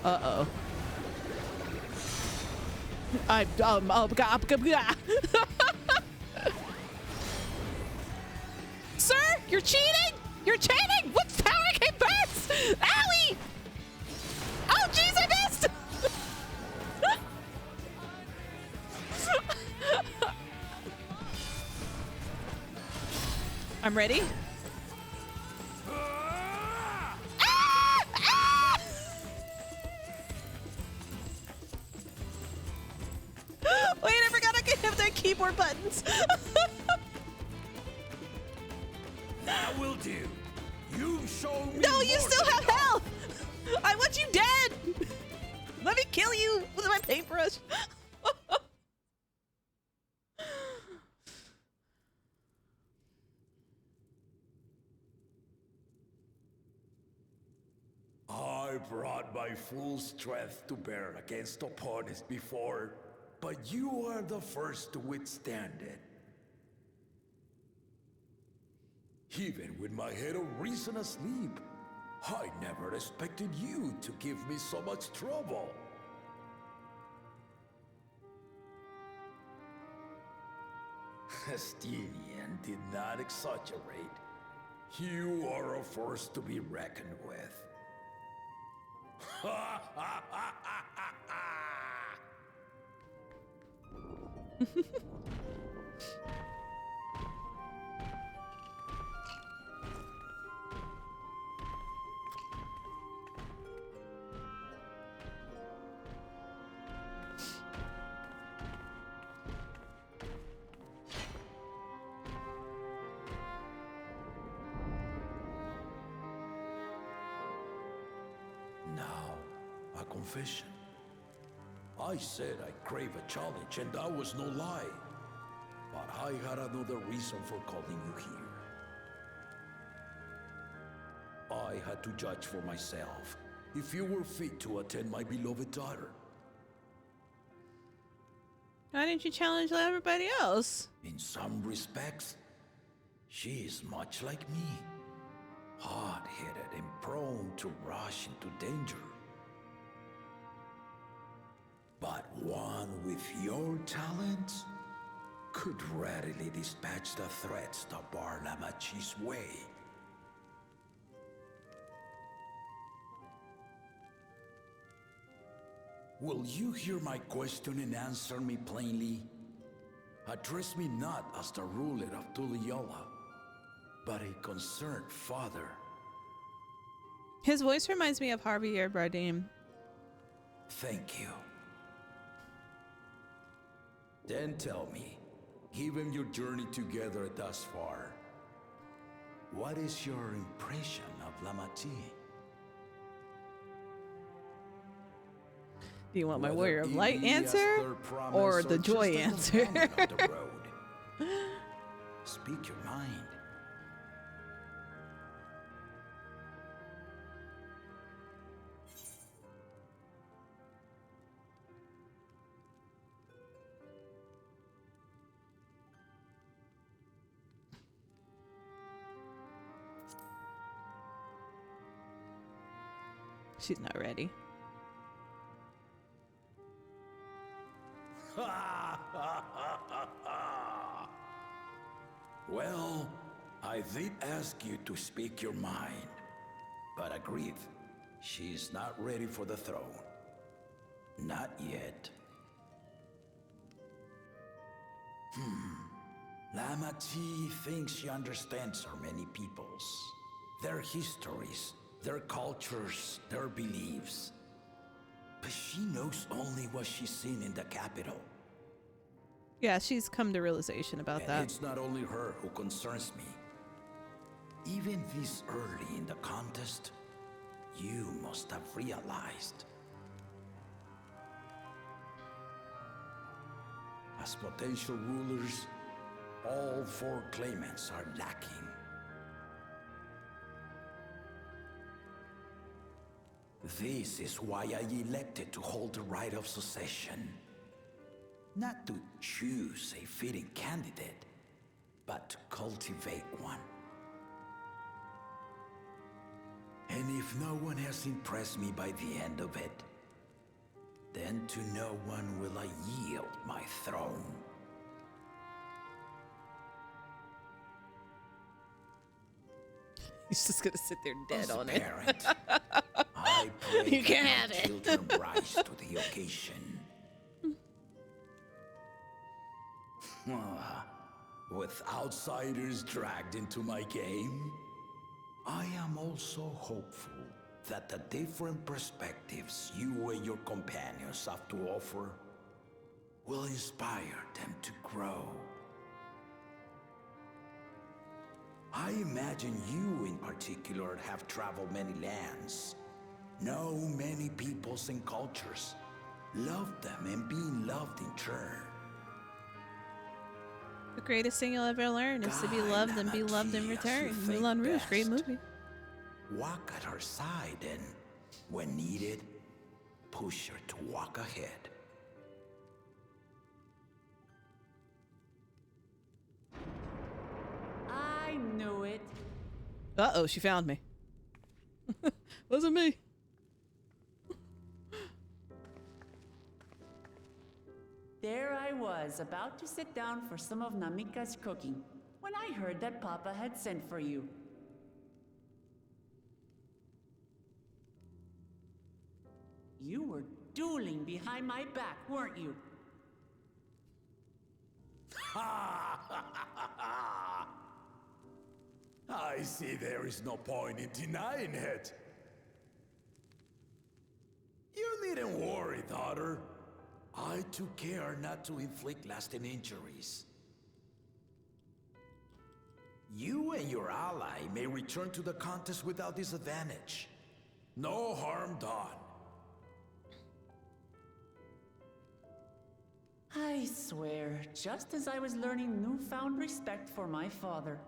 Uh-oh. Sir, you're cheating! You're cheating! What's how I came first? Owie! Oh, jeez, I missed! I'm ready. Ah! Ah! Wait, I forgot I could have the keyboard buttons.
That will do. You show me.
No, you still have health. I want you dead. Let me kill you with my paintbrush.
I brought my full strength to bear against opponents before, but you are the first to withstand it. Even with my head of reason asleep, I never expected you to give me so much trouble. Estinian did not exaggerate. You are a force to be reckoned with. Now, a confession. I said I crave a challenge, and that was no lie. But I had another reason for calling you here. I had to judge for myself if you were fit to attend my beloved daughter.
Why didn't you challenge everybody else?
In some respects, she is much like me. Hard-headed and prone to rush into danger. But one with your talents could readily dispatch the threats that bar Lamachi's way. Will you hear my question and answer me plainly? Address me not as the ruler of Tuliyola, but a concerned father.
His voice reminds me of Javier Bardem.
Thank you. Then tell me, given your journey together thus far, what is your impression of Lamachi?
Do you want my
Whether
Warrior of
it
Light
be as
answer
their promise
or the
just
joy
a
answer?
companion on the road? Speak your mind.
She's not ready.
Well, I did ask you to speak your mind, but agreed, she's not ready for the throne. Not yet. Lamachi thinks she understands our many peoples, their histories, their cultures, their beliefs. But she knows only what she's seen in the capital.
Yeah, she's come to realization about
And
that.
it's not only her who concerns me. Even this early in the contest, you must have realized. As potential rulers, all four claimants are lacking. This is why I elected to hold the right of succession. Not to choose a fitting candidate, but to cultivate one.
And if no one has impressed me by the end of it, then to no one will I yield my throne.
He's just gonna sit there dead
As
on
a
it.
parent, I pray
You can
that
have
my
it.
children rise to the occasion. With outsiders dragged into my game, I am also hopeful that the different perspectives you and your companions have to offer will inspire them to grow. I imagine you in particular have traveled many lands, know many peoples and cultures, loved them and been loved in turn.
The greatest thing you'll ever learn is to be loved and be loved in return. Moulin Rouge, great movie.
Walk at her side and, when needed, push her to walk ahead.
I knew it.
Uh-oh, she found me. Wasn't me.
There I was, about to sit down for some of Namika's cooking, when I heard that Papa had sent for you. You were dueling behind my back, weren't you?
I see there is no point in denying it. You needn't worry, daughter. I took care not to inflict lasting injuries. You and your ally may return to the contest without disadvantage. No harm done.
I swear, just as I was learning newfound respect for my father.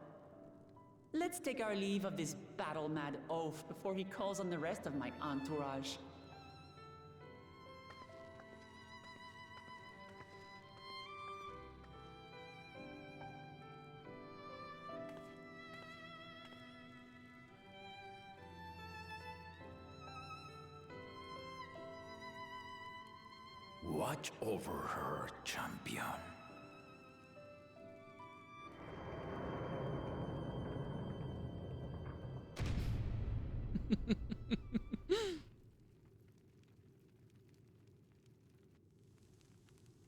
Let's take our leave of this battle-mad oaf before he calls on the rest of my entourage.
Watch over her, champion.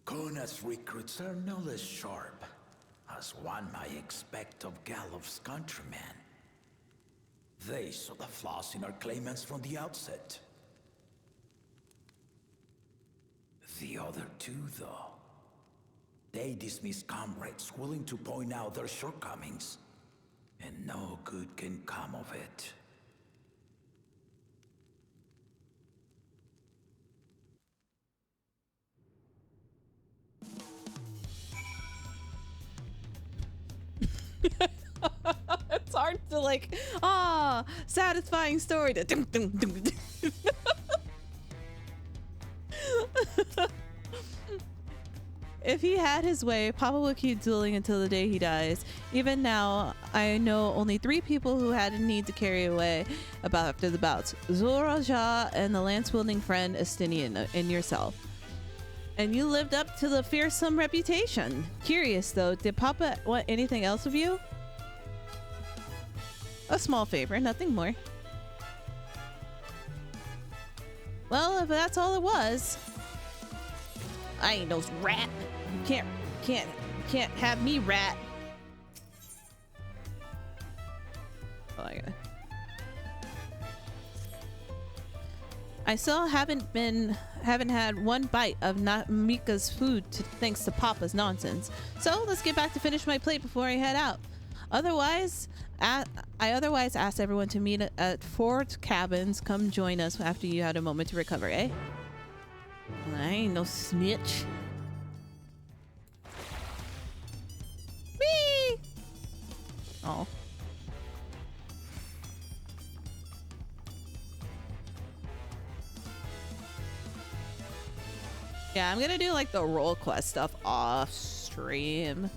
Kona's recruits are no less sharp, as one might expect of Galof's countrymen. They saw the flaws in our claimants from the outset. The other two, though, they dismiss comrades willing to point out their shortcomings, and no good can come of it.
It's hard to like, satisfying story. If he had his way, Papa would keep dueling until the day he dies. Even now, I know only 3 people who had a need to carry away after the bouts. Zoraja and the lance-wielding friend Estinian and yourself. And you lived up to the fearsome reputation. Curious though, did Papa want anything else of you? A small favor, nothing more. Well, if that's all it was, I ain't no rat. You can't have me, rat. Oh, I still haven't had one bite of Mika's food thanks to Papa's nonsense. So let's get back to finish my plate before I head out. I otherwise asked everyone to meet at Fort Cabins. Come join us after you had a moment to recover, eh? I ain't no snitch. Whee! Oh. Yeah, I'm gonna do like the role quest stuff off stream.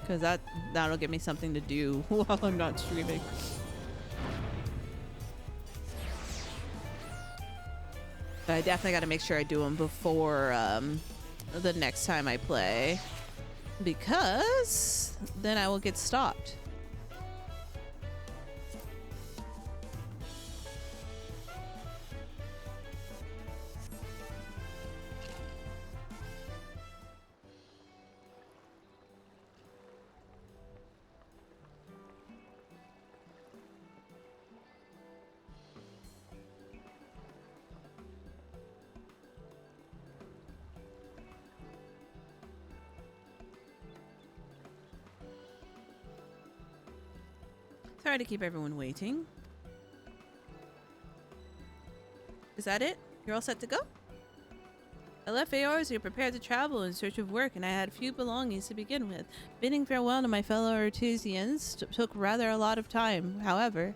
Because that'll give me something to do while I'm not streaming. But I definitely got to make sure I do them before the next time I play, because then I will get stopped. Sorry to keep everyone waiting. Is that it? You're all set to go? I left Aors, you're prepared to travel in search of work, and I had few belongings to begin with. Bidding farewell to my fellow artisans took rather a lot of time, however.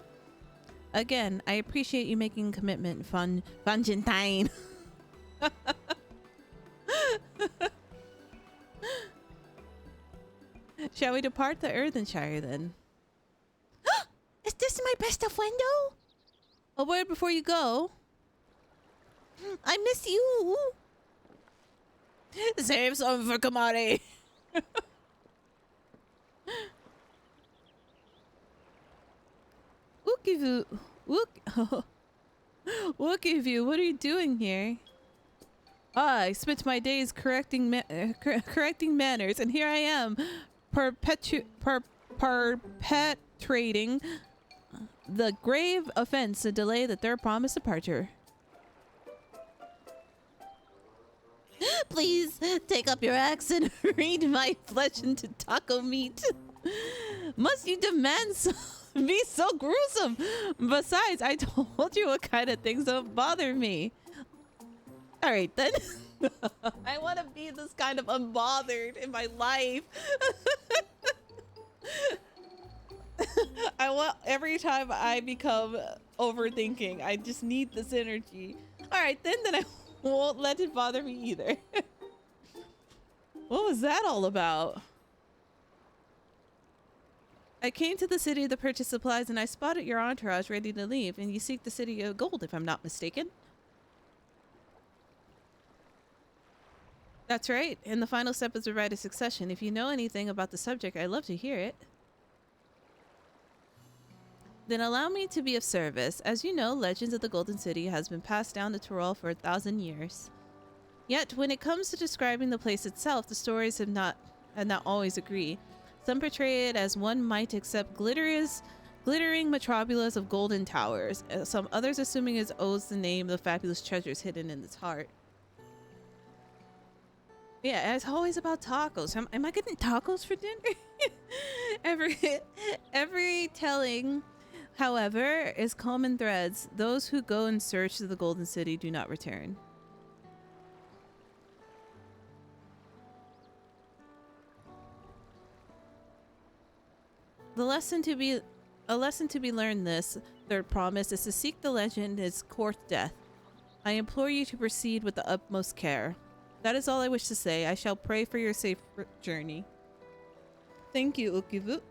Again, I appreciate you making a commitment, Funjintine. Shall we depart the Earthenshire then?
Is this my best friendo?
A word before you go.
I miss you.
Save some for Kamari. Wookivu. Wookivu, what are you doing here? I spent my days correcting manners, and here I am, perpetrating the grave offense to delay the third promised departure.
Please take up your axe and read my flesh into taco meat.
Must you demand be so gruesome? Besides, I told you what kind of things don't bother me. All right, then. I want to be this kind of unbothered in my life. I want every time I become overthinking, I just need this energy. All right, then I won't let it bother me either. What was that all about? I came to the city to purchase supplies, and I spotted your entourage ready to leave, and you seek the city of gold, if I'm not mistaken. That's right, and the final step is the right of succession. If you know anything about the subject, I'd love to hear it. Then allow me to be of service. As you know, Legends of the Golden City has been passed down to Tyrol for 1,000 years. Yet, when it comes to describing the place itself, the stories have not always agree. Some portray it as one might accept glittering metropolis of golden towers. Some others assuming it owes the name of the fabulous treasures hidden in its heart. Yeah, it's always about tacos. Am I getting tacos for dinner? Every telling, however, is common threads. Those who go in search of the Golden City do not return. A lesson to be learned this third promise is to seek the legend its court death. I implore you to proceed with the utmost care. That is all I wish to say. I shall pray for your safe journey. Thank you, Ukivu.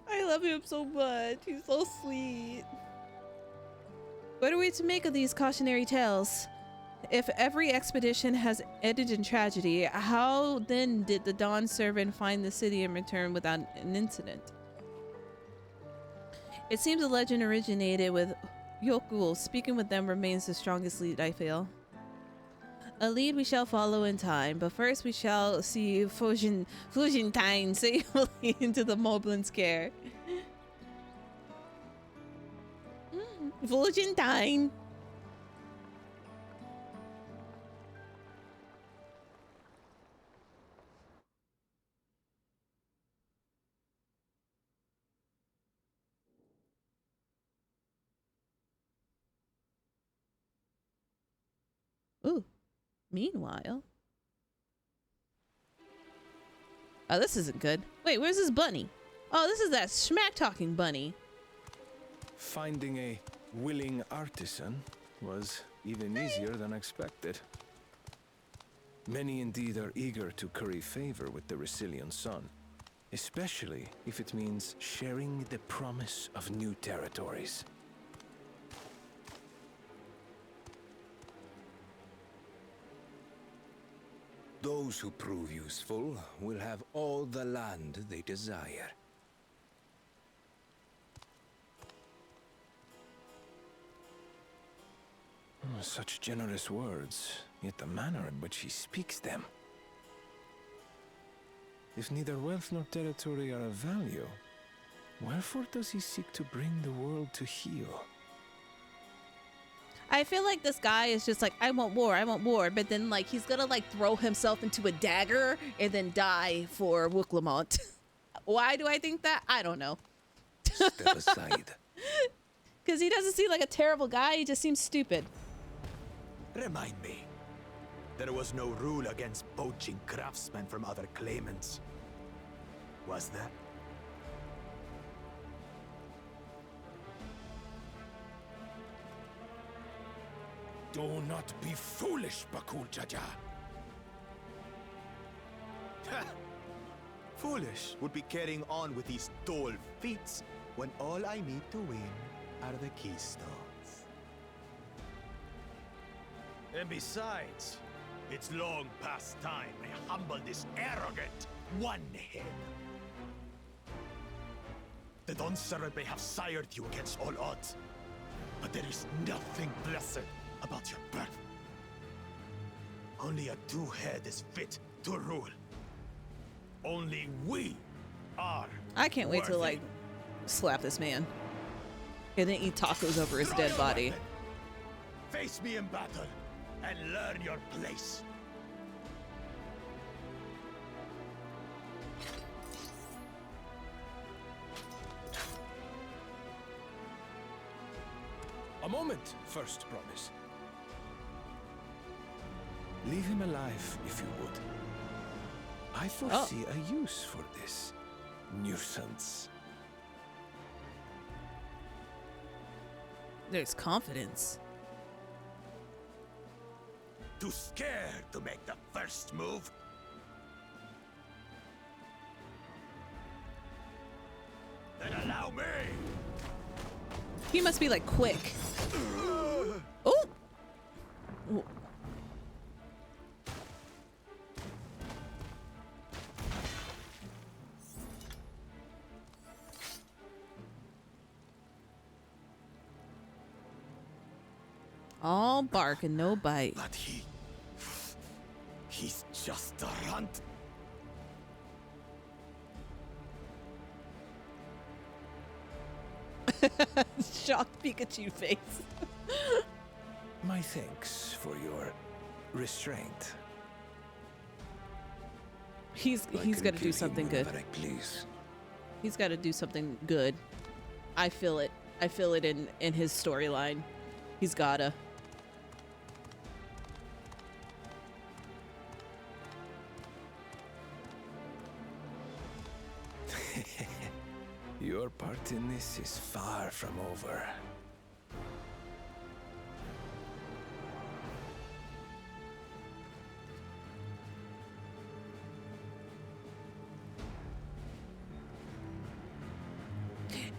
I love him so much. He's so sweet. What are we to make of these cautionary tales? If every expedition has ended in tragedy, how then did the Dawn servant find the city and return without an incident? It seems the legend originated with Yoku. Speaking with them remains the strongest lead, I feel. A lead we shall follow in time, but first we shall see Fujintine safely into the Moblin's care. Fujintine! Ooh. Meanwhile. Oh, this isn't good. Wait, where's this bunny? Oh, this is that smack-talking bunny.
Finding a willing artisan was even easier than expected. Many indeed are eager to curry favor with the Resilient Sun. Especially if it means sharing the promise of new territories.
Those who prove useful will have all the land they desire.
Such generous words, yet the manner in which he speaks them. If neither wealth nor territory are of value, wherefore does he seek to bring the world to heel?
I feel like this guy is just like, I want war, but then like he's gonna like throw himself into a dagger and then die for Wooklamont. Why do I think that? I don't know.
Step aside.
Because he doesn't seem like a terrible guy, he just seems stupid.
Remind me. There was no rule against poaching craftsmen from other claimants. Was there?
Do not be foolish, Bakul Jaja.
Foolish would be carrying on with these dull feats when all I need to win are the keystones. And besides, it's long past time I humble this arrogant one-head. The Dawn Servant may have sired you against all odds, but there is nothing blessed about your birth. Only a two-head is fit to rule. Only we are
I can't wait to
worthy.
like slap this man and then eat tacos over his
Draw
dead
your
body.
weapon. Face me in battle and learn your place.
A moment, first promise. Leave him alive, if you would. I foresee a use for this nuisance.
There's confidence.
Too scared to make the first move? Then allow me!
He must be like quick. Oh! All bark and no bite.
But he's just a runt.
Shocked Pikachu face.
My thanks for your restraint.
He's
I
got
can
to do
kill
something
him
good.
whenever I please.
He's got to do something good. I feel it. I feel it in his storyline. He's gotta.
Your part in this is far from over.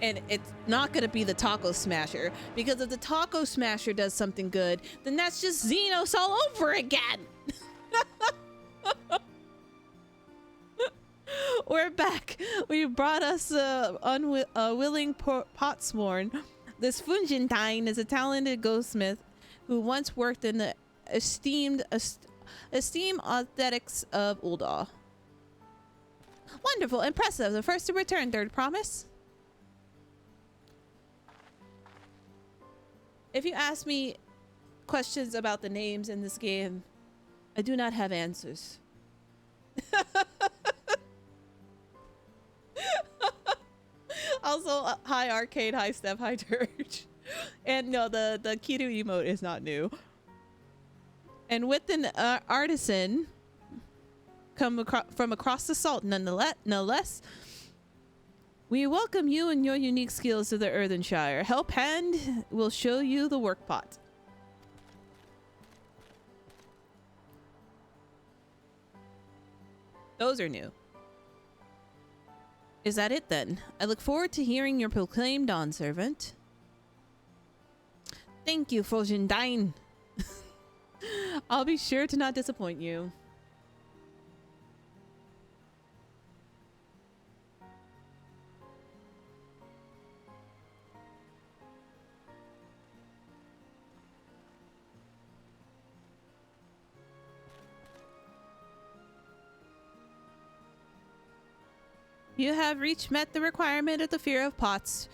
And it's not going to be the Taco Smasher, because if the Taco Smasher does something good, then that's just Xenos all over again. We're back. We brought us willing Potsworn. This Fungentine is a talented goldsmith who once worked in the esteemed aesthetics of Ul'dah. Wonderful, impressive. The first to return, third promise. If you ask me questions about the names in this game, I do not have answers. Also, hi Arcade, hi Steph, hi Dirge. And no, the Kiru emote is not new. And with an artisan come from across the salt, nonetheless, we welcome you and your unique skills to the Earthenshire. Help Hand will show you the work pot. Those are new. Is that it then? I look forward to hearing your proclaimed Dawn Servant. Thank you, Fojindine. I'll be sure to not disappoint you. You have met the requirement of the fear of pots.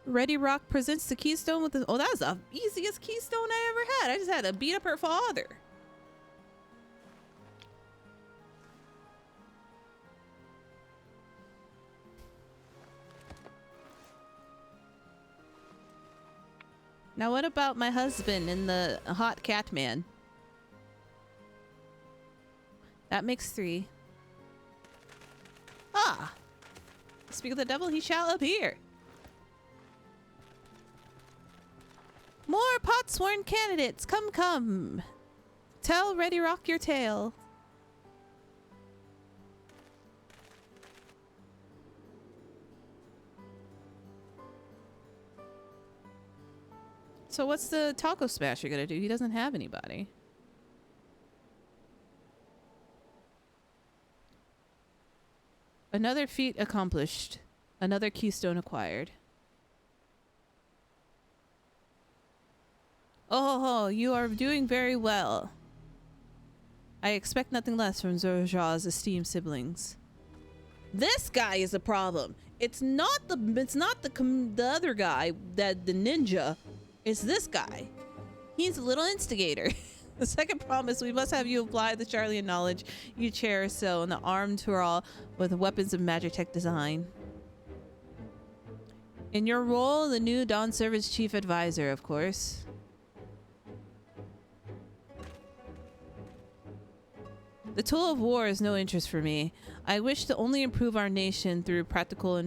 Ready Rock presents the keystone with the— oh, that was the easiest keystone I ever had. I just had to beat up her father. Now what about my husband and the hot cat man? That makes 3. Ah! Speak of the devil, he shall appear. More pot-sworn candidates, come, come. Tell Ready Rock your tale. So what's the taco smasher gonna do? He doesn't have anybody. Another feat accomplished. Another keystone acquired. Oh, you are doing very well. I expect nothing less from Zorja's esteemed siblings. This guy is a problem. It's not the other guy, the ninja. It's this guy. He's a little instigator. The second promise, we must have you apply the Charlian knowledge you cherish so in the armed hurrah with weapons of Magitech design. In your role, the new Dawn Servant's chief advisor, of course. The tool of war is no interest for me. I wish to only improve our nation through practical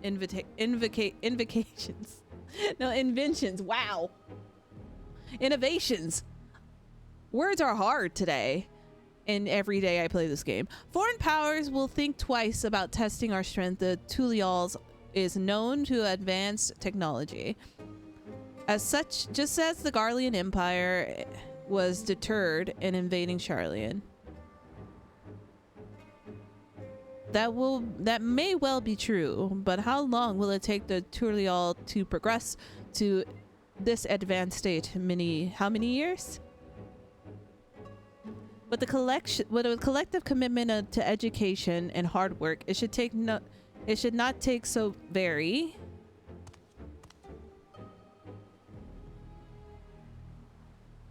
invocations. No, inventions. Wow. Innovations. Words are hard today and every day I play this game. Foreign powers will think twice about testing our strength. The Tulials is known to advanced technology. As such, just as the Garlean Empire was deterred in invading Charlian. That may well be true, but how long will it take the Tulial to progress to this advanced state? How many years? With a collective commitment to education and hard work, it should not take so very.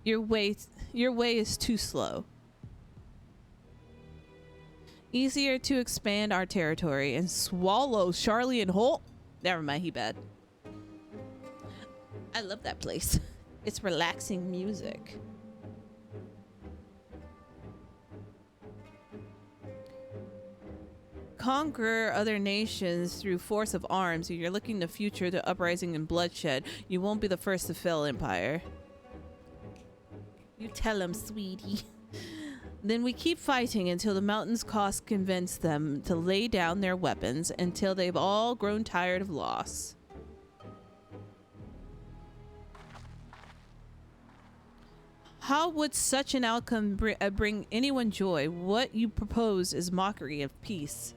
Your way is too slow. Easier to expand our territory and swallow Charlian whole. Never mind, he bad. I love that place. It's relaxing music. Conquer other nations through force of arms. If you're looking to future the uprising and bloodshed, you won't be the first to fail, Empire. You tell him, sweetie. Then we keep fighting until the mountain's cost convince them to lay down their weapons until they've all grown tired of loss. How would such an outcome bring anyone joy? What you propose is mockery of peace.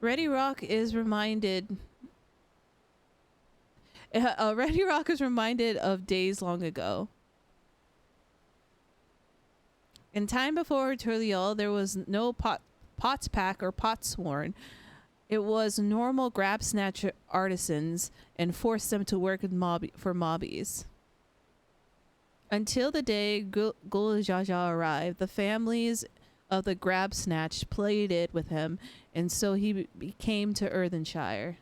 Ready Rock is reminded of days long ago. In time before Tulial, there was no pots pack or potsworn. It was normal grab snatch artisans and forced them to work for mobbies. Until the day Gulajaja arrived, the families of the grab snatch pleaded with him, and so he came to Earthenshire.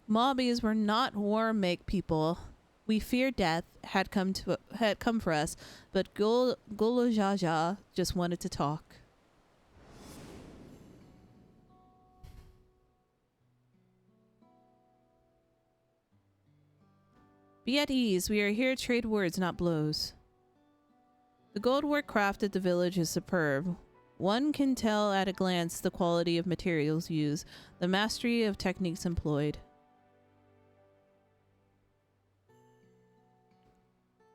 Mobbies were not war-make people. We feared death had come for us, but Gulajaja just wanted to talk. Be at ease. We are here to trade words, not blows. The goldwork craft at the village is superb. One can tell at a glance the quality of materials used, the mastery of techniques employed.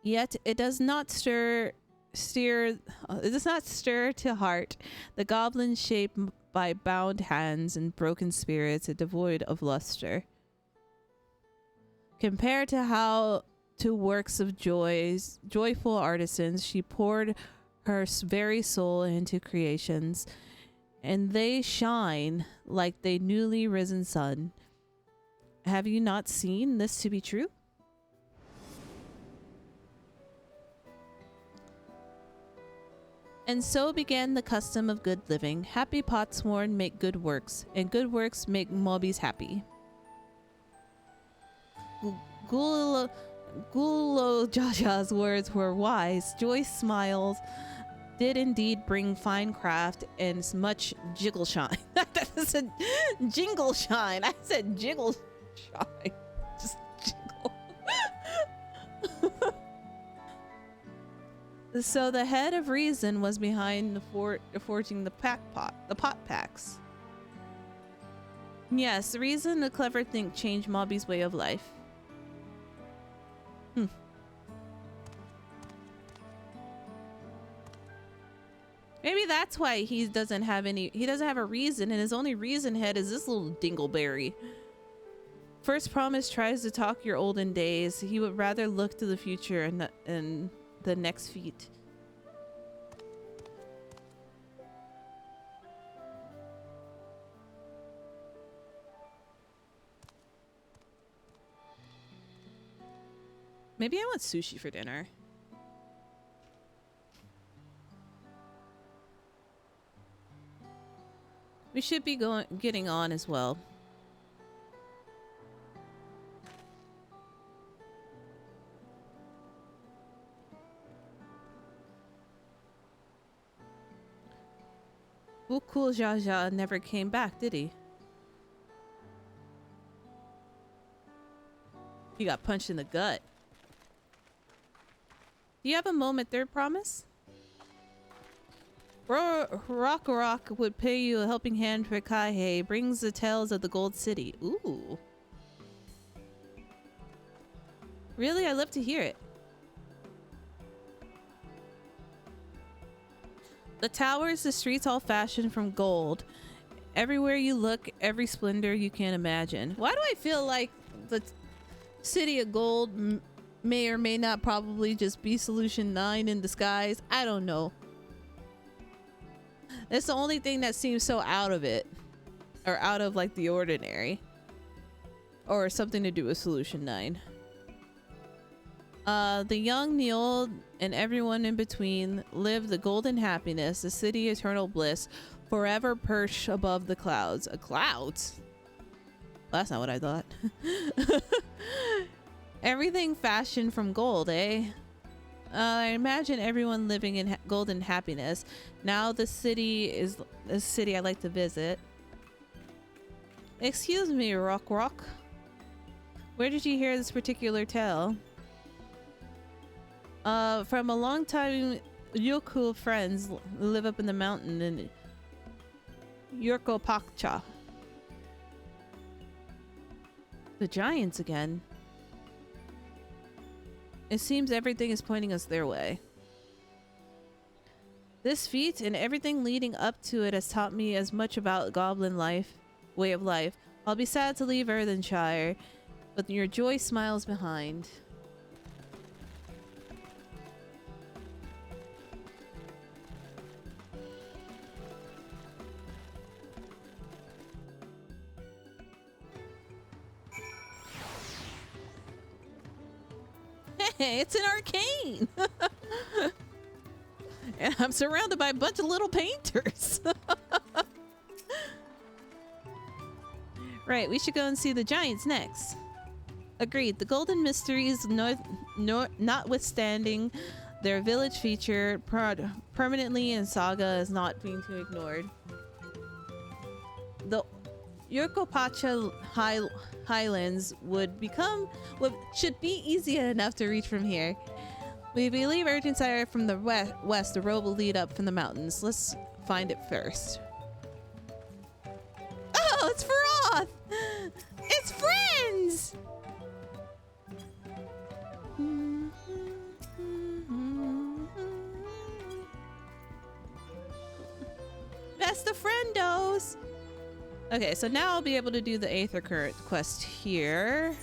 Yet it does not stir to heart the goblin shaped by bound hands and broken spirits, devoid of luster. Compared to how to works of joyful artisans, she poured her very soul into creations, and they shine like the newly risen sun. Have you not seen this to be true? And so began the custom of good living. Happy potsworn make good works, and good works make mobbies happy. Gulo Jaja's words were wise. Joy's smiles did indeed bring fine craft and much jiggle shine. I said jingle shine. I said jiggle shine. Just jiggle. So the head of reason was behind the forging the pot packs. Yes, reason, the clever think changed Mobby's way of life. Maybe that's why he doesn't have a reason, and his only reason head is this little dingleberry. First promise tries to talk your olden days. He would rather look to the future and the next feat. Maybe I want sushi for dinner. We should be getting on as well. Cool Jaja never came back, did he? He got punched in the gut. Do you have a moment there, promise? Rock would pay you a helping hand for Kaihei. Brings the tales of the Gold City. Ooh. Really? I love to hear it. The towers, the streets all fashioned from gold. Everywhere you look, every splendor you can imagine. Why do I feel like the City of Gold may or may not probably just be Solution 9 in disguise? I don't know. That's the only thing that seems so out of it. Or out of like the ordinary. Or something to do with Solution 9. The young, the old, and everyone in between live the golden happiness, the city eternal bliss, forever perched above the clouds. Clouds? That's not what I thought. Everything fashioned from gold, eh? I imagine everyone living in golden happiness. Now the city is a city I like to visit. Excuse me, Rock. Where did you hear this particular tale? From a long time Yoku friends who live up in the mountain in Yurkopakcha. The giants again. It seems everything is pointing us their way. This feat and everything leading up to it has taught me as much about goblin life, way of life. I'll be sad to leave Earthenshire, but your joy smiles behind. Hey, it's an arcane! And I'm surrounded by a bunch of little painters. Right, we should go and see the giants next. Agreed. The golden mysteries, notwithstanding their village feature permanently in Saga, is not being too ignored. The Yurkopacha Highlands should be easy enough to reach from here. We believe Urgent Sire from the west. The road will lead up from the mountains. Let's find it first. Oh, it's Feroth! It's friends! Best of friendos! Okay, so now I'll be able to do the Aether Current quest here.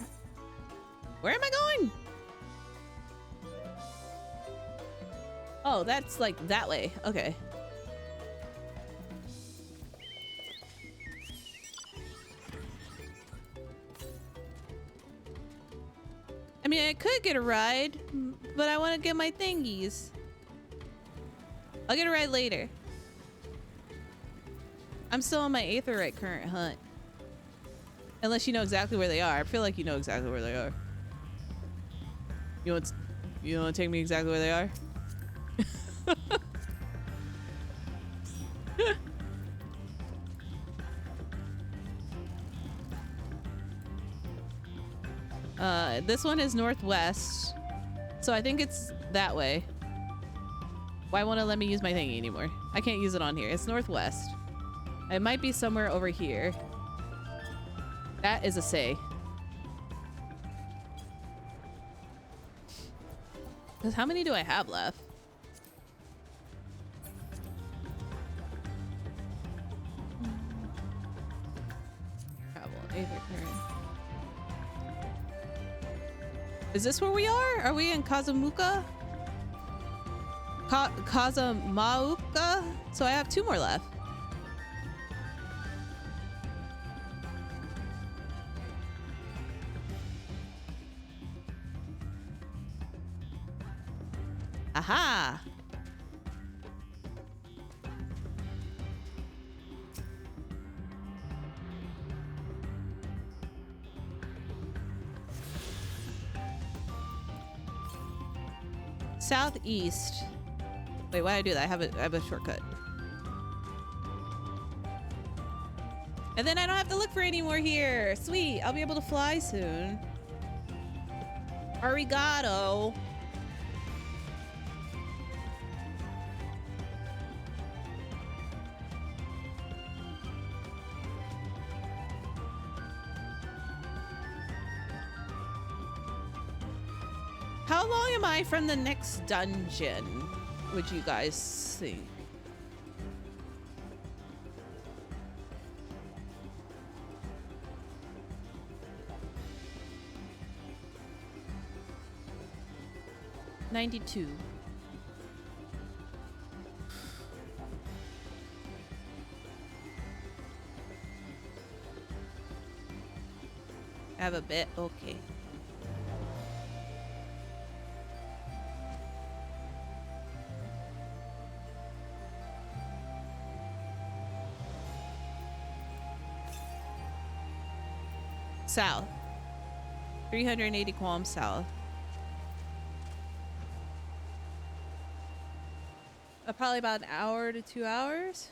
Where am I going? Oh, that's like that way. Okay. I mean, I could get a ride, but I want to get my thingies. I'll get a ride later. I'm still on my Aetherite current hunt. Unless you know exactly where they are. I feel like you know exactly where they are. You want to take me exactly where they are? This one is northwest, so I think it's that way. Why won't it let me use my thingy anymore? I can't use it on here. It's northwest. It might be somewhere over here. That is a say. Because how many do I have left? Travel, Aether Current. Is this where we are? Are we in Kazumuka? Kazamauka? So I have 2 more left. Aha! Southeast. Wait, why did I do that? I have a shortcut. And then I don't have to look for any more here. Sweet, I'll be able to fly soon. Arigato. How long am I from the next dungeon, would you guys think? $92. I have a bit, okay. South. 380 qualms south. Probably about an hour to 2 hours.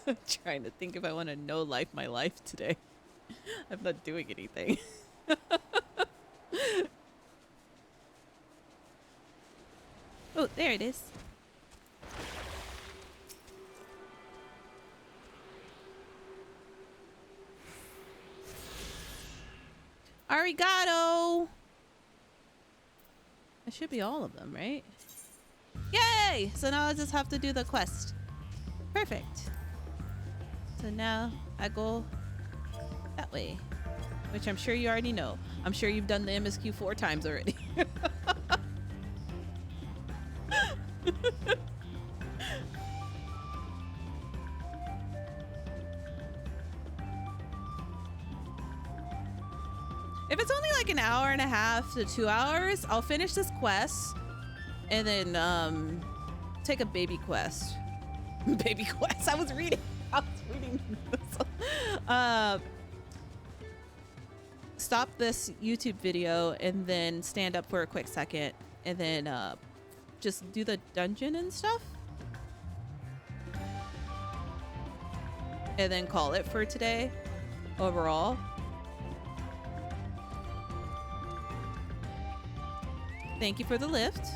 I'm trying to think if I want to know my life today. I'm not doing anything. Oh, there it is. Arigato! That should be all of them, right? Yay! So now I just have to do the quest. Perfect. So now I go that way, which I'm sure you already know. I'm sure you've done the MSQ 4 times already. If it's only like an hour and a half to 2 hours, I'll finish this quest and then take a baby quest. Baby quest. I was reading this. Stop this YouTube video and then stand up for a quick second and then just do the dungeon and stuff. and then call it for today overall. Thank you for the lift.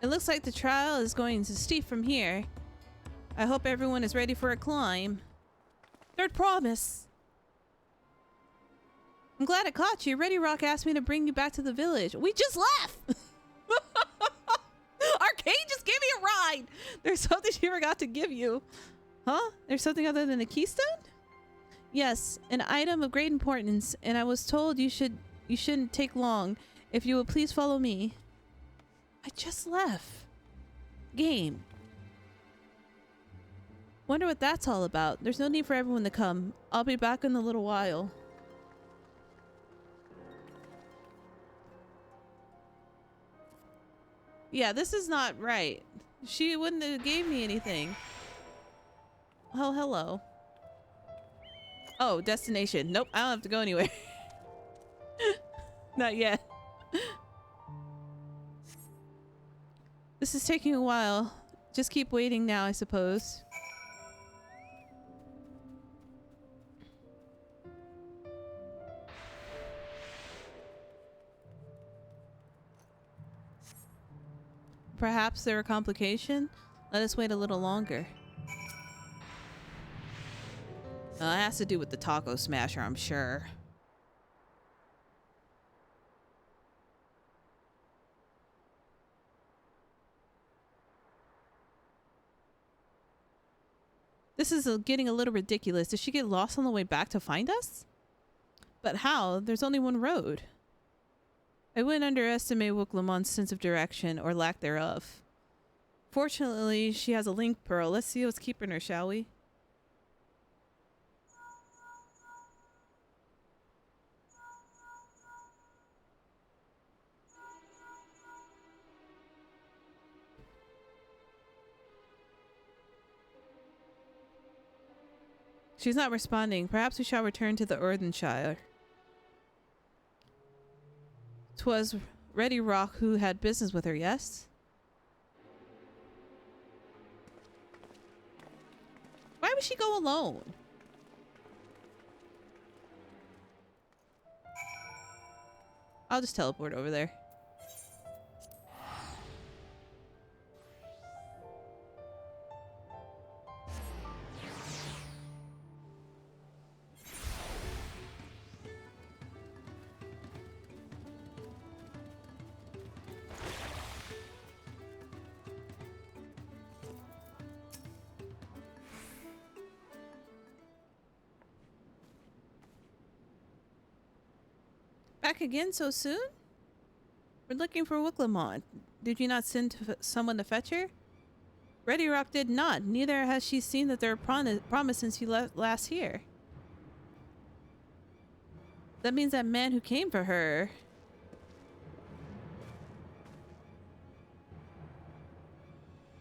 It looks like the trail is going to steep from here. I hope everyone is ready for a climb. Third promise. I'm glad I caught you. Ready Rock asked me to bring you back to the village. We just left! Arcade just gave me a ride! There's something she forgot to give you. Huh? There's something other than a keystone? Yes, an item of great importance, and I was told you shouldn't take long. If you will please follow me. I just left. Game. Wonder what that's all about. There's no need for everyone to come. I'll be back in a little while. Yeah, this is not right. She wouldn't have gave me anything. Oh, hello. Oh, destination. Nope, I don't have to go anywhere. Not yet. This is taking a while. Just keep waiting now, I suppose. Perhaps there are complications? Let us wait a little longer. It has to do with the taco smasher, I'm sure. This is getting a little ridiculous. Did she get lost on the way back to find us? But how? There's only one road. I wouldn't underestimate Wooklemont's sense of direction, or lack thereof. Fortunately, she has a link pearl. Let's see what's keeping her, shall we? She's not responding. Perhaps we shall return to the Earthenshire. 'Twas Ready Rock who had business with her, yes? Why would she go alone? I'll just teleport over there. Back again so soon? We're looking for Wooklemont. Did you not send someone to fetch her? Ready Rock did not. Neither has she seen that there are promise since you left last here. That means that man who came for her.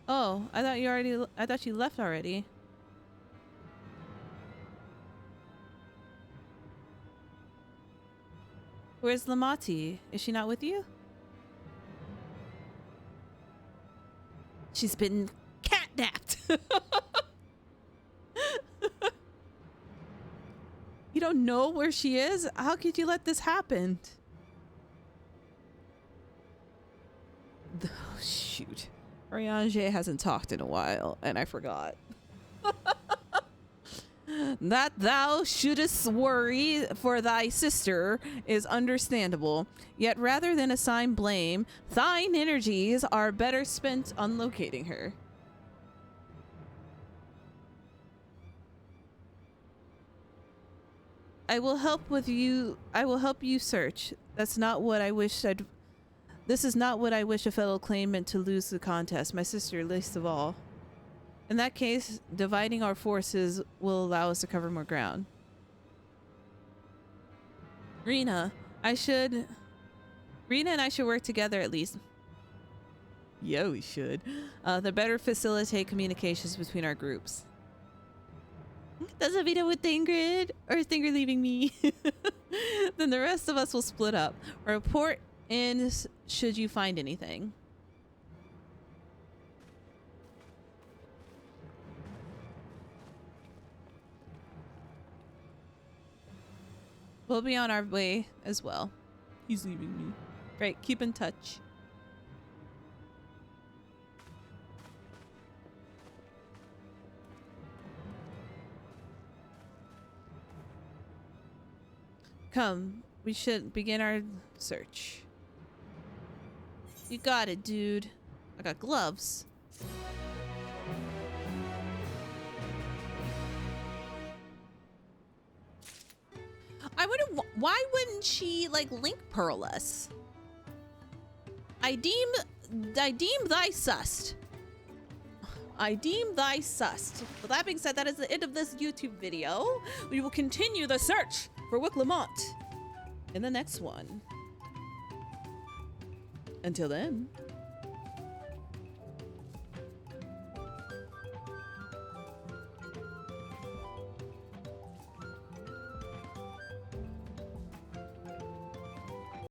Oh, I thought you left already. Where's Lamati? Is she not with you? She's been catnapped. You don't know where she is? How could you let this happen? Oh, shoot. Oriange hasn't talked in a while, and I forgot. That thou shouldest worry for thy sister is understandable, yet rather than assign blame, thine energies are better spent on locating her. I will help you search. That's not what I wish This is not what I wish a fellow claimant to lose the contest, my sister least of all. In that case, dividing our forces will allow us to cover more ground. Rena and I should work together at least. Yeah, we should. To better facilitate communications between our groups. Does a video with THANCRED or is THANCRED leaving me? Then the rest of us will split up. Report in should you find anything. We'll be on our way as well. He's leaving me. Great, keep in touch. Come, we should begin our search. You got it, dude. I got gloves. I wonder why wouldn't she like link pearl us? I deem thy sussed. I deem thy sussed. With that being said, that is the end of this YouTube video. We will continue the search for Wick Lamont in the next one. Until then.